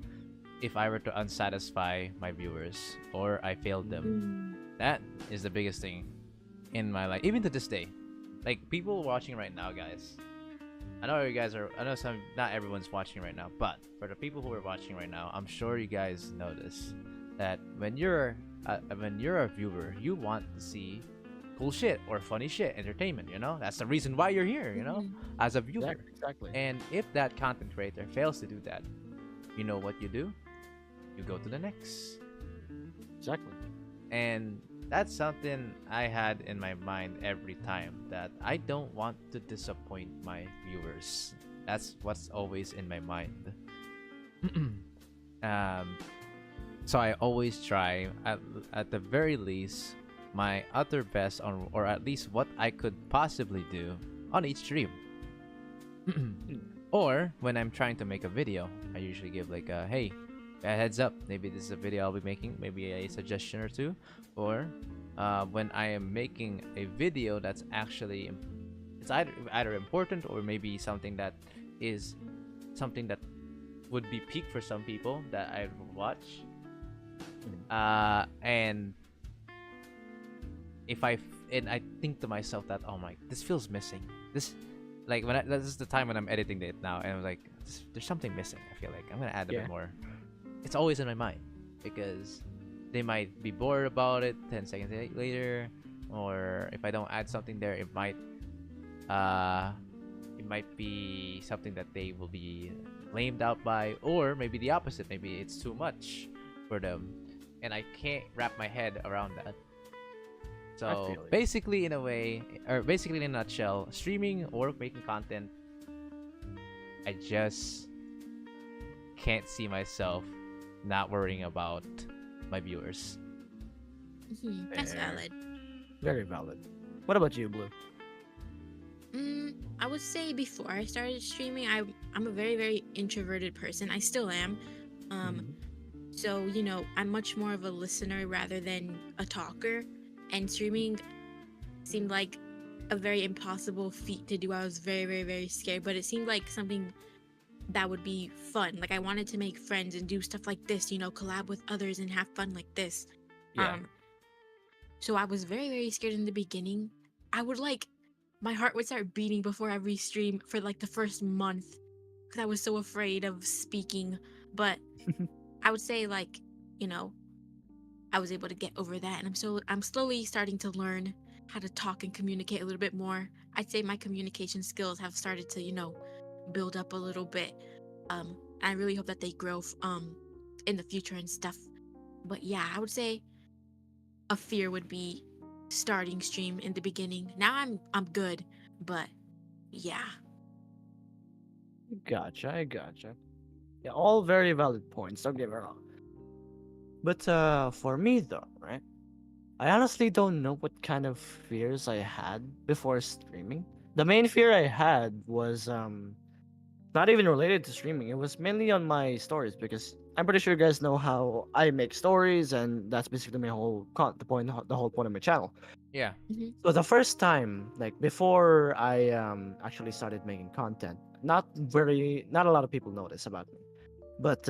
if I were to unsatisfy my viewers or I failed them. Mm. That is the biggest thing in my life, even to this day. Like people watching right now, guys. I know you guys are. I know not everyone's watching right now, but for the people who are watching right now, I'm sure you guys notice that when you're a viewer, you want to see cool shit or funny shit, entertainment. That's the reason why you're here. Mhm. As a viewer. Exactly. And if that content creator fails to do that, you know what you do? You go to the next. Exactly. And that's something I had in my mind every time, that I don't want to disappoint my viewers. That's what's always in my mind. um, so I always try, at the very least, my utter best on, or at least what I could possibly do on each stream. Or when I'm trying to make a video, I usually give like a hey, a heads up. Maybe this is a video I'll be making. Maybe a suggestion or two. Or when I am making a video that's actually it's either important or maybe something that is something that would be peak for some people that I watch. And and I think to myself that, oh my, this feels missing. This like this is the time when I'm editing it now, and I was like, there's something missing. I feel like I'm gonna add a Yeah. bit more. It's always in my mind because they might be bored about it 10 seconds later, or if I don't add something there, it might be something that they will be blamed out by, or maybe the opposite. Maybe it's too much for them, and I can't wrap my head around that. So feel you. basically, in a way, or basically in a nutshell, streaming or making content, I just can't see myself not worrying about my viewers. That's Fair. valid. Very valid. What about you, Blue? I would say before I started streaming, I'm a very, very introverted person. I still am. Mhm. So, I'm much more of a listener rather than a talker. And streaming seemed like a very impossible feat to do. I was very, very, very scared, but it seemed like something that would be fun. Like I wanted to make friends and do stuff like this, collab with others and have fun like this. Yeah. So I was very, very scared in the beginning. I would my heart would start beating before every stream for like the first month because I was so afraid of speaking. But I would say I was able to get over that, and I'm slowly starting to learn how to talk and communicate a little bit more. I'd say my communication skills have started to, build up a little bit. I really hope that they grow in the future and stuff. But yeah, I would say a fear would be starting stream in the beginning. Now I'm good, but yeah. I gotcha. Yeah, all very valid points. Don't get me wrong. But for me though, right? I honestly don't know what kind of fears I had before streaming. The main fear I had was not even related to streaming. It was mainly on my stories because I'm pretty sure you guys know how I make stories, and that's basically my whole the whole point of my channel. Yeah. So the first time, like before I actually started making content, not a lot of people notice about me, but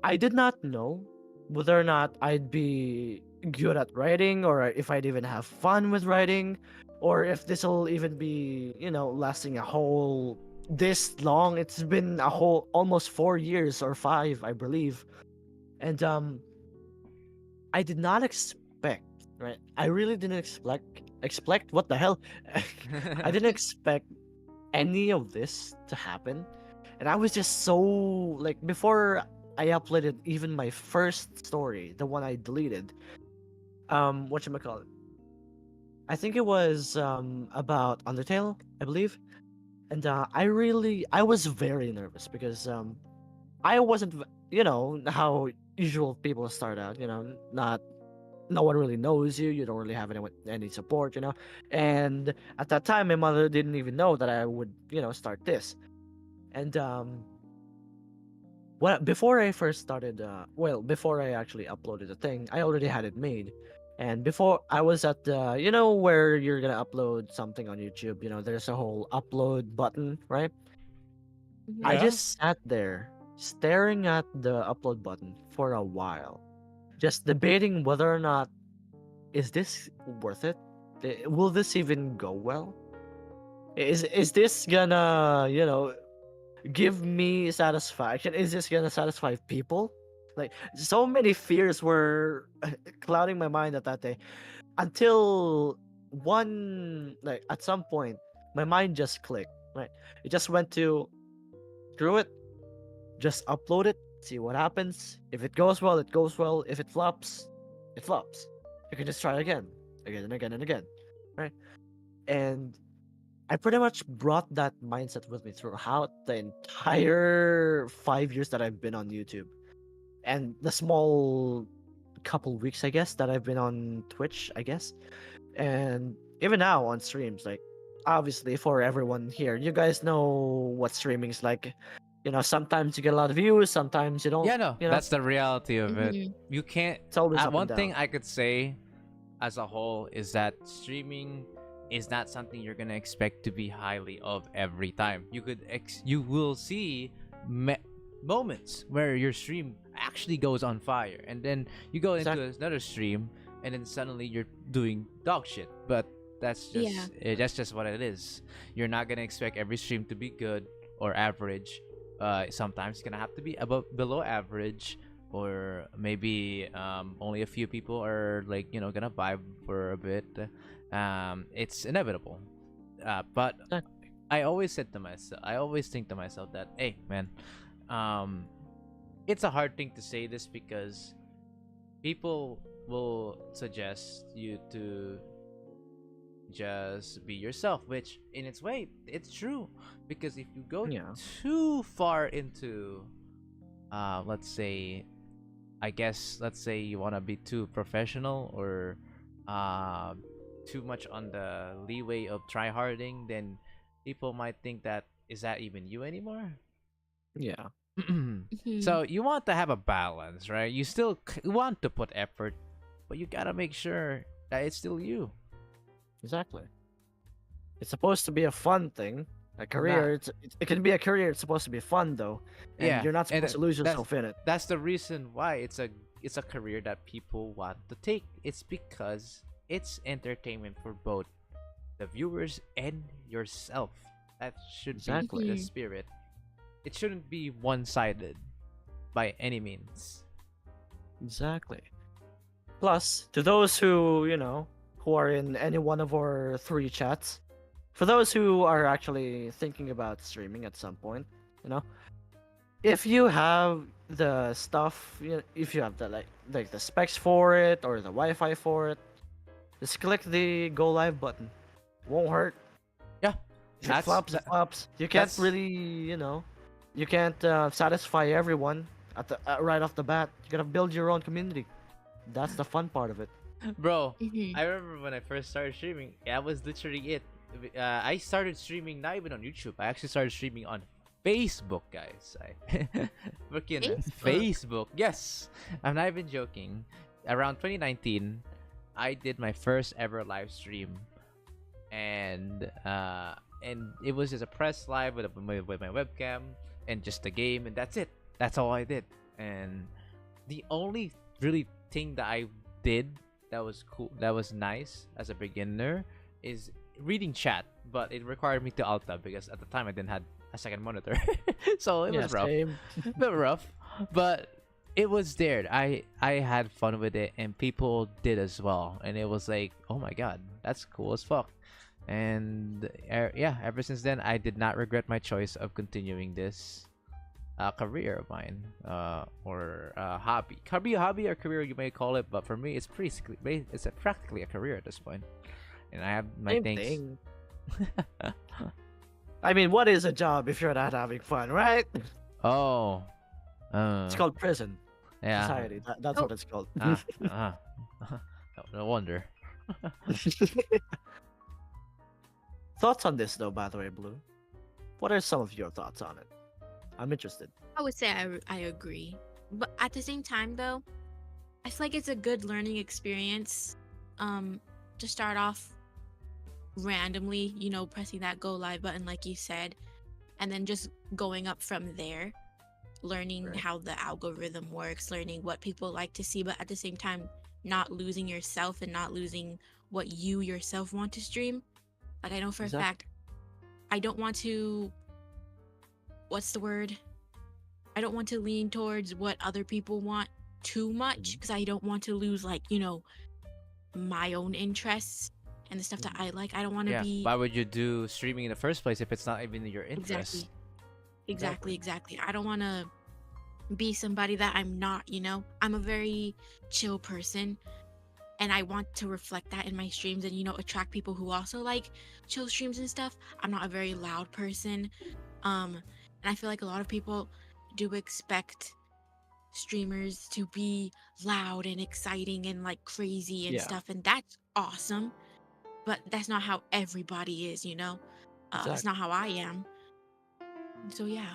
I did not know whether or not I'd be good at writing, or if I'd even have fun with writing, or if this will even be, lasting a whole this long. It's been a whole almost 4 years or 5, I believe. And I did not expect, right? I really didn't expect what the hell? I didn't expect any of this to happen. And I was just so like, before I uploaded even my first story, the one I deleted, whatchamacallit, I think it was about Undertale, I believe. And I was very nervous because I wasn't how usual people start out, not no one really knows you, you don't really have any support, and at that time my mother didn't even know that I would start this. And before I first started, before I actually uploaded the thing, I already had it made. And before I was at the, where you're gonna upload something on YouTube, there's a whole upload button, right? I Yeah. just sat there staring at the upload button for a while, just debating whether or not, is this worth it? Will this even go well? Is this gonna, give me satisfaction? Is this gonna satisfy people? Like, so many fears were clouding my mind at that day, until like, at some point my mind just clicked, right? It just went to, screw it, just upload it, see what happens. If it goes well, it goes well. If it flops, it flops. You can just try again and again and again, right? And I pretty much brought that mindset with me throughout the entire 5 years that I've been on YouTube, and the small couple weeks, I guess, that I've been on Twitch, I guess, and even now on streams. Like, obviously, for everyone here, you guys know what streaming's like. Sometimes you get a lot of views, sometimes you don't. Yeah, no, that's the reality of it. Mhm. You can't. It's always up and One thing down. I could say, as a whole, is that streaming is not something you're gonna expect to be highly of every time. You will see moments where your stream actually goes on fire, and then you go into Exactly. another stream, and then suddenly you're doing dog shit. But Yeah. that's just what it is. You're not gonna expect every stream to be good or average. Sometimes it's gonna have to be above below average, or maybe only a few people are, like, gonna vibe for a bit. It's inevitable. But Exactly. I always said to myself, I always think to myself that, hey man, um it's a hard thing to say this because people will suggest you to just be yourself, which in its way it's true, because if you go Yeah. too far into, let's say, let's say you want to be too professional, or uh too much on the leeway of try harding, then people might think that, is that even you anymore? Yeah. Mhm. So you want to have a balance, right? You still want to put effort, but you gotta make sure that it's still you. Exactly. It's supposed to be a fun thing, a Nah. career. It can be a career. It's supposed to be fun though, and Yeah, you're not and supposed to lose that's yourself in it. that's the reason why it's a career that people want to take. It's because it's entertainment for both the viewers and yourself. That should be Exactly. the Mhm. spirit. It shouldn't be one-sided by any means. Exactly. Plus, to those who who are in any one of our 3 chats, for those who are actually thinking about streaming at some point, you know, if you have the stuff, if you have the like the specs for it or the Wi-Fi for it, just click the go live button. Won't hurt. Yeah, If it flops, it that, flops. You can't that's really, you can't satisfy everyone right off the bat. You gotta build your own community. That's the fun part of it. bro. Mhm. I remember when I first started streaming. That was literally it. I started streaming not even on YouTube. I actually started streaming on Facebook, guys. I freaking Facebook. Facebook. Yes, I'm not even joking. Around 2019, I did my first ever live stream, and it was just a press live with my webcam and just a game, and that's it. That's all I did. And the only really thing that I did that was cool, that was nice as a beginner, is reading chat, but it required me to alt tab because at the time I didn't have a second monitor, so it Yeah, was rough, same. a bit rough, but it was there. I had fun with it, and people did as well, and it was like, oh my god, that's cool as fuck. And yeah, ever since then, I did not regret my choice of continuing this career of mine, or hobby. Could be a hobby or career, you may call it, but for me, it's practically a career at this point. And I have my Same things. thing. I mean, what is a job if you're not having fun, right? Oh, It's called prison yeah. society. That's Oh. what it's called. Ah, no wonder. Thoughts on this, though, by the way, Blue? What are some of your thoughts on it? I'm interested. I would say I agree. But at the same time, though, I feel like it's a good learning experience to start off randomly, pressing that go live button, like you said, and then just going up from there, learning Right. how the algorithm works, learning what people like to see, but at the same time, not losing yourself and not losing what you yourself want to stream. Like, I know for a fact, I don't want to. What's the word? I don't want to lean towards what other people want too much because I don't want to lose, like, my own interests and the stuff that I like. I don't want to Yeah. be. Why would you do streaming in the first place if it's not even in your interest? Exactly. I don't want to be somebody that I'm not, I'm a very chill person and I want to reflect that in my streams and, attract people who also like chill streams and stuff. I'm not a very loud person. And I feel like a lot of people do expect streamers to be loud and exciting and like crazy and Yeah. stuff, and that's awesome. But that's not how everybody is, That's not how I am. So yeah.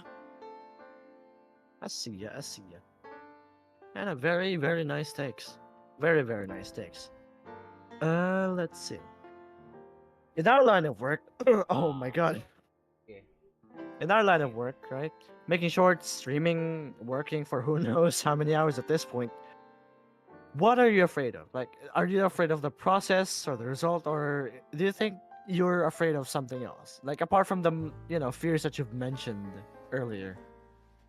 I see ya. And a very, very nice takes. Very, very nice takes. Let's see. In our line of work, oh my god. Okay. In our line of work, right? Making shorts, streaming, working for who knows how many hours at this point. What are you afraid of? Like, are you afraid of the process or the result, or do you think you're afraid of something else? Like, apart from the, fears that you've mentioned earlier,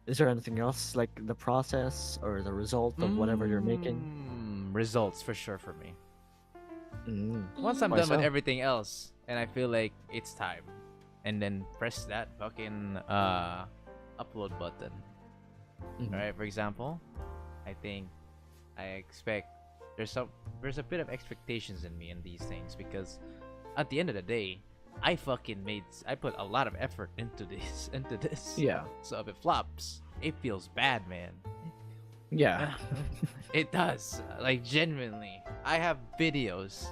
is there anything else, like the process or the result of whatever you're making? Results for sure for me. Mm. Once I'm Why done with so? everything else and I feel like it's time, and then press that fucking upload button. Mhm. Alright, for example, I think I expect there's a bit of expectations in me in these things because at the end of the day, I put a lot of effort into this. Yeah. So if it flops, it feels bad, man. Yeah. It does. Like, genuinely. I have videos.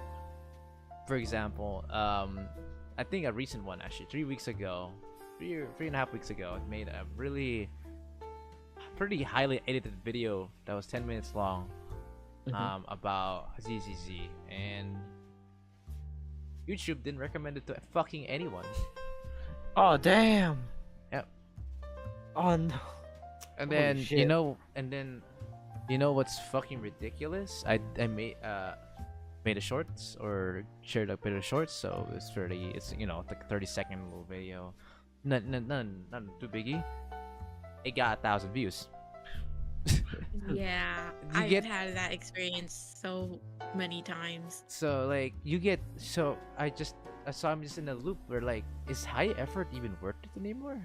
For example, I think a recent one actually, 3 weeks ago, 3.5 weeks ago, I made a pretty highly edited video that was 10 minutes long, Mhm. about ZZZ, and YouTube didn't recommend it to fucking anyone. Oh damn. Yep. Oh no. And Holy then shit. you know what's fucking ridiculous? I made a shorts or shared a bit of shorts, so it's like a 30-second little video. None too biggie. It got 1,000 views. Yeah, You I've get- had that experience so many times. So like I'm just in a loop where like, is high effort even worth it anymore?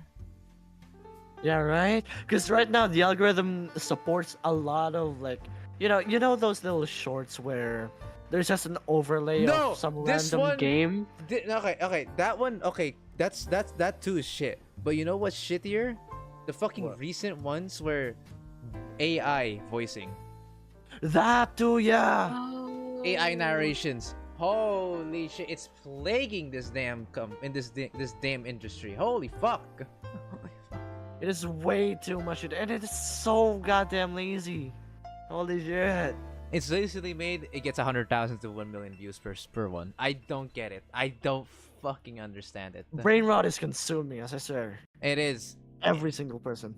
Yeah, right? Because right now the algorithm supports a lot of like, those little shorts where there's just an overlay No, of some this random one- game. Okay, that one, okay, that too is shit. But you know what's shittier? The fucking What? recent ones where AI voicing, That too, yeah. Oh. AI narrations. Holy shit, it's plaguing this damn this damn industry. Holy fuck. It is way too much, and it is so goddamn lazy. Holy shit. It's basically made it gets 100,000 to 1 million views per one. I don't get it. I don't fucking understand it. Brain rot is consuming, as I swear. It is. Every single person.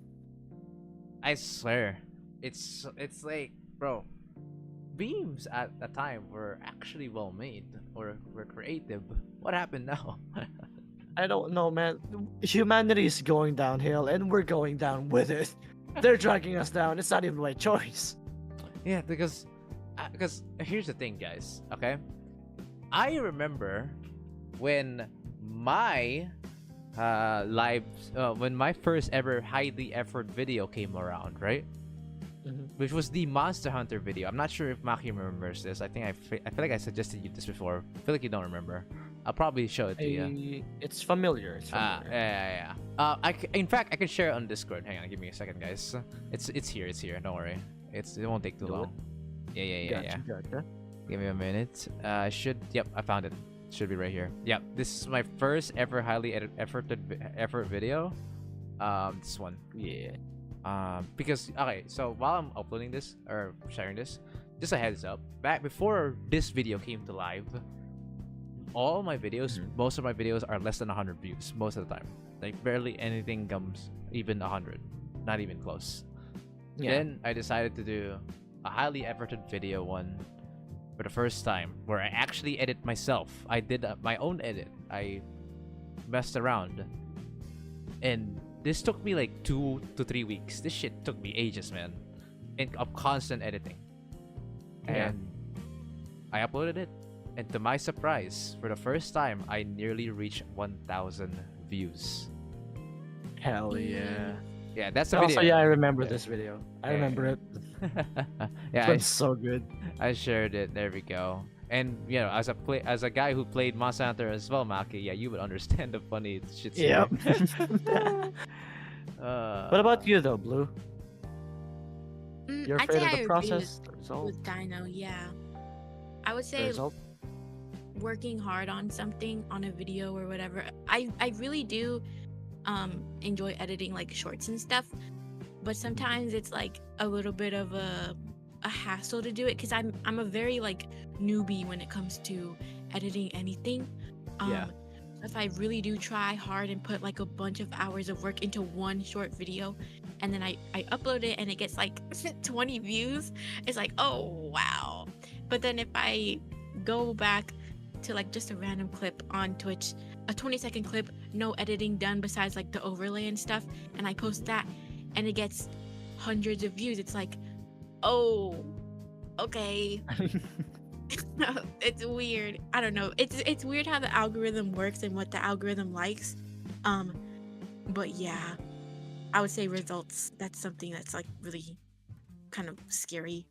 I swear. It's like, bro. memes at the time were actually well made or were creative. What happened now? I don't know, man. Humanity is going downhill, and we're going down with it. They're dragging us down. It's not even my choice. Yeah, because here's the thing, guys. Okay, I remember when my when my first ever highly effort video came around, right? Which was the Monster Hunter video. I'm not sure if Maki remembers this. I think I feel like I suggested you this before. I feel like you don't remember. I'll probably show it to you. It's familiar. It's familiar. Yeah. In fact, I can share it on Discord. Hang on, give me a second, guys. It's here. Don't worry. It won't take too Do it? long. Yeah. Gotcha. Give me a minute. Yep, I found it. Should be right here. Yep, this is my first ever highly effort video. This one. Yeah. Because okay, so while I'm uploading this or sharing this, just a heads up. Back before this video came to live, all my videos, most of my videos are less than 100 views most of the time. Like barely anything comes even 100, not even close. Yeah. Then I decided to do a highly efforted video one for the first time where I actually edit myself. I did my own edit. I messed around, and this took me like 2 to 3 weeks. This shit took me ages, man, and of constant editing. Yeah. And I uploaded it, and to my surprise, for the first time, I nearly reached 1,000 views. Hell yeah. Yeah, that's the Also, video. yeah, I remember this video. I remember it. Yeah, It's so good. I shared it. There we go. And you know, as a guy who played Monster Hunter as well, Maki, yeah, you would understand the funny shit. Yep. uh, What about you, though, Blue? You're I'd afraid say of I the agree process, the result, with Dino. Yeah, I would the say result? working hard on something, on a video or whatever. I really do enjoy editing like shorts and stuff, but sometimes it's like a little bit of a hassle to do it because I'm a very like newbie when it comes to editing anything. Yeah. If I really do try hard and put like a bunch of hours of work into one short video, and then I upload it and it gets like 20 views, it's like, oh wow. But then if I go back to like just a random clip on Twitch, a 20-second clip, no editing done besides like the overlay and stuff, and I post that and it gets hundreds of views, it's like, oh, okay. It's weird. I don't know. It's weird how the algorithm works and what the algorithm likes. But yeah, I would say results. That's something that's like really kind of scary.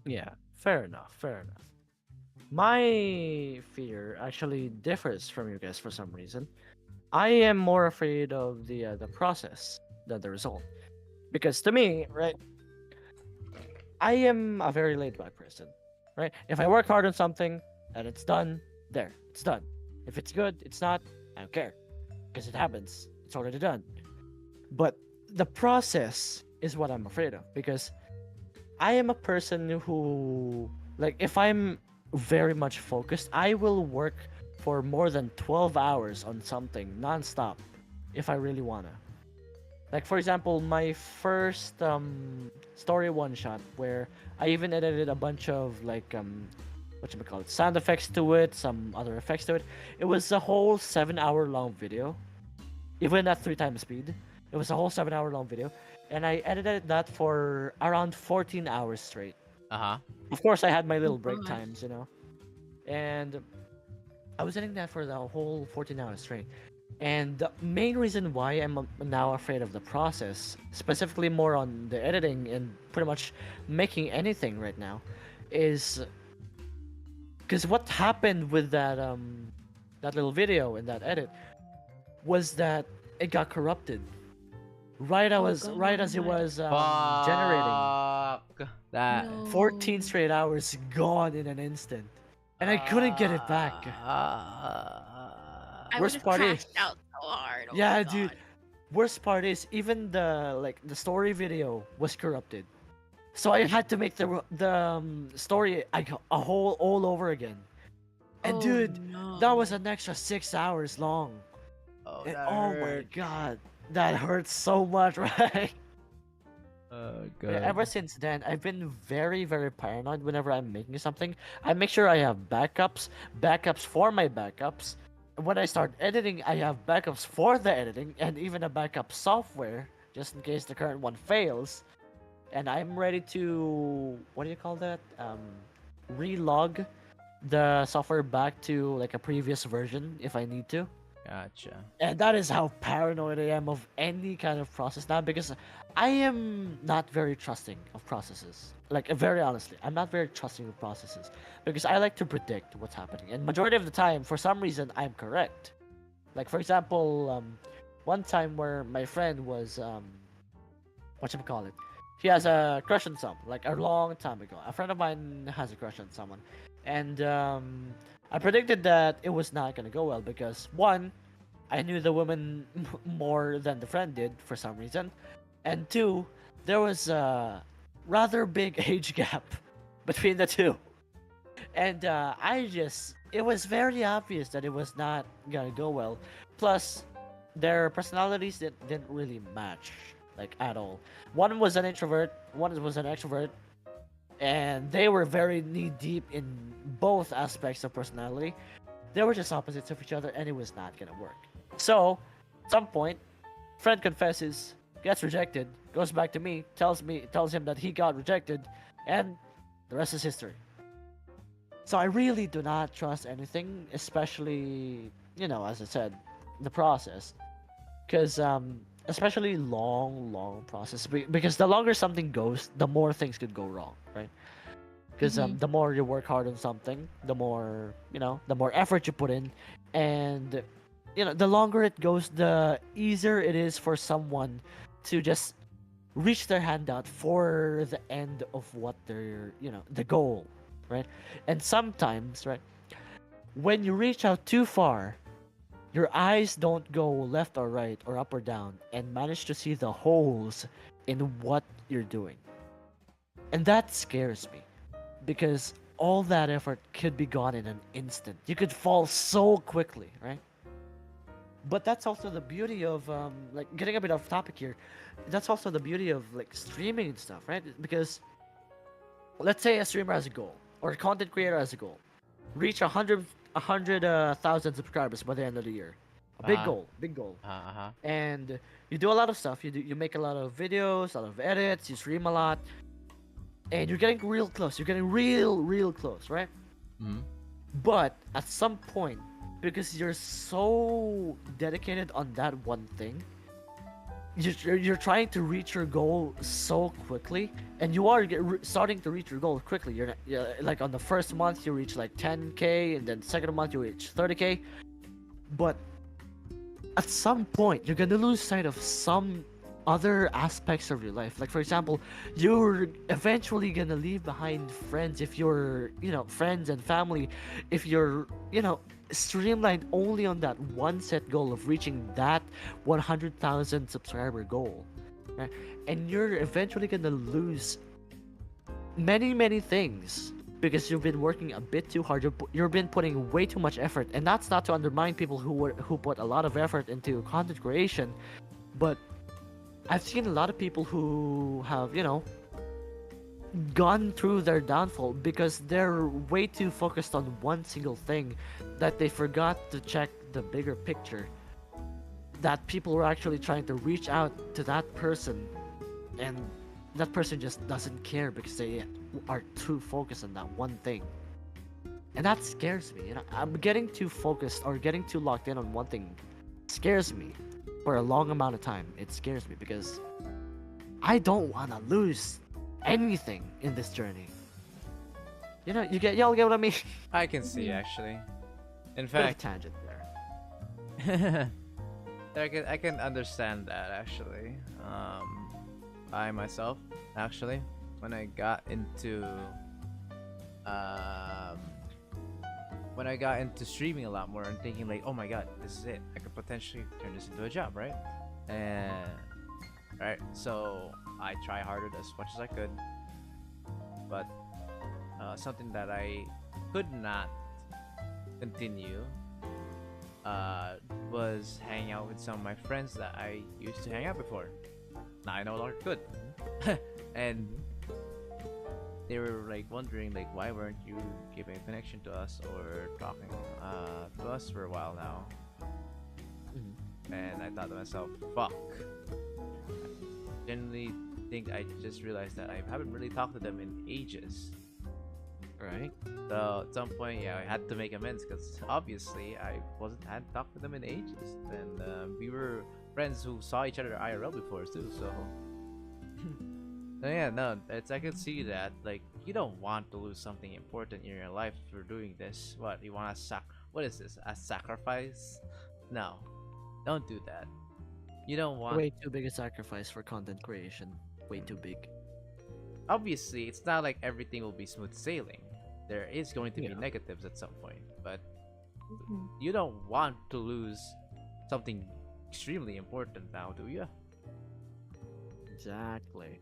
Yeah, fair enough. My fear actually differs from you guys for some reason. I am more afraid of the process than the result, because to me, right, I am a very laid back person, right? If I work hard on something and it's done, there, it's done. If it's good, it's not, I don't care, because it happens. It's already done. But the process is what I'm afraid of, because I am a person who, like, if I'm very much focused, I will work for more than 12 hours on something nonstop if I really wanna. Like, for example, my first story one shot, where I even edited a bunch of like whatchamacallit, sound effects to it, some other effects to it. It was a whole 7-hour long video, even at 3 times speed. It was a whole 7-hour long video, and I edited that for around 14 hours straight. Of course, I had my little break gosh. times, you know, and I was editing that for the whole 14 hours straight. And the main reason why I'm now afraid of the process, specifically more on the editing and pretty much making anything right now, is because what happened with that that little video and that edit was that it got corrupted right as it was generating. Fuck that. No. 14 straight hours gone in an instant, and I couldn't get it back. I Worst would've part is- crashed out so hard. Oh Yeah, my dude. God. Worst part is even the story video was corrupted, so I had to make the story a whole all over again. And Oh, dude, no. that was an extra 6 hours long. Oh, And that oh my hurt. god, that hurts so much, right? Yeah, Good. ever since then, I've been very, very paranoid whenever I'm making something. I make sure I have backups for my backups. When I start editing, I have backups for the editing and even a backup software just in case the current one fails. And I'm ready to, what do you call that? Relog the software back to like a previous version if I need to. Gotcha. And that is how paranoid I am of any kind of process now because I am not very trusting of processes. Like very honestly, I'm not very trusting of processes because I like to predict what's happening. And majority of the time, for some reason, I'm correct. Like for example, one time where my friend was what should we call it? He has a crush on someone, like a long time ago. A friend of mine has a crush on someone, and I predicted that it was not gonna go well because one, I knew the woman more than the friend did for some reason, and two, there was a rather big age gap between the two, and it was very obvious that it was not gonna go well. Plus, their personalities didn't really match like at all. One was an introvert, one was an extrovert, and they were very knee deep in both aspects of personality. They were just opposites of each other, and it was not gonna work. So, at some point, friend confesses, gets rejected, goes back to me, tells him that he got rejected, and the rest is history. So I really do not trust anything, especially, as I said, the process. Because, especially long process. Because the longer something goes, the more things could go wrong, right? Because the more you work hard on something, the more, the more effort you put in. And, the longer it goes, the easier it is for someone to just reach their hand out for the end of what they're, the goal, right? And sometimes, right, when you reach out too far, your eyes don't go left or right or up or down and manage to see the holes in what you're doing. And that scares me because all that effort could be gone in an instant. You could fall so quickly, right? But that's also the beauty of like getting a bit off topic here. That's also the beauty of like streaming and stuff, right? Because let's say a streamer has a goal or a content creator has a goal, reach 100,000 subscribers by the end of the year. A big goal, big goal. And you do a lot of stuff. You make a lot of videos, a lot of edits. You stream a lot, and you're getting real close. You're getting real close, right? Mm-hmm. But at some point, because you're so dedicated on that one thing, you're trying to reach your goal so quickly, and you are starting to reach your goal quickly. You're like on the first month you reach like 10K, and then second month you reach 30K. But at some point you're gonna lose sight of some other aspects of your life. Like for example, you're eventually gonna leave behind friends if you're, friends and family, if you're, streamlined only on that one set goal of reaching that 100,000 subscriber goal, right? And you're eventually gonna lose many things because you've been working a bit too hard. You've been putting way too much effort, and that's not to undermine people who put a lot of effort into content creation, but I've seen a lot of people who have, gone through their downfall because they're way too focused on one single thing that they forgot to check the bigger picture. That people were actually trying to reach out to that person, and that person just doesn't care because they are too focused on that one thing. And that scares me. I'm getting too focused or getting too locked in on one thing scares me for a long amount of time. It scares me because I don't want to lose anything in this journey. Y'all get what I mean? I can see actually. In Bit of fact, tangent there. I can understand that actually. I myself actually, when I got into streaming a lot more and thinking like, oh my god, this is it. I could potentially turn this into a job, right? And right, so I try harder as much as I could, but something that I could not continue was hanging out with some of my friends that I used to hang out before. Now I no longer could. And they were like wondering like why weren't you giving a connection to us or talking to us for a while now. And I thought to myself, fuck. I genuinely think I just realized that I haven't really talked to them in ages. Right. So at some point, yeah, I had to make amends because obviously I hadn't talked to them in ages, and we were friends who saw each other IRL before too. So so yeah, no, I could see that like you don't want to lose something important in your life for doing this. What you want to What is this? A sacrifice? No, don't do that. You don't want. Way too big a sacrifice for content creation. Way too big. Obviously, it's not like everything will be smooth sailing. There is going to be Yeah. negatives at some point, but Mhm. you don't want to lose something extremely important now, do you? Exactly.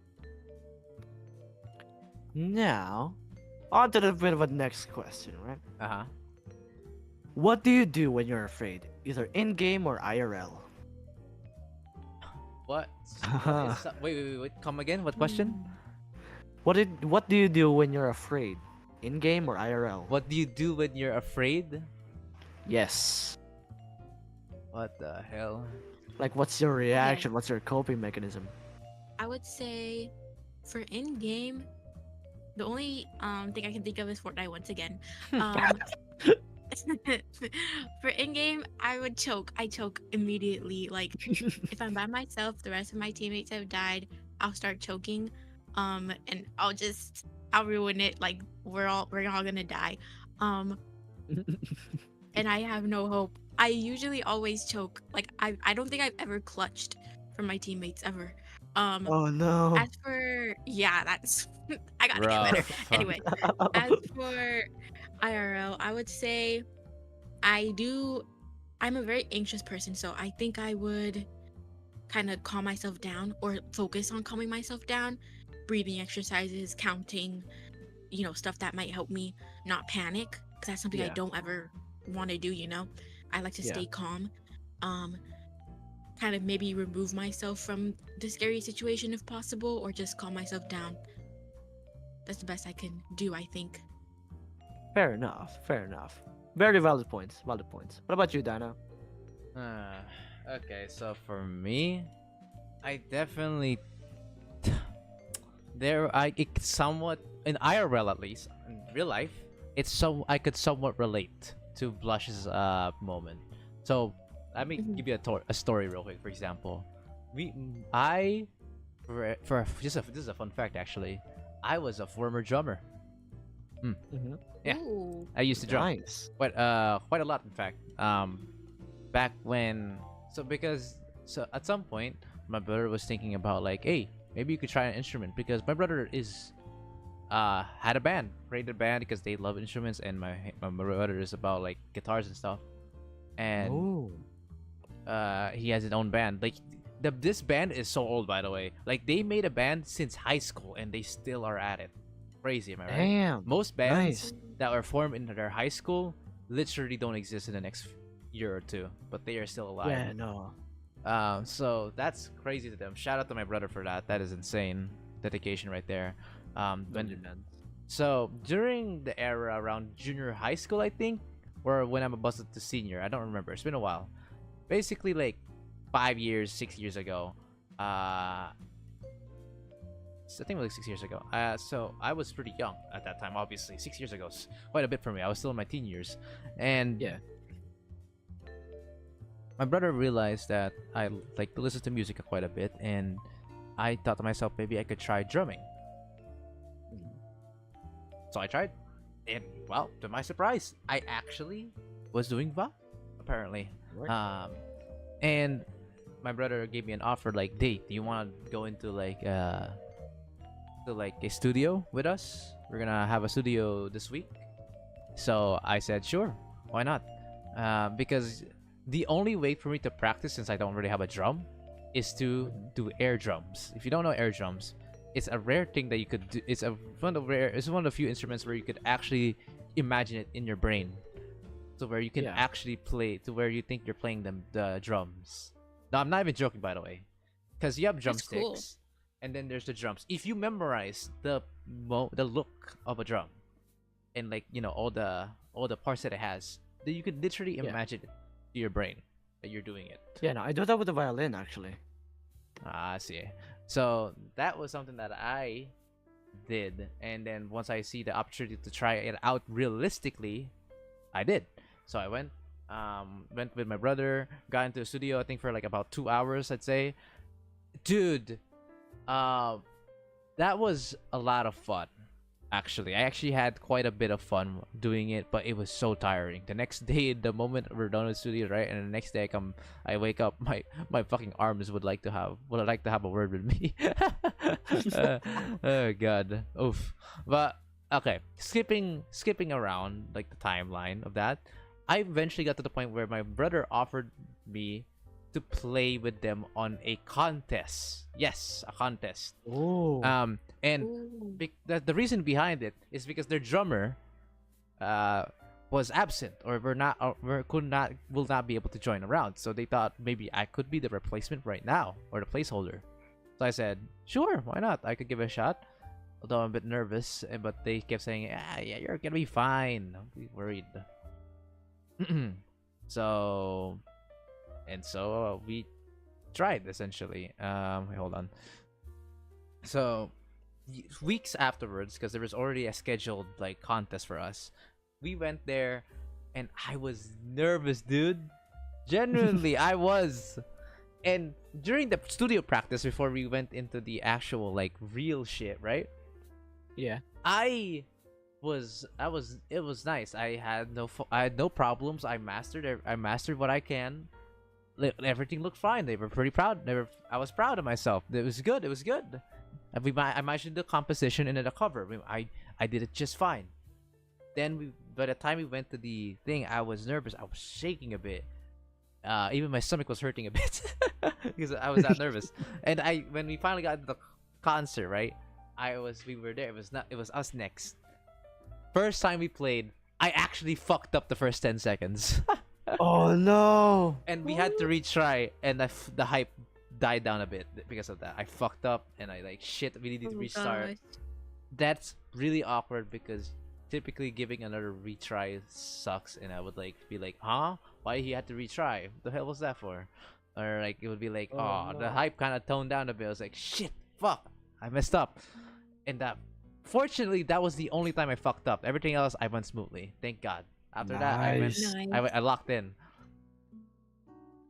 Now, on to the bit of a next question, right? Uh huh. What do you do when you're afraid, either in game or IRL? What? Wait. Come again? What question? What do you do when you're afraid, in game or IRL? What do you do when you're afraid? Yes. What the hell? Like, what's your reaction? What's your coping mechanism? I would say for in game, the only thing I can think of is Fortnite once again. For in game, I would choke. I choke immediately. Like if I'm by myself, the rest of my teammates have died, I'll start choking. And I'll ruin it. Like we're all gonna die. And I have no hope. I usually always choke. Like I don't think I've ever clutched for my teammates ever. Oh no. As for that's I gotta get Rough. better. Anyway, as for IRL, I would say I'm a very anxious person, so I think I would kind of calm myself down or focus on calming myself down, breathing exercises, counting, stuff that might help me not panic because that's something I Yeah. don't ever want to do, I like to Yeah. stay calm. Kind of maybe remove myself from the scary situation if possible or just calm myself down. That's the best I can do, I think. Fair enough. Fair enough. Very valid points. Valid points. What about you, Dana? Okay, so for me, I definitely it's somewhat in IRL at least in real life. I could somewhat relate to Blush's moment. So let me Mhm. give you a story real quick. For example, this is a fun fact actually. I was a former drummer. Mm-hmm. Yeah. Ooh. I used to drum. Nice. quite a lot in fact. Back when so at some point my brother was thinking about like, hey, maybe you could try an instrument because my brother is had a band, created a band because they love instruments, and my brother is about like guitars and stuff, and Oh. he has his own band. Like this band is so old, by the way. Like they made a band since high school and they still are at it. Crazy, am I right? Damn. Most bands Nice. that were formed in their high school literally don't exist in the next year or two, but they are still alive. Yeah, no. So that's crazy to them. Shout out to my brother for that. That is insane dedication right there. So during the era around junior high school, I think, or when I'm about to senior, I don't remember. It's been a while. Basically, like 5 years, 6 years ago. I think it was like 6 years ago. So I was pretty young at that time. Obviously, 6 years ago is quite a bit for me. I was still in my teen years, and Yeah. my brother realized that I like to listen to music quite a bit, and I thought to myself maybe I could try drumming. So I tried, and well, to my surprise, I actually was doing well, apparently. Right. And my brother gave me an offer like, "Hey, do you want to go into like a studio with us? We're gonna have a studio this week." So I said, "Sure, why not?" Because the only way for me to practice, since I don't really have a drum, is to do air drums. If you don't know air drums, it's a rare thing that you could do. It's one of the few instruments where you could actually imagine it in your brain, so where you can actually play to where you think you're playing the drums. No, I'm not even joking, by the way. because you have That's cool. drumsticks, and then there's the drums. If you memorize the look of a drum, and like all the parts that it has, then you could literally Yeah. imagine it to your brain that you're doing it. Yeah, no, I do that with the violin actually. Ah, I see. So that was something that I did, and then once I see the opportunity to try it out realistically, I did. So I went with my brother, got into the studio. I think for like about 2 hours, I'd say. Dude, uh, that was a lot of fun. Actually, I actually had quite a bit of fun doing it, but it was so tiring. The next day, the moment we're done with studio, right, and the next day I wake up, my fucking arms would like to have a word with me. Oh god, oof. But okay, skipping around like the timeline of that, I eventually got to the point where my brother offered me to play with them on a contest. Yes, a contest. Oh. And Ooh. the reason behind it is because their drummer was absent or will not be able to join around, so they thought maybe I could be the replacement right now or the placeholder. So I said sure, why not, I could give it a shot, although I'm a bit nervous, but they kept saying yeah, you're gonna be fine, don't be worried. so we tried essentially. Wait, hold on. So weeks afterwards, because there was already a scheduled like contest for us, we went there, and I was nervous, dude. Genuinely, I was. And during the studio practice before we went into the actual like real shit, right? Yeah. It was nice. I had no problems. I mastered what I can. Everything looked fine. They were pretty proud. I was proud of myself. It was good. I imagined the composition and then the cover. I did it just fine. Then by the time we went to the thing, I was nervous. I was shaking a bit. Even my stomach was hurting a bit because I was that nervous. And when we finally got to the concert, right? We were there. It was us next. First time we played, I actually fucked up the first 10 seconds. Oh no. And we had to retry, and the hype died down a bit because of that. I fucked up, and I like shit. We need to Oh restart. gosh. That's really awkward because typically giving another retry sucks, and I would like be like, huh? Why he had to retry? What the hell was that for? Or like it would be like, Oh, oh, the no. hype kind of toned down a bit. I was like, shit, fuck, I messed up. And fortunately, that was the only time I fucked up. Everything else I went smoothly. Thank God. After that, Nice. Nice. I locked in.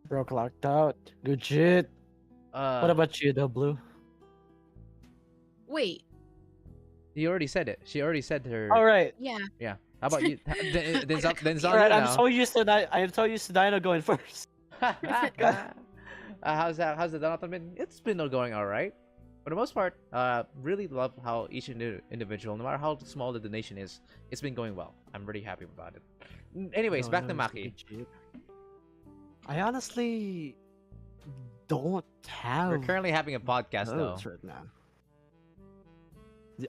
Broke locked out. Good shit. What about you, though, Blue? Wait. You already said it. She already said her. All right. Yeah. Yeah. How about you? then Zon All right. you I'm now. so used to that. I'm so used to Dino going first. How's that? How's the Donaton been? It's been going all right. For the most part, really love how each individual, no matter how small the donation is, it's been going well. I'm really happy about it. Anyways, No, back no, to it's Maki. good shit. I honestly don't have We're currently having a podcast though. those right now.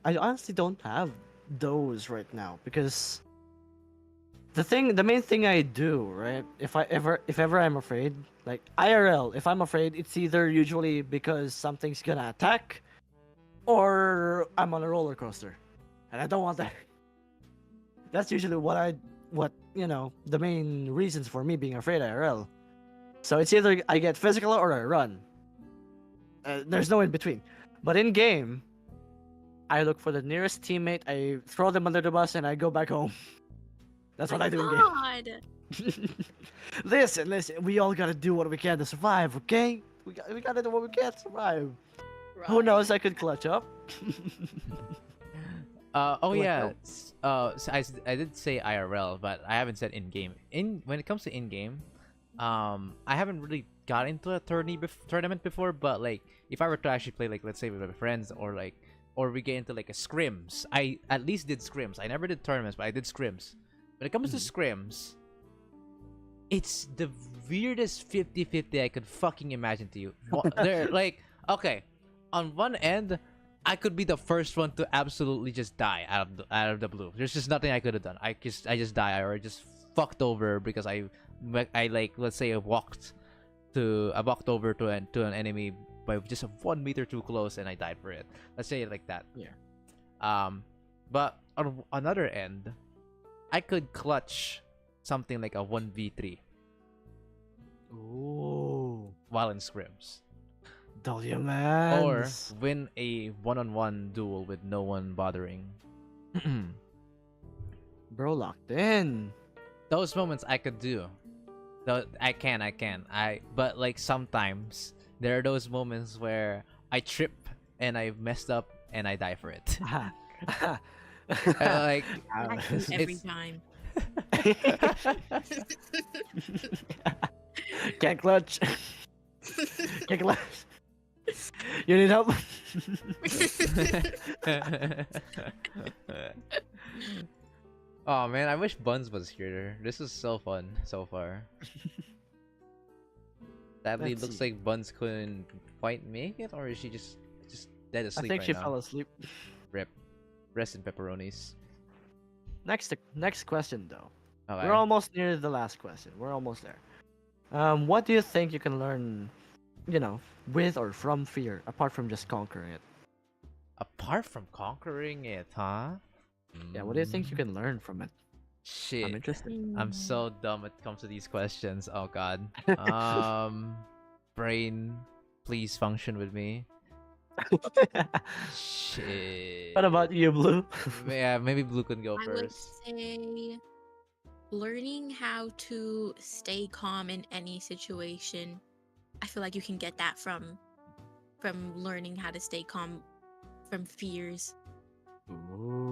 I honestly don't have those right now because the main thing I do, right? If ever I'm afraid, like IRL, if I'm afraid, it's either usually because something's gonna attack or I'm on a roller coaster. And I don't want that. That's usually what the main reasons for me being afraid IRL. So it's either I get physical or I run. There's no in between. But in game, I look for the nearest teammate, I throw them under the bus, and I go back home. That's what I do in game. God. Listen, we all gotta do what we can to survive, okay? We gotta do what we can to survive. Who Right. knows? I could clutch up. Oh Like, yeah. no. So I did say IRL, but I haven't said in game. When it comes to in game, I haven't really got into a tournament before. But like, if I were to actually play, like, let's say with my friends, or we get into like a scrims, I at least did scrims. I never did tournaments, but I did scrims. When it comes to scrims, it's the weirdest 50-50 I could fucking imagine to you. They're like, okay, on one end, I could be the first one to absolutely just die out of the blue. There's just nothing I could have done. I just die, or I just fucked over because I like, let's say I walked over to an enemy by just 1 meter too close and I died for it. Let's say it like that. Yeah. But on another end, I could clutch something like a 1v3 Ooh. while in scrims. W man. Or win a one-on-one duel with no one bothering. Bro locked in. Those moments I could do. Though I can. But like sometimes there are those moments where I trip and I messed up and I die for it. Like Happens every it's- time. Can't clutch. Can't clutch. You need help? Oh man, I wish Buns was here. This is so fun so far. Sadly, Let's looks see. like Buns couldn't quite make it, or is she just dead I asleep think right she now? fell asleep. Rip. Rest in pepperonis. Next question though. Okay. We're almost near the last question. We're almost there. What do you think you can learn, with or from fear, apart from just conquering it? Apart from conquering it, huh? Yeah, what do you think you can learn from it? Shit. I'm interested. I'm so dumb when it comes to these questions. Oh god. Brain, please function with me. Shit. What about you, Blue? Yeah, maybe Blue can go I would first. say learning how to stay calm in any situation. I feel like you can get that from learning how to stay calm from fears. I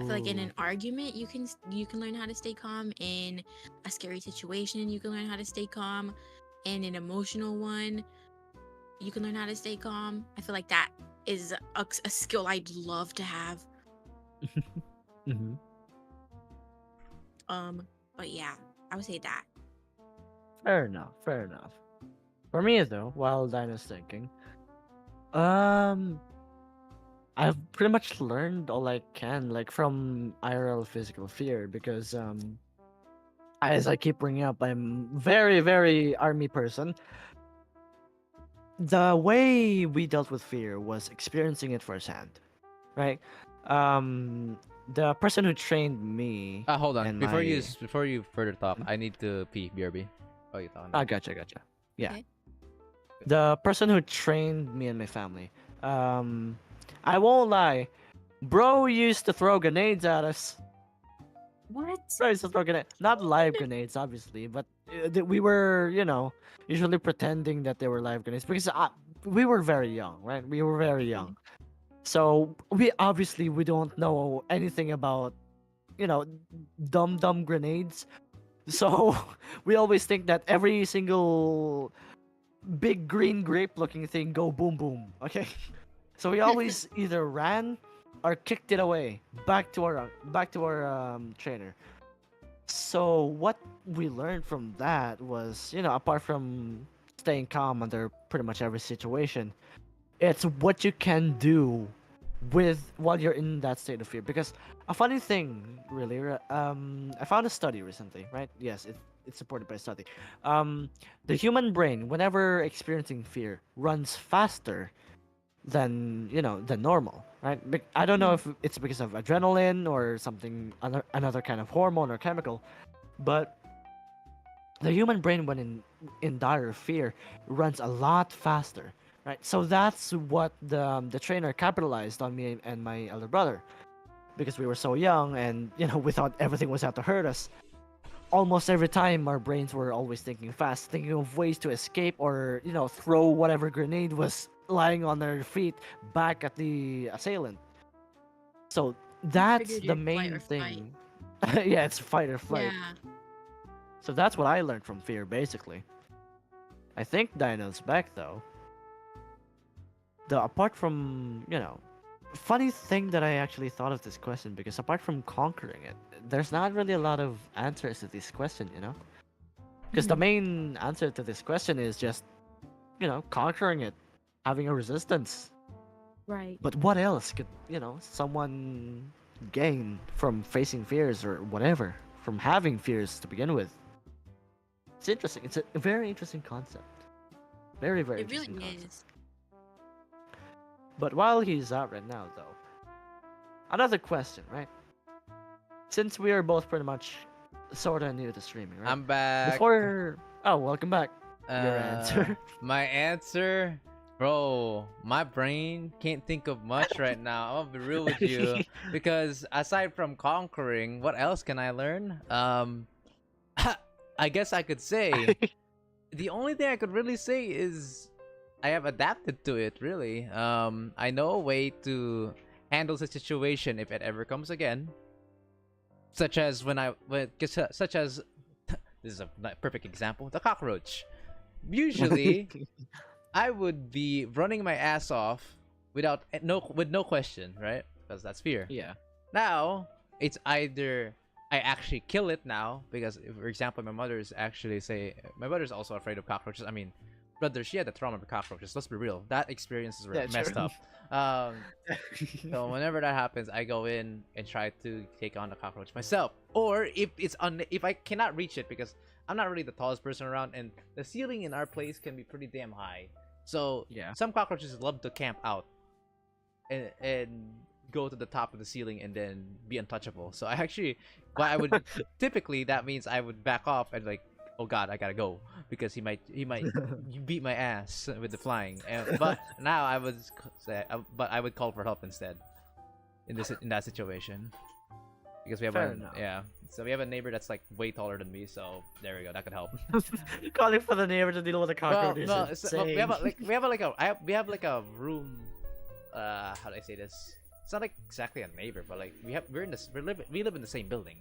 feel like in an argument you can learn how to stay calm. In a scary situation you can learn how to stay calm. In an emotional one you can learn how to stay calm. I feel like that is a skill I'd love to have. Mhm. But yeah, I would say that. Fair enough. Fair enough. For me though, while Dino's thinking, um, I've pretty much learned all I can, like from IRL physical fear, because as I keep bringing up, I'm very, very army person. The way we dealt with fear was experiencing it firsthand, right? The person who trained me. Hold on. and Before you my- before you further talk, I need to pee, BRB. Oh, you talking? Ah, gotcha. Yeah. Okay. The person who trained me and my family. I won't lie, bro used to throw grenades at us. What? Bro used to throw grenades, not live grenades, obviously, but we were, usually pretending that they were live grenades because we were very young, right? We were very young, so we don't know anything about, dumb grenades. So we always think that every single big green grape looking thing go boom boom. Okay. So we always either ran or kicked it away back to our trainer. So what we learned from that was, apart from staying calm under pretty much every situation, it's what you can do while you're in that state of fear. Because a funny thing, really, I found a study recently, right? Yes, it's supported by a study. The human brain, whenever experiencing fear, runs faster than normal, right? I don't know if it's because of adrenaline or something, another kind of hormone or chemical, but the human brain, when in dire fear, runs a lot faster, right? So that's what the trainer capitalized on me and my elder brother, because we were so young and we thought everything was out to hurt us. Almost every time our brains were always thinking fast, thinking of ways to escape or throw whatever grenade was lying on their feet back at the assailant. So that's Triggered the your flight main or fight. thing. Yeah, it's fight or flight. Yeah. So that's what I learned from fear, basically. I think Dino's back though. Apart from funny thing that I actually thought of this question, because apart from conquering it, there's not really a lot of answers to this question, because the main answer to this question is just conquering it, having a resistance. Right. But what else could someone gain from facing fears or whatever, from having fears to begin with? It's interesting. It's a very interesting concept. Very, very It really interesting concept. is. But while he's out right now, though, another question, right? Since we are both pretty much sort of new to streaming, right? I'm back. Welcome back. Your answer. My answer, bro. My brain can't think of much right now. I'm gonna be real with you because aside from conquering, what else can I learn? I guess I could say the only thing I could really say is I have adapted to it. Really, I know a way to handle the situation if it ever comes again. Such as such as this is a perfect example, the cockroach. Usually, I would be running my ass off with no question, right? Because that's fear. Yeah. Now it's either I actually kill it now because, for example, my mother's also afraid of cockroaches. I mean, brother, she had the trauma of cockroaches. Let's be real. That experience is messed true. up. So whenever that happens, I go in and try to take on the cockroach myself. Or if I cannot reach it because I'm not really the tallest person around, and the ceiling in our place can be pretty damn high. So Yeah. some cockroaches love to camp out and go to the top of the ceiling and then be untouchable. So I would typically that means I would back off and like, oh god, I gotta go because he might beat my ass with the flying. But now I would say, but I would call for help instead in that situation because we have Fair enough. so we have a neighbor that's like way taller than me. So there we go, that could help. Calling for the neighbor to deal with the cockroaches. Well, is well, we have insane. we have like a room. How do I say this? It's not like exactly a neighbor, but like we live in the same building.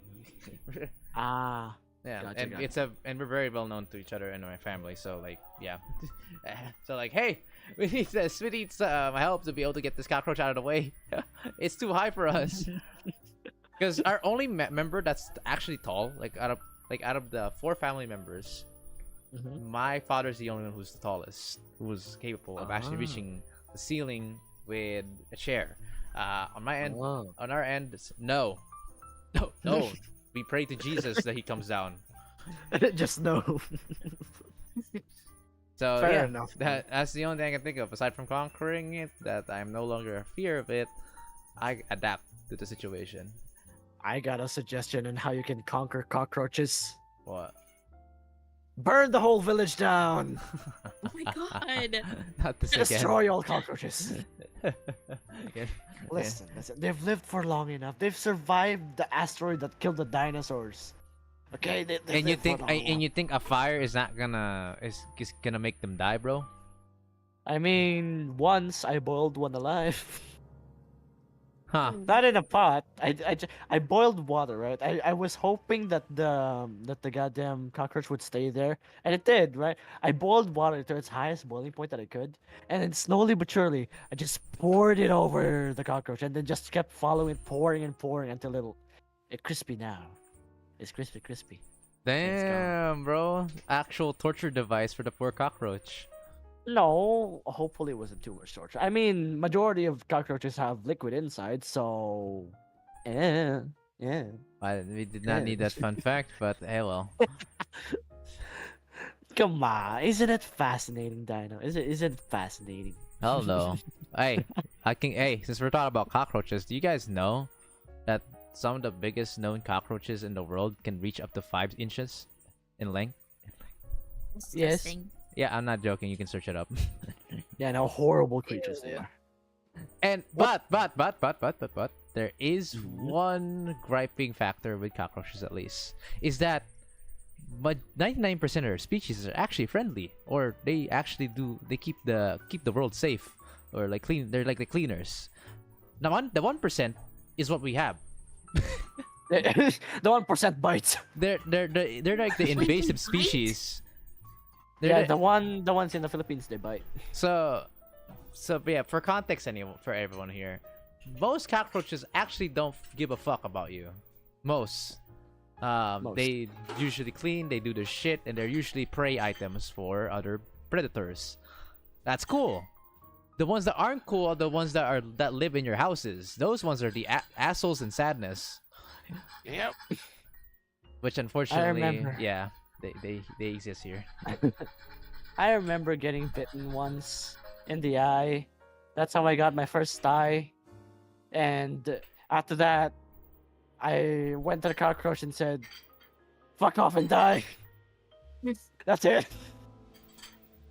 Ah. Yeah, Gotcha. and we're very well known to each other and my family. So like, yeah, so like, hey, we need help to be able to get this cockroach out of the way. It's too high for us. Because our only member that's actually tall, out of the 4 family members, Mhm. my father's the only one who's the tallest, who's capable of actually Ah. reaching the ceiling with a chair. On my end, Oh. on our end, no. We pray to Jesus that he comes down. Just no. So Fair yeah, enough. that's the only thing I can think of aside from conquering it. That I'm no longer a fear of it. I adapt to the situation. I got a suggestion on how you can conquer cockroaches. What? Burn the whole village down. Oh my god. Not this again. Destroy all cockroaches. Again. Listen. They've lived for long enough. They've survived the asteroid that killed the dinosaurs. Okay, they've And you lived for think long and enough. you think a fire is not gonna is gonna make them die, bro? I mean, once I boiled one alive. Huh? Not in a pot. I boiled water, right? I was hoping that the goddamn cockroach would stay there, and it did, right? I boiled water to its highest boiling point that I could, and then slowly but surely, I just poured it over the cockroach, and then just kept following it, pouring and pouring until it's crispy now. It's crispy. Damn, bro! Actual torture device for the poor cockroach. No, hopefully it wasn't too much torture. I mean, majority of cockroaches have liquid inside, so yeah. We did not need that fun fact, but hey, well. Come on, isn't it fascinating, Dino? Is it fascinating? Hell no. Hey, since we're talking about cockroaches, do you guys know that some of the biggest known cockroaches in the world can reach up to 5 inches in length? Yes. Disgusting. Yeah, I'm not joking. You can search it up. Yeah, no, horrible creatures they are. And but there is one griping factor with cockroaches at least is that but 99% of their species are actually friendly, or they actually keep the world safe, or like clean. They're like the cleaners. The 1% is what we have. The 1% bites. They're like the Wait, they invasive bite? species. Yeah, They're the ones in the Philippines they bite. So but yeah, for context, for everyone here, most cockroaches actually don't give a fuck about you. Most. They usually clean, they do their shit, and they're usually prey items for other predators. That's cool. The ones that aren't cool are the ones that live in your houses. Those ones are the assholes and sadness. Yep. Which unfortunately, remember. yeah, they exist here. I remember getting bitten once in the eye. That's how I got my first die. And after that, I went to the cockroach and said, "Fuck off and die." That's it.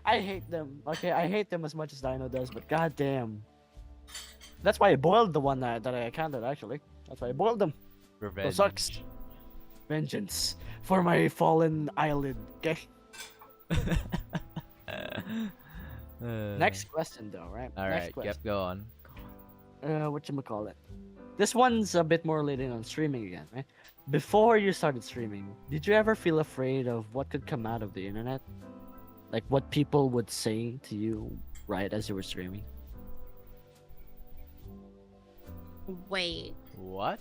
I hate them. Okay, I hate them as much as Dino does, but goddamn. That's why I boiled the one that I encountered, actually. That's why I boiled them. Revenge. sucks. Vengeance for my fallen eyelid. Okay. Next question, though, right? All Next right. question. Yep. Go on. Whatchamacallit? This one's a bit more leading on streaming again, right? Before you started streaming, did you ever feel afraid of what could come out of the internet? Like what people would say to you right as you were streaming? Wait. What?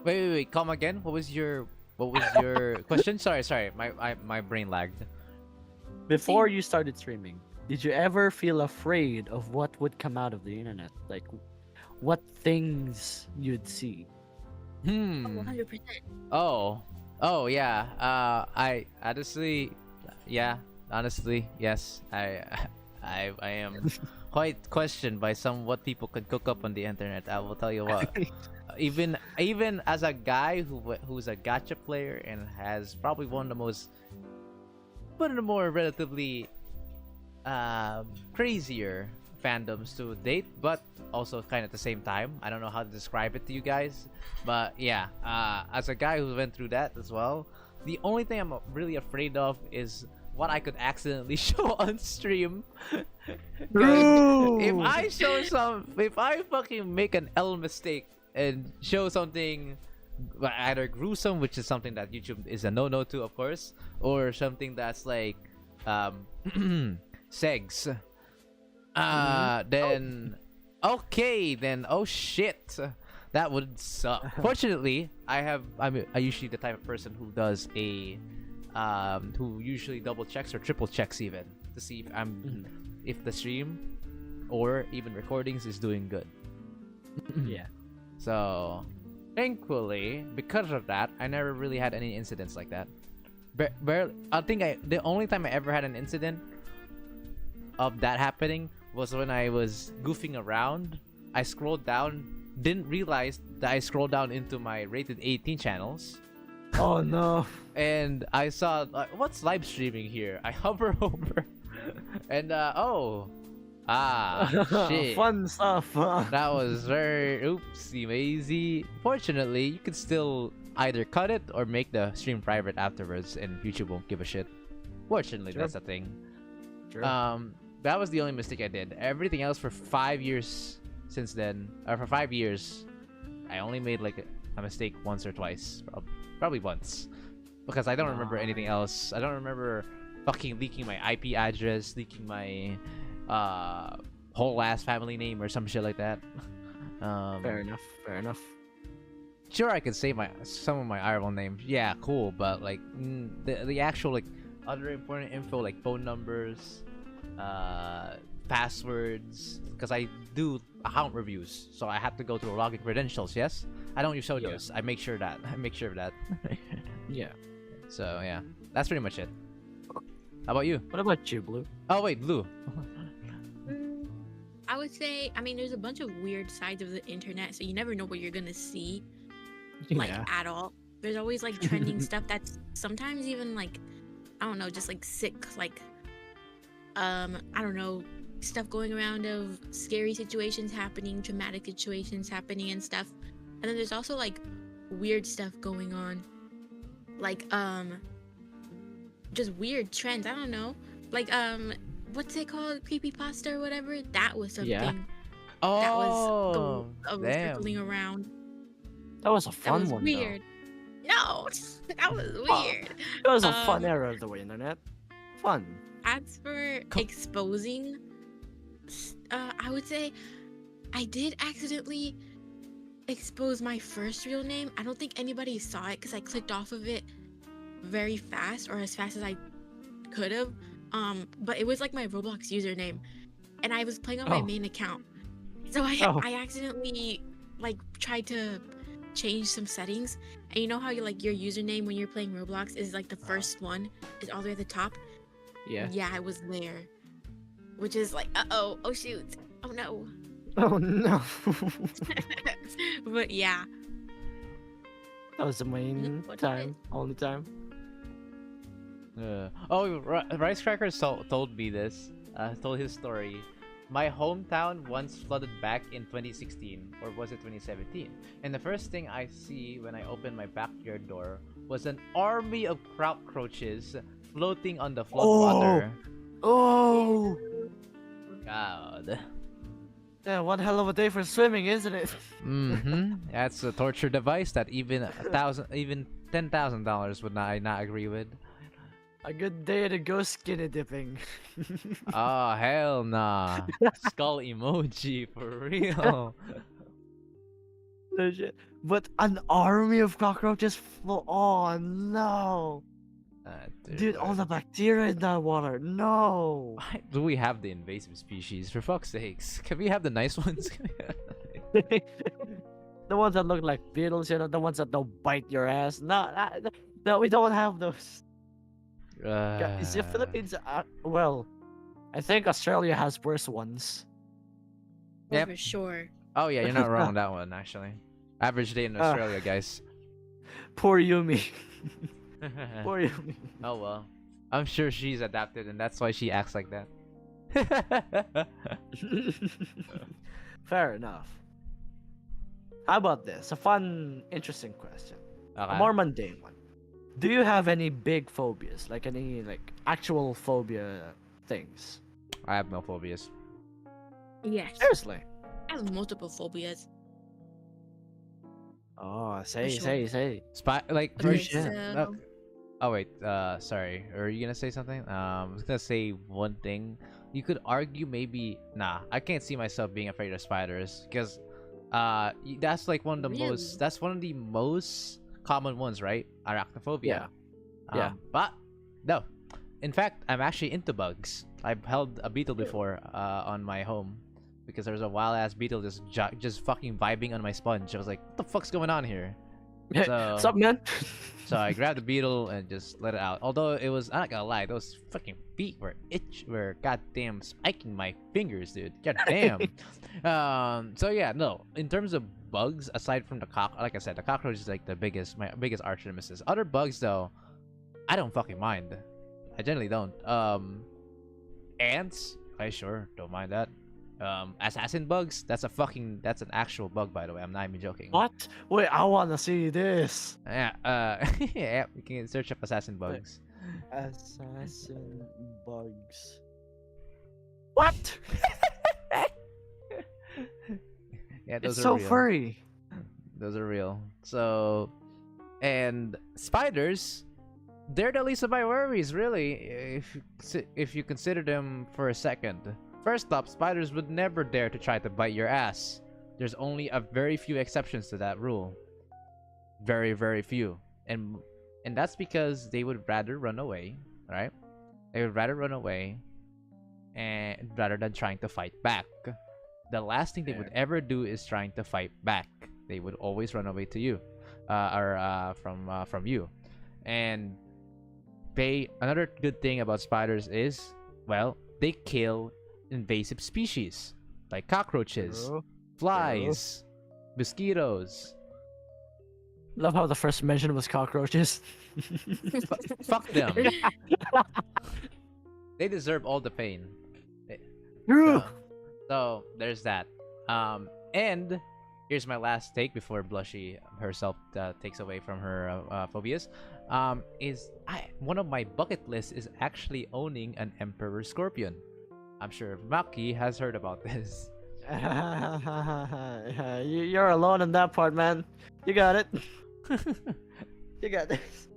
Wait. Come again. What was your question? Sorry. My brain lagged. Before you started streaming, did you ever feel afraid of what would come out of the internet? Like what things you'd see? 100%. Oh, yeah. I honestly, yeah. Honestly, yes. I am quite questioned by what people can cook up on the internet. I will tell you what. Even as a guy who's a gacha player and has probably one of the more relatively crazier fandoms to date, but also kind of at the same time. I don't know how to describe it to you guys, but yeah, as a guy who went through that as well, the only thing I'm really afraid of is what I could accidentally show on stream. 'Cause if I fucking make an L mistake and show something either gruesome, which is something that YouTube is a no to, of course, or something that's like segs, then then oh shit, that would suck. Fortunately, I'm usually the type of person who does who usually double checks or triple checks even to see if the stream or even recordings is doing good. Yeah. So thankfully, because of that, I never really had any incidents like that. I think the only time I ever had an incident of that happening was when I was goofing around. I scrolled down, didn't realize that I scrolled down into my rated 18 channels, Oh no. and I saw what's live streaming here. I hover over, and shit. Fun stuff. That was very oopsie mazy. Fortunately, you can still either cut it or make the stream private afterwards, and YouTube won't give a shit. Fortunately, Sure. that's a thing. Sure. That was the only mistake I did. Everything else for 5 years since then, or for 5 years, I only made like a mistake once or twice, probably once, because I don't remember anything else. I don't remember fucking leaking my IP address, leaking my whole ass family name or some shit like that. Fair enough. Sure, I could say some of my IRL names. Yeah, cool, but like the actual like other important info like phone numbers, passwords, because I do account reviews, so I have to go through login credentials. Yes, I don't use Sodos. I make sure of that. Yeah. So yeah, that's pretty much it. How about you? What about you, Blue? Oh wait, Blue. I would say, I mean, there's a bunch of weird sides of the internet, so you never know what you're gonna see, like at all. There's always like trending stuff that's sometimes even like, I don't know, just like sick, like, I don't know, stuff going around of scary situations happening, traumatic situations happening and stuff. And then there's also like weird stuff going on, like just weird trends. I don't know, like what's it called, creepypasta or whatever. That was something. Yeah. That Oh, was damn. circling around. That was a That fun was one. weird. No, that was Oh. weird. It was a fun Um, era of the internet. Fun. As for exposing, I would say I did accidentally expose my first real name. I don't think anybody saw it because I clicked off of it very fast, or as fast as I could have. But it was like my Roblox username, and I was playing on my Oh. main account. So Oh. I accidentally like tried to change some settings, and you know how you like your username when you're playing Roblox is like the first one is all the way at the top. Yeah. Yeah, I was there. which is like, oh shoot, oh no. Oh no. But yeah, That was the main what time, only time. Rice Crackers told me this. Told his story. My hometown once flooded back in 2016, or was it 2017? And the first thing I see when I open my backyard door was an army of cockroaches floating on the floodwater. Oh. God. Yeah, one hell of a day for swimming, isn't it? That's a torture device that even even $10,000 would not agree with. A good day to go skinny dipping. Oh hell nah. Skull emoji for real. Legit. But an army of cockroaches flow. Oh no. Dude, all the bacteria in that water. No. Why do we have the invasive species? For fuck's sakes, can we have the nice ones? The ones that look like beetles, you know, the ones that don't bite your ass. No, we don't have those. Is the Philippines? Well, I think Australia has worse ones. Yep. for sure. Oh yeah, you're not wrong on that one actually. Average day in Australia, guys. Poor Yumi. Poor Yumi. Oh well, I'm sure she's adapted, and that's why she acts like that. Fair enough. How about this? A fun, interesting question. A Okay. more mundane one. Do you have any big phobias? Like any actual phobia things? I have no phobias. Yes, Seriously. I have multiple phobias. Oh, say. Like, Oh, Okay, shit. so oh wait, sorry. Are you gonna say something? I was gonna say one thing. You could argue maybe. Nah, I can't see myself being afraid of spiders because, that's like one of the Really? most. That's one of the most common ones, right? Arachnophobia. Yeah. But no, in fact, I'm actually into bugs. I've held a beetle before, on my home, because there was a wild ass beetle just fucking vibing on my sponge. I was like, what the fuck's going on here? What's up, man? So I grabbed the beetle and just let it out. Although it was, I'm not gonna lie, those fucking feet were goddamn spiking my fingers, dude. Goddamn. So yeah, no. In terms of bugs, aside from like I said, the cockroach is like my biggest arch nemesis. Other bugs though, I don't fucking mind. I generally don't. Ants, I sure don't mind that. Assassin bugs, that's an actual bug, by the way. I'm not even joking. What? Wait, I wanna see this. Yeah, yeah, you can search up assassin bugs. Assassin bugs. What? Yeah, those It's are so real. furry. Those are real. So, and spiders, they're the least of my worries, really. If you consider them for a second. First up, spiders would never dare to try to bite your ass. There's only a very few exceptions to that rule. Very, very few. And that's because they would rather run away, right? They would rather run away and rather than trying to fight back. The last thing they would ever do is trying to fight back. They would always run away to you, from you. And another good thing about spiders is, well, they kill invasive species like cockroaches, True. flies, mosquitoes. Love how the first mention was cockroaches. Fuck them. They deserve all the pain. True. So there's that. And here's my last take before Blushy herself takes away from her phobias. One of my bucket lists is actually owning an emperor scorpion. I'm sure Maki has heard about this. You're alone in that part, man. You got it. You got this.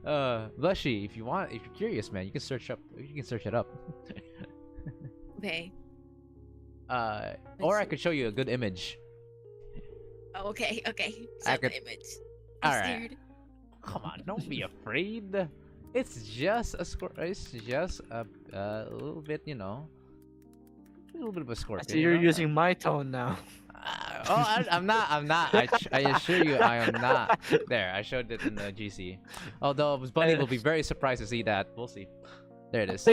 Blushy, if you're curious, man, you can search it up. okay. Or I could show you a good image. Oh, okay. I So could- the image. I'm Alright. scared. Come on, don't be afraid. It's just It's just a little bit, a little bit of a I scorpion. see you're using my tone now. I'm not. I assure you, I am not. There, I showed it in the GC. Although Bunny will be very surprised to see that. We'll see. There it is.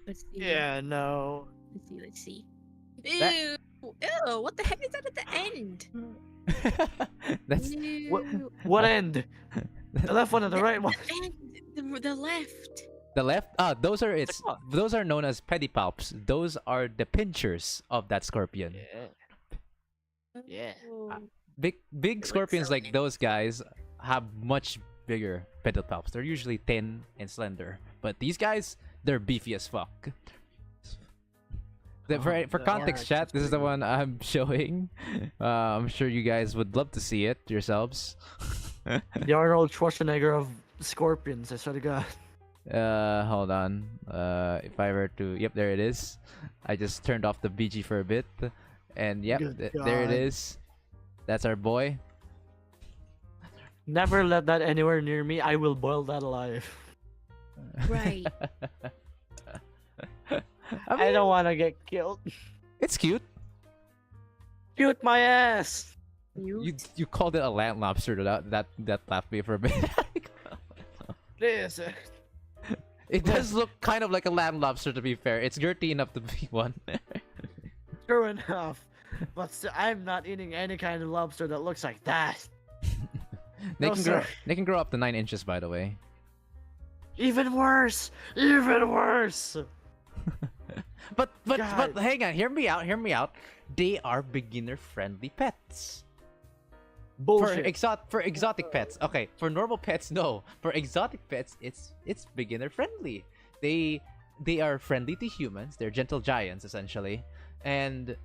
Let's see. Yeah, no. Let's see. That- Ew. Ew. What the heck is that at the end? That's Ew. What end? The left one or the right one? end. The left. the left. Those are It's what? those are known as pedipalps. Those are the pinchers of that scorpion. Yeah. Yeah. Oh. Big looks scorpions so like those guys have much bigger pedipalps. They're usually thin and slender, but these guys, they're beefy as fuck. For the context, orange chat, is this is the pretty one I'm showing. I'm sure you guys would love to see it yourselves. The Arnold Schwarzenegger of scorpions, I swear to God. Hold on. If I were to, yep, there it is. I just turned off the BG for a bit, and yep, Good there it God. is. That's our boy. Never let that anywhere near me. I will boil that alive. Right. I I mean, don't want to get killed. it's cute. Shoot my ass. You called it a land lobster. That laughed me for a bit. Please. It does look kind of like a land lobster, to be fair. It's girthy enough to be one. True enough. But still, I'm not eating any kind of lobster that looks like that. They No, can grow. sir. They can grow up to 9 inches, by the way. Even worse. Even worse. But God. hang on. Hear me out. Hear me out. They are beginner friendly pets. Bullshit. For exotic pets, okay. For normal pets, no. For exotic pets, it's beginner friendly. They are friendly to humans. They're gentle giants essentially, and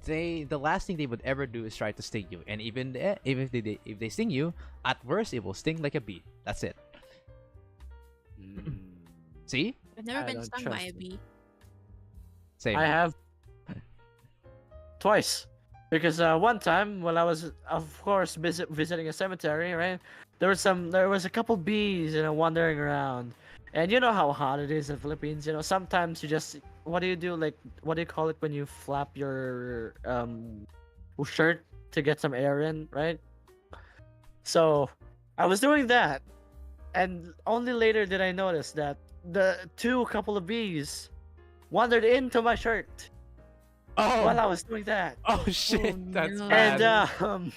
the last thing they would ever do is try to sting you. And even if they sting you, at worst it will sting like a bee. That's it. See, I've never I been don't stung by trust a it. bee. same. I have twice, because one time when I was, of course, visiting a cemetery, right? There was a couple bees, wandering around, and you know how hot it is in the Philippines. Sometimes you just, what do you do? Like, what do you call it when you flap your shirt to get some air in, right? So, I was doing that, and only later did I notice that the couple of bees wandered into my shirt while I was doing that. Oh shit, Oh, that's no. bad. And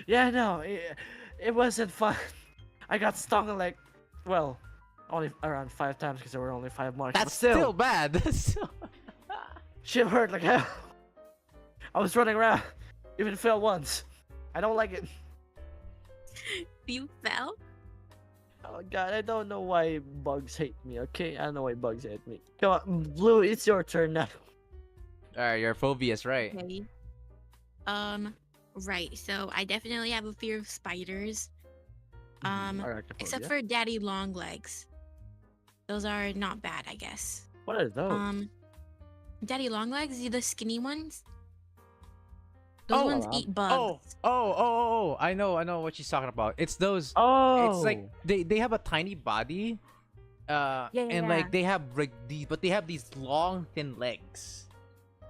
yeah, no, it wasn't fun. I got stung like, well, only around 5 times because there were only 5 marks. That's but still, still bad. That's still... shit hurt like hell. I was running around, even fell once. I don't like it. You fell? Oh god, I don't know why bugs hate me. Okay, I don't know why bugs hate me. Come on, Blue, it's your turn now. Alright, your phobias, right? Okay. Right. So I definitely have a fear of spiders. Except for daddy long legs. Those are not bad, I guess. What are those? Daddy long legs, the skinny ones. Those ones eat bugs. Oh! I know what she's talking about. It's those. Oh, It's like they have a tiny body, and like they have like these, but they have these long, thin legs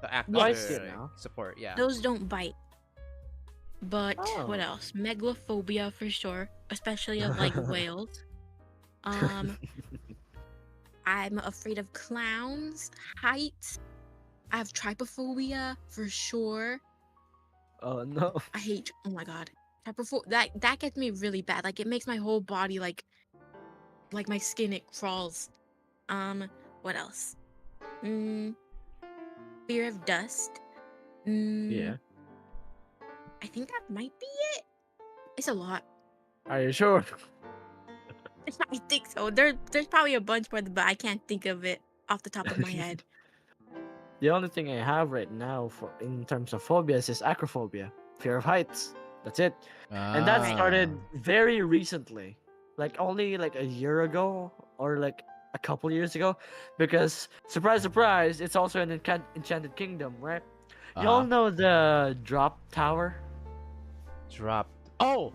to act I as see it like, now. support. Yeah. Those don't bite. But what Oh. else? Megalophobia for sure, especially of like whales. I'm afraid of clowns, heights. I have trypophobia for sure. Oh no. I hate. Oh my god, that gets me really bad. Like it makes my whole body like my skin, it crawls. What else? Fear of dust. Yeah. I think that might be it. It's a lot. Are you sure? I think so. There's probably a bunch more, but I can't think of it off the top of my head. The only thing I have right now in terms of phobias is acrophobia, fear of heights. That's it. And that Ah. started very recently, like only like a year ago or like a couple years ago, because surprise, surprise, it's also an Enchanted Kingdom, right? You all Uh-huh. know the drop tower. Dropped. Oh!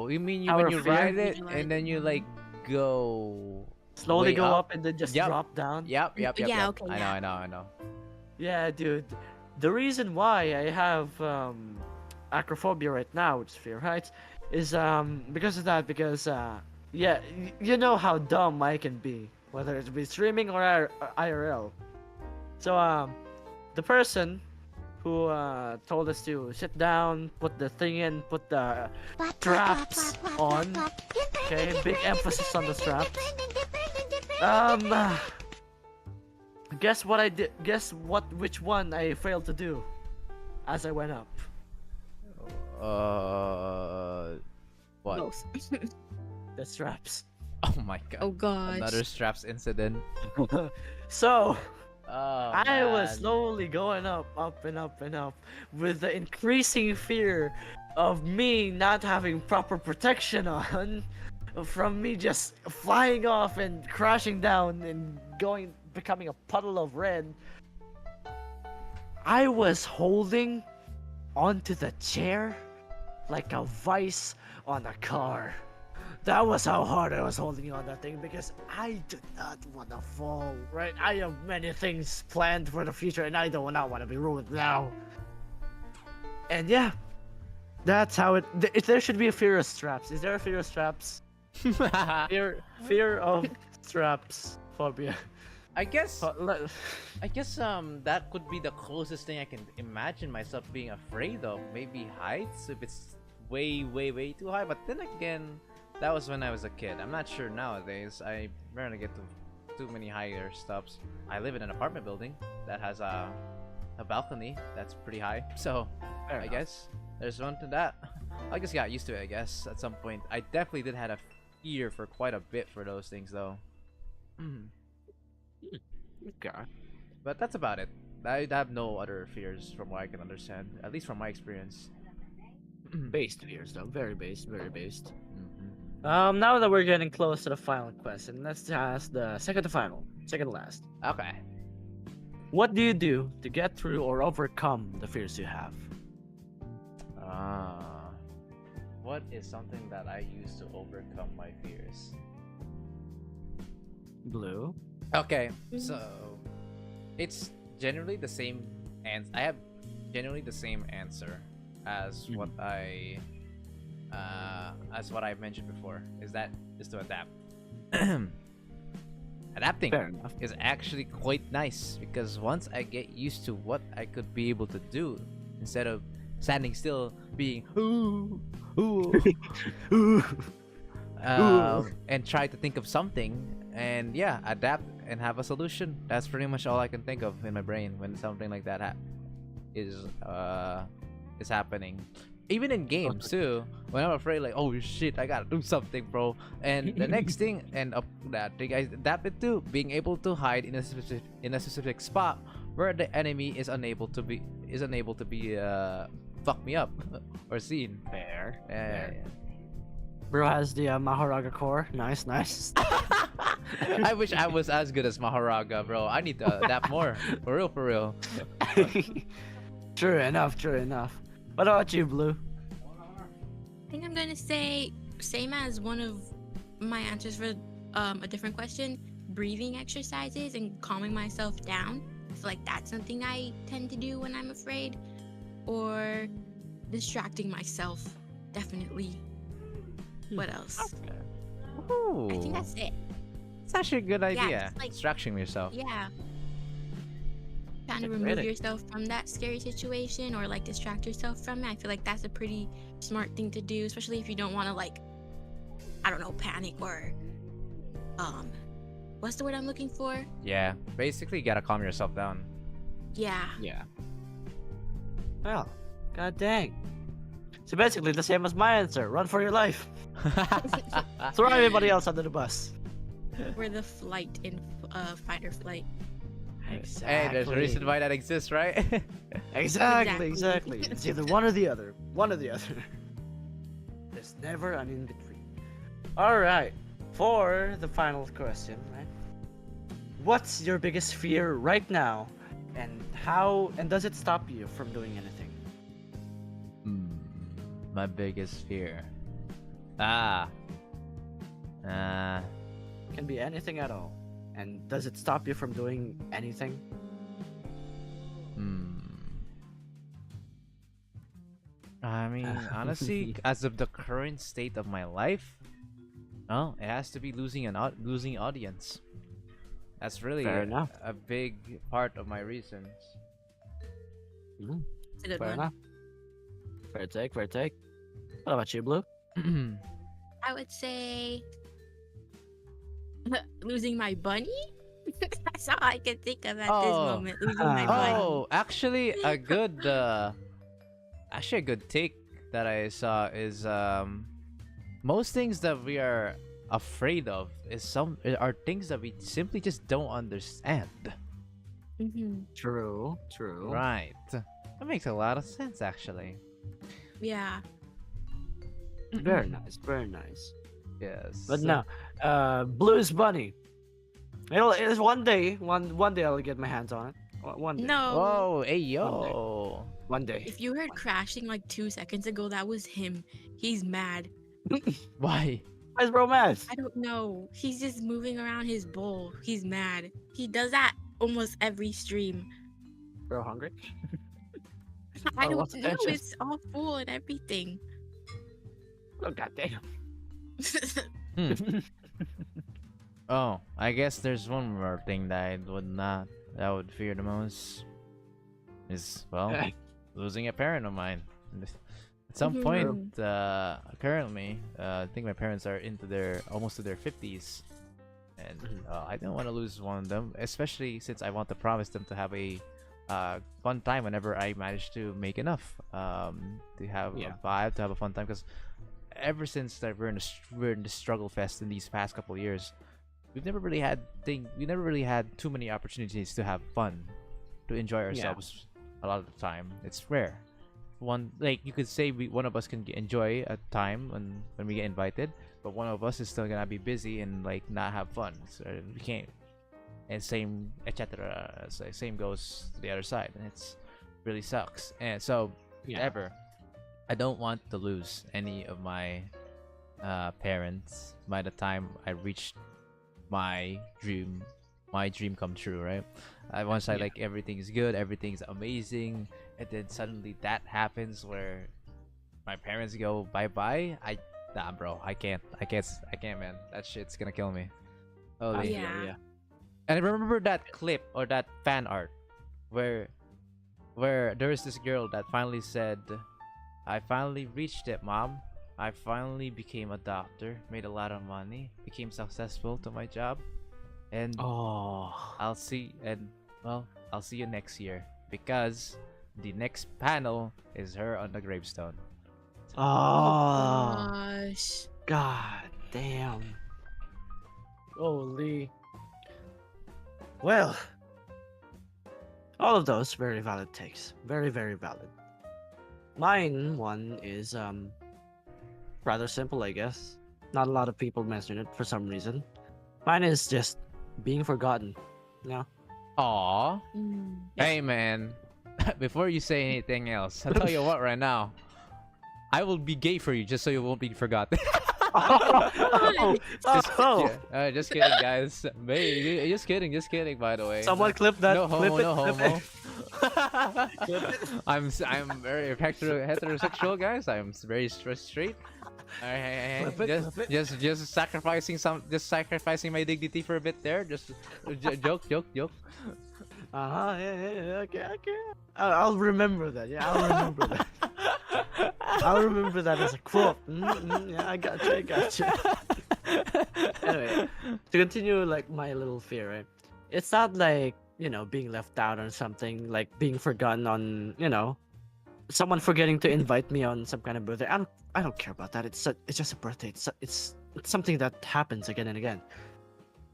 You mean Tower when you of Fear? ride it You and then you like go? Slowly Way go up? up and then just Yep. drop down. Yep. Yeah, okay, yeah. I know. Yeah, dude. The reason why I have acrophobia right now, which is fear of heights, is because of that. Because yeah, you know how dumb I can be. whether it be streaming or IRL. So the person who told us to sit down, put the thing in, put the straps on. Okay, big emphasis on the straps. Guess what I did? Guess which one I failed to do as I went up. What? Both. The straps. Oh my god. Oh gosh. Another straps incident. So Oh, I was man. slowly going up and up and up, with the increasing fear of me not having proper protection on, from me just flying off and crashing down and becoming a puddle of red. I was holding onto the chair like a vice on a car. That was how hard I was holding on that thing, because I do not want to fall, right? I have many things planned for the future and I do not want to be ruined now. And yeah, that's how there should be a fear of straps. Is there a fear of straps? Fear of straps phobia. I guess Uh, le- that could be the closest thing I can imagine myself being afraid of. Maybe heights if it's way too high. But then again, that was when I was a kid. I'm not sure nowadays. I rarely get to too many higher stops. I live in an apartment building that has a balcony that's pretty high. So Fair I enough. guess there's one to that. I just got used to it, I guess, at some point. I definitely did have a fear for quite a bit for those things though. Okay. But that's about it. I have no other fears from what I can understand, at least from my experience. Based fears though, very based, very based. Mhm. Now that we're getting close to the final question, let's ask the second to last. Okay. What do you do to get through or overcome the fears you have? What is something that I use to overcome my fears? Blue. Okay, so it's generally the same, and I have generally the same answer as what I mentioned before. Is to adapt. Adapting Fair enough. is actually quite nice because once I get used to what I could be able to do, instead of standing still, being ooh, ooh, and try to think of something, and yeah, adapt and have a solution. That's pretty much all I can think of in my brain when something like that is happening. Even in games too, when I'm afraid, like, oh shit, I gotta do something, bro. And the next thing, and that thing I adapted to, being able to hide in a specific spot where the enemy is unable to be fuck me up or seen. Fair. Yeah. Bro has the Maharaga core. Nice, nice. I wish I was as good as Maharaga, bro. I need to adapt more. For real. True enough, true enough. What about you, Blue? I think I'm gonna say same as one of my answers for a different question. Breathing exercises and calming myself down. I feel like that's something I tend to do when I'm afraid, or distracting myself. Definitely. What else? Ooh, I think that's it. it's actually a good idea. just like- Distraction yourself. Yeah. Trying to Great remove idea. yourself from that scary situation or like distract yourself from it. I feel like that's a pretty smart thing to do, especially if you don't want to, like, I don't know, panic or what's the word I'm looking for? Yeah, basically you gotta calm yourself down. Yeah. Yeah. Well, god dang. So basically the same as my answer. Run for your life. Throw everybody else under the bus. We're the flight in fight or flight. Exactly. Hey, there's a reason why that exists, right? Exactly, Exactly. exactly. It's either one or the other. One or the other. There's never an in between. Alright. For the final question, right? What's your biggest fear right now? And does it stop you from doing anything? My biggest fear. Can be anything at all. And does it stop you from doing anything? I mean, honestly, as of the current state of my life, oh, it has to be losing audience. That's really Fair enough. a big part of my reasons. Mhm. It's a good Fair one. enough. Fair take. Fair take. What about you, Blue? I would say losing my bunny. That's all I can think of at this Oh. moment. Losing my bunny. Oh, actually, a good take that I saw is most things that we are afraid of are things that we simply just don't understand. Mm-hmm. True. True. Right. That makes a lot of sense, actually. Yeah. Very nice. Very nice. Yes. But no, Blue's Bunny. It's one day. One day I'll get my hands on it. One day. No. Whoa, hey yo. One day. If you heard crashing like 2 seconds ago, that was him. He's mad. Why? Why is bro mad? I don't know. He's just moving around his bowl. He's mad. He does that almost every stream. Bro hungry? I Oh, don't what's the know. tension? It's all full and everything. Oh goddamn. Hmm. Oh, I guess there's one more thing that I would fear the most. Is, well, losing a parent of mine. At some Mhm. point, currently, I think my parents are almost to their 50s, and I don't want to lose one of them, especially since I want to promise them to have a fun time whenever I manage to make enough to have a fun time. Because ever since that we're in the struggle fest in these past couple years, we never really had too many opportunities to have fun, to enjoy ourselves. A lot of the time, it's rare. You could say one of us can enjoy a time when we get invited, but one of us is still gonna be busy and like not have fun, so we can't. And same etc. So same goes to the other side, and it's really sucks. And so I don't want to lose any of my parents by the time I reach my dream come true, right? Once I like everything's good, everything's amazing, and then suddenly that happens where my parents go bye-bye. Bro, I can't, man. That shit's gonna kill me. Holy. Yeah. And I remember that clip or that fan art where there was this girl that finally said, I finally reached it, mom. I finally became a doctor, made a lot of money, became successful to my job, and I'll see you next year, because the next panel is her on the gravestone. Gosh. God damn. Holy. Well, all of those very valid takes. Very, very valid. Mine one is rather simple, I guess. Not a lot of people mention it for some reason. Mine is just being forgotten. You know? Aw. Mm. Hey man, before you say anything else, I'll tell you what right now. I will be gay for you just so you won't be forgotten. Just kidding, guys. Just kidding. By the way, Someone clip that. No homo, clip it, no clip homo. it. Clip it. I'm very heterosexual, guys. I'm very straight. Hey, Clip it. just sacrificing my dignity for a bit there. Just joke. Yeah. Okay. I'll remember that. Yeah, I'll remember that. I'll remember that as a quote. Yeah, I got you. Anyway, to continue, like my little fear, right? It's not like being left out or something, like being forgotten on, someone forgetting to invite me on some kind of birthday. I don't care about that. It's just a birthday. It's something that happens again and again.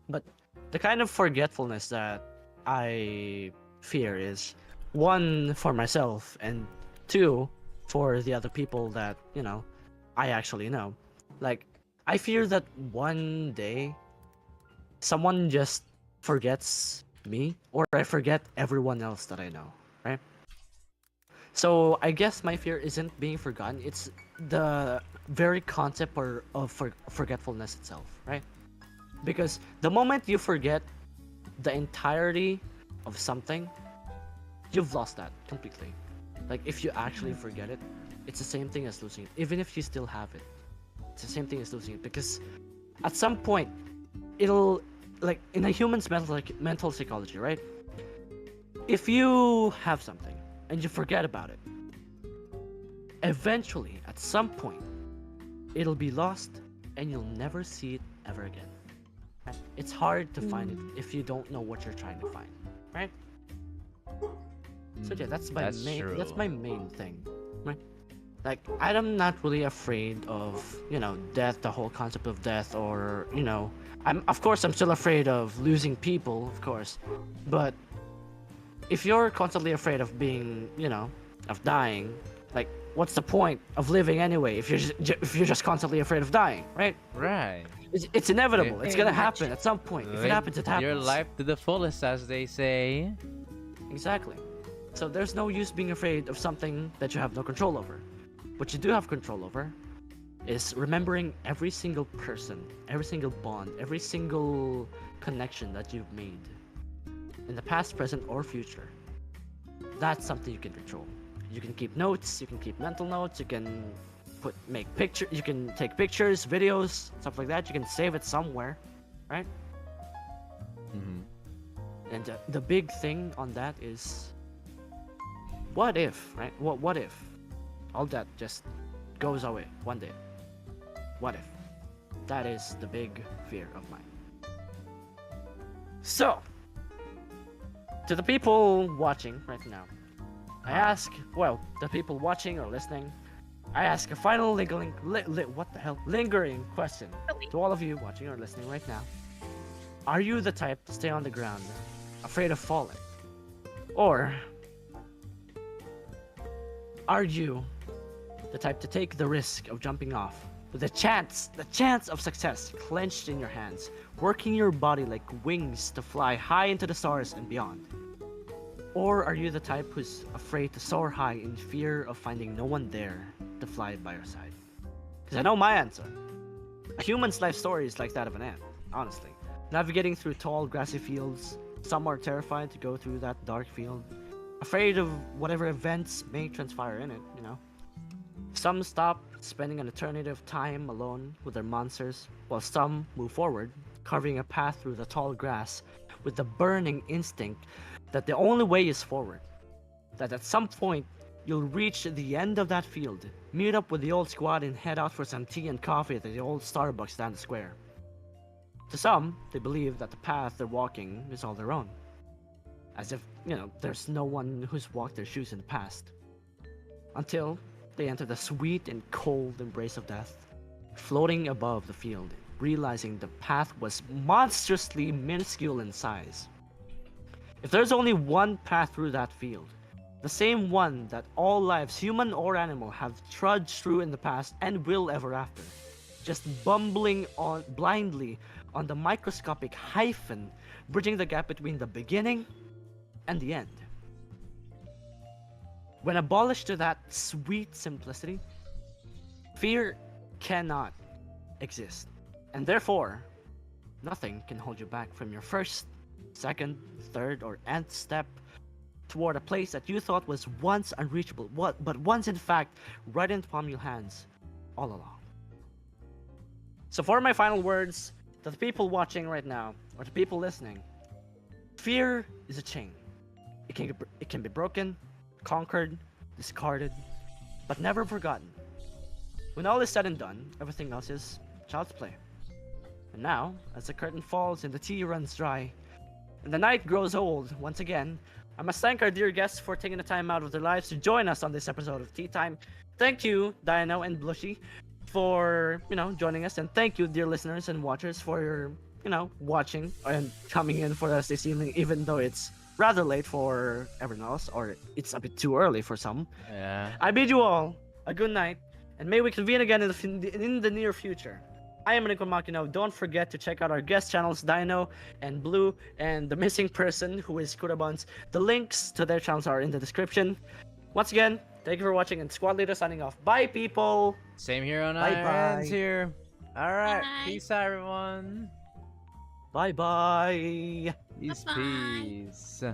But the kind of forgetfulness that I fear is, one, for myself, and two, for the other people that I actually know. Like, I fear that one day someone just forgets me, or I forget everyone else that I know, right? So I guess my fear isn't being forgotten, it's the very concept of forgetfulness itself, right? Because the moment you forget the entirety of something, you've lost that completely. Like, if you actually forget it, it's the same thing as losing it. Even if you still have it, it's the same thing as losing it. Because at some point, it'll like in a human's mental psychology, right? If you have something and you forget about it, eventually, at some point, it'll be lost and you'll never see it ever again. Right? It's hard to find it if you don't know what you're trying to find, right? So yeah, that's my That's my main thing, right? Like I'm not really afraid of death, the whole concept of death, or I'm still afraid of losing people, of course, but if you're constantly afraid of being of dying, like what's the point of living anyway if you're just constantly afraid of dying, right? Right. It's inevitable. It's Very gonna much. happen at some point. If it Live happens, it happens. your life to the fullest, as they say. Exactly. So there's no use being afraid of something that you have no control over. What you do have control over is remembering every single person, every single bond, every single connection that you've made in the past, present, or future. That's something you can control. You can keep notes, you can keep mental notes, you can you can take pictures, videos, stuff like that. You can save it somewhere, right? And the big thing on that is, what if, right? What if all that just goes away one day? What if? That is the big fear of mine. So, to the people watching right now, I ask, the people watching or listening, I ask a final lingering question to all of you watching or listening right now. Are you the type to stay on the ground, afraid of falling? Or are you the type to take the risk of jumping off with the chance of success clenched in your hands, working your body like wings to fly high into the stars and beyond? Or are you the type who's afraid to soar high in fear of finding no one there to fly by your side? Because I know my answer. A human's life story is like that of an ant, honestly. Navigating through tall, grassy fields, some are terrified to go through that dark field, afraid of whatever events may transpire in it, Some stop, spending an eternity of time alone with their monsters, while some move forward, carving a path through the tall grass with the burning instinct that the only way is forward. That at some point, you'll reach the end of that field, meet up with the old squad and head out for some tea and coffee at the old Starbucks down the square. To some, they believe that the path they're walking is all their own. As if, there's no one who's walked their shoes in the past. Until they enter the sweet and cold embrace of death, floating above the field, realizing the path was monstrously minuscule in size. If there's only one path through that field, the same one that all lives, human or animal, have trudged through in the past and will ever after, just bumbling on blindly on the microscopic hyphen bridging the gap between the beginning and the end. When abolished to that sweet simplicity, fear cannot exist, and therefore, nothing can hold you back from your first, second, third, or nth step toward a place that you thought was once unreachable, but once in fact right in the palm of your hands all along. So for my final words, to the people watching right now, or to people listening, fear is a chain. It can be broken, conquered, discarded, but never forgotten. When all is said and done, everything else is child's play. And now, as the curtain falls and the tea runs dry, and the night grows old once again, I must thank our dear guests for taking the time out of their lives to join us on this episode of Tea Time. Thank you, Dino and Blushy, for joining us, and thank you, dear listeners and watchers, for your watching and coming in for us this evening, even though it's rather late for everyone else, or it's a bit too early for some. Yeah. I bid you all a good night, and may we convene again in the near future. I am Nico Makino. Don't forget to check out our guest channels, Dino and Blue, and the missing person who is Kurabuns. The links to their channels are in the description. Once again, thank you for watching, and Squad Leader signing off. Bye, people! Same here on Bye-bye. our ends here. All right. Bye. Peace out, everyone. Bye-bye! Peace, Bye-bye. peace.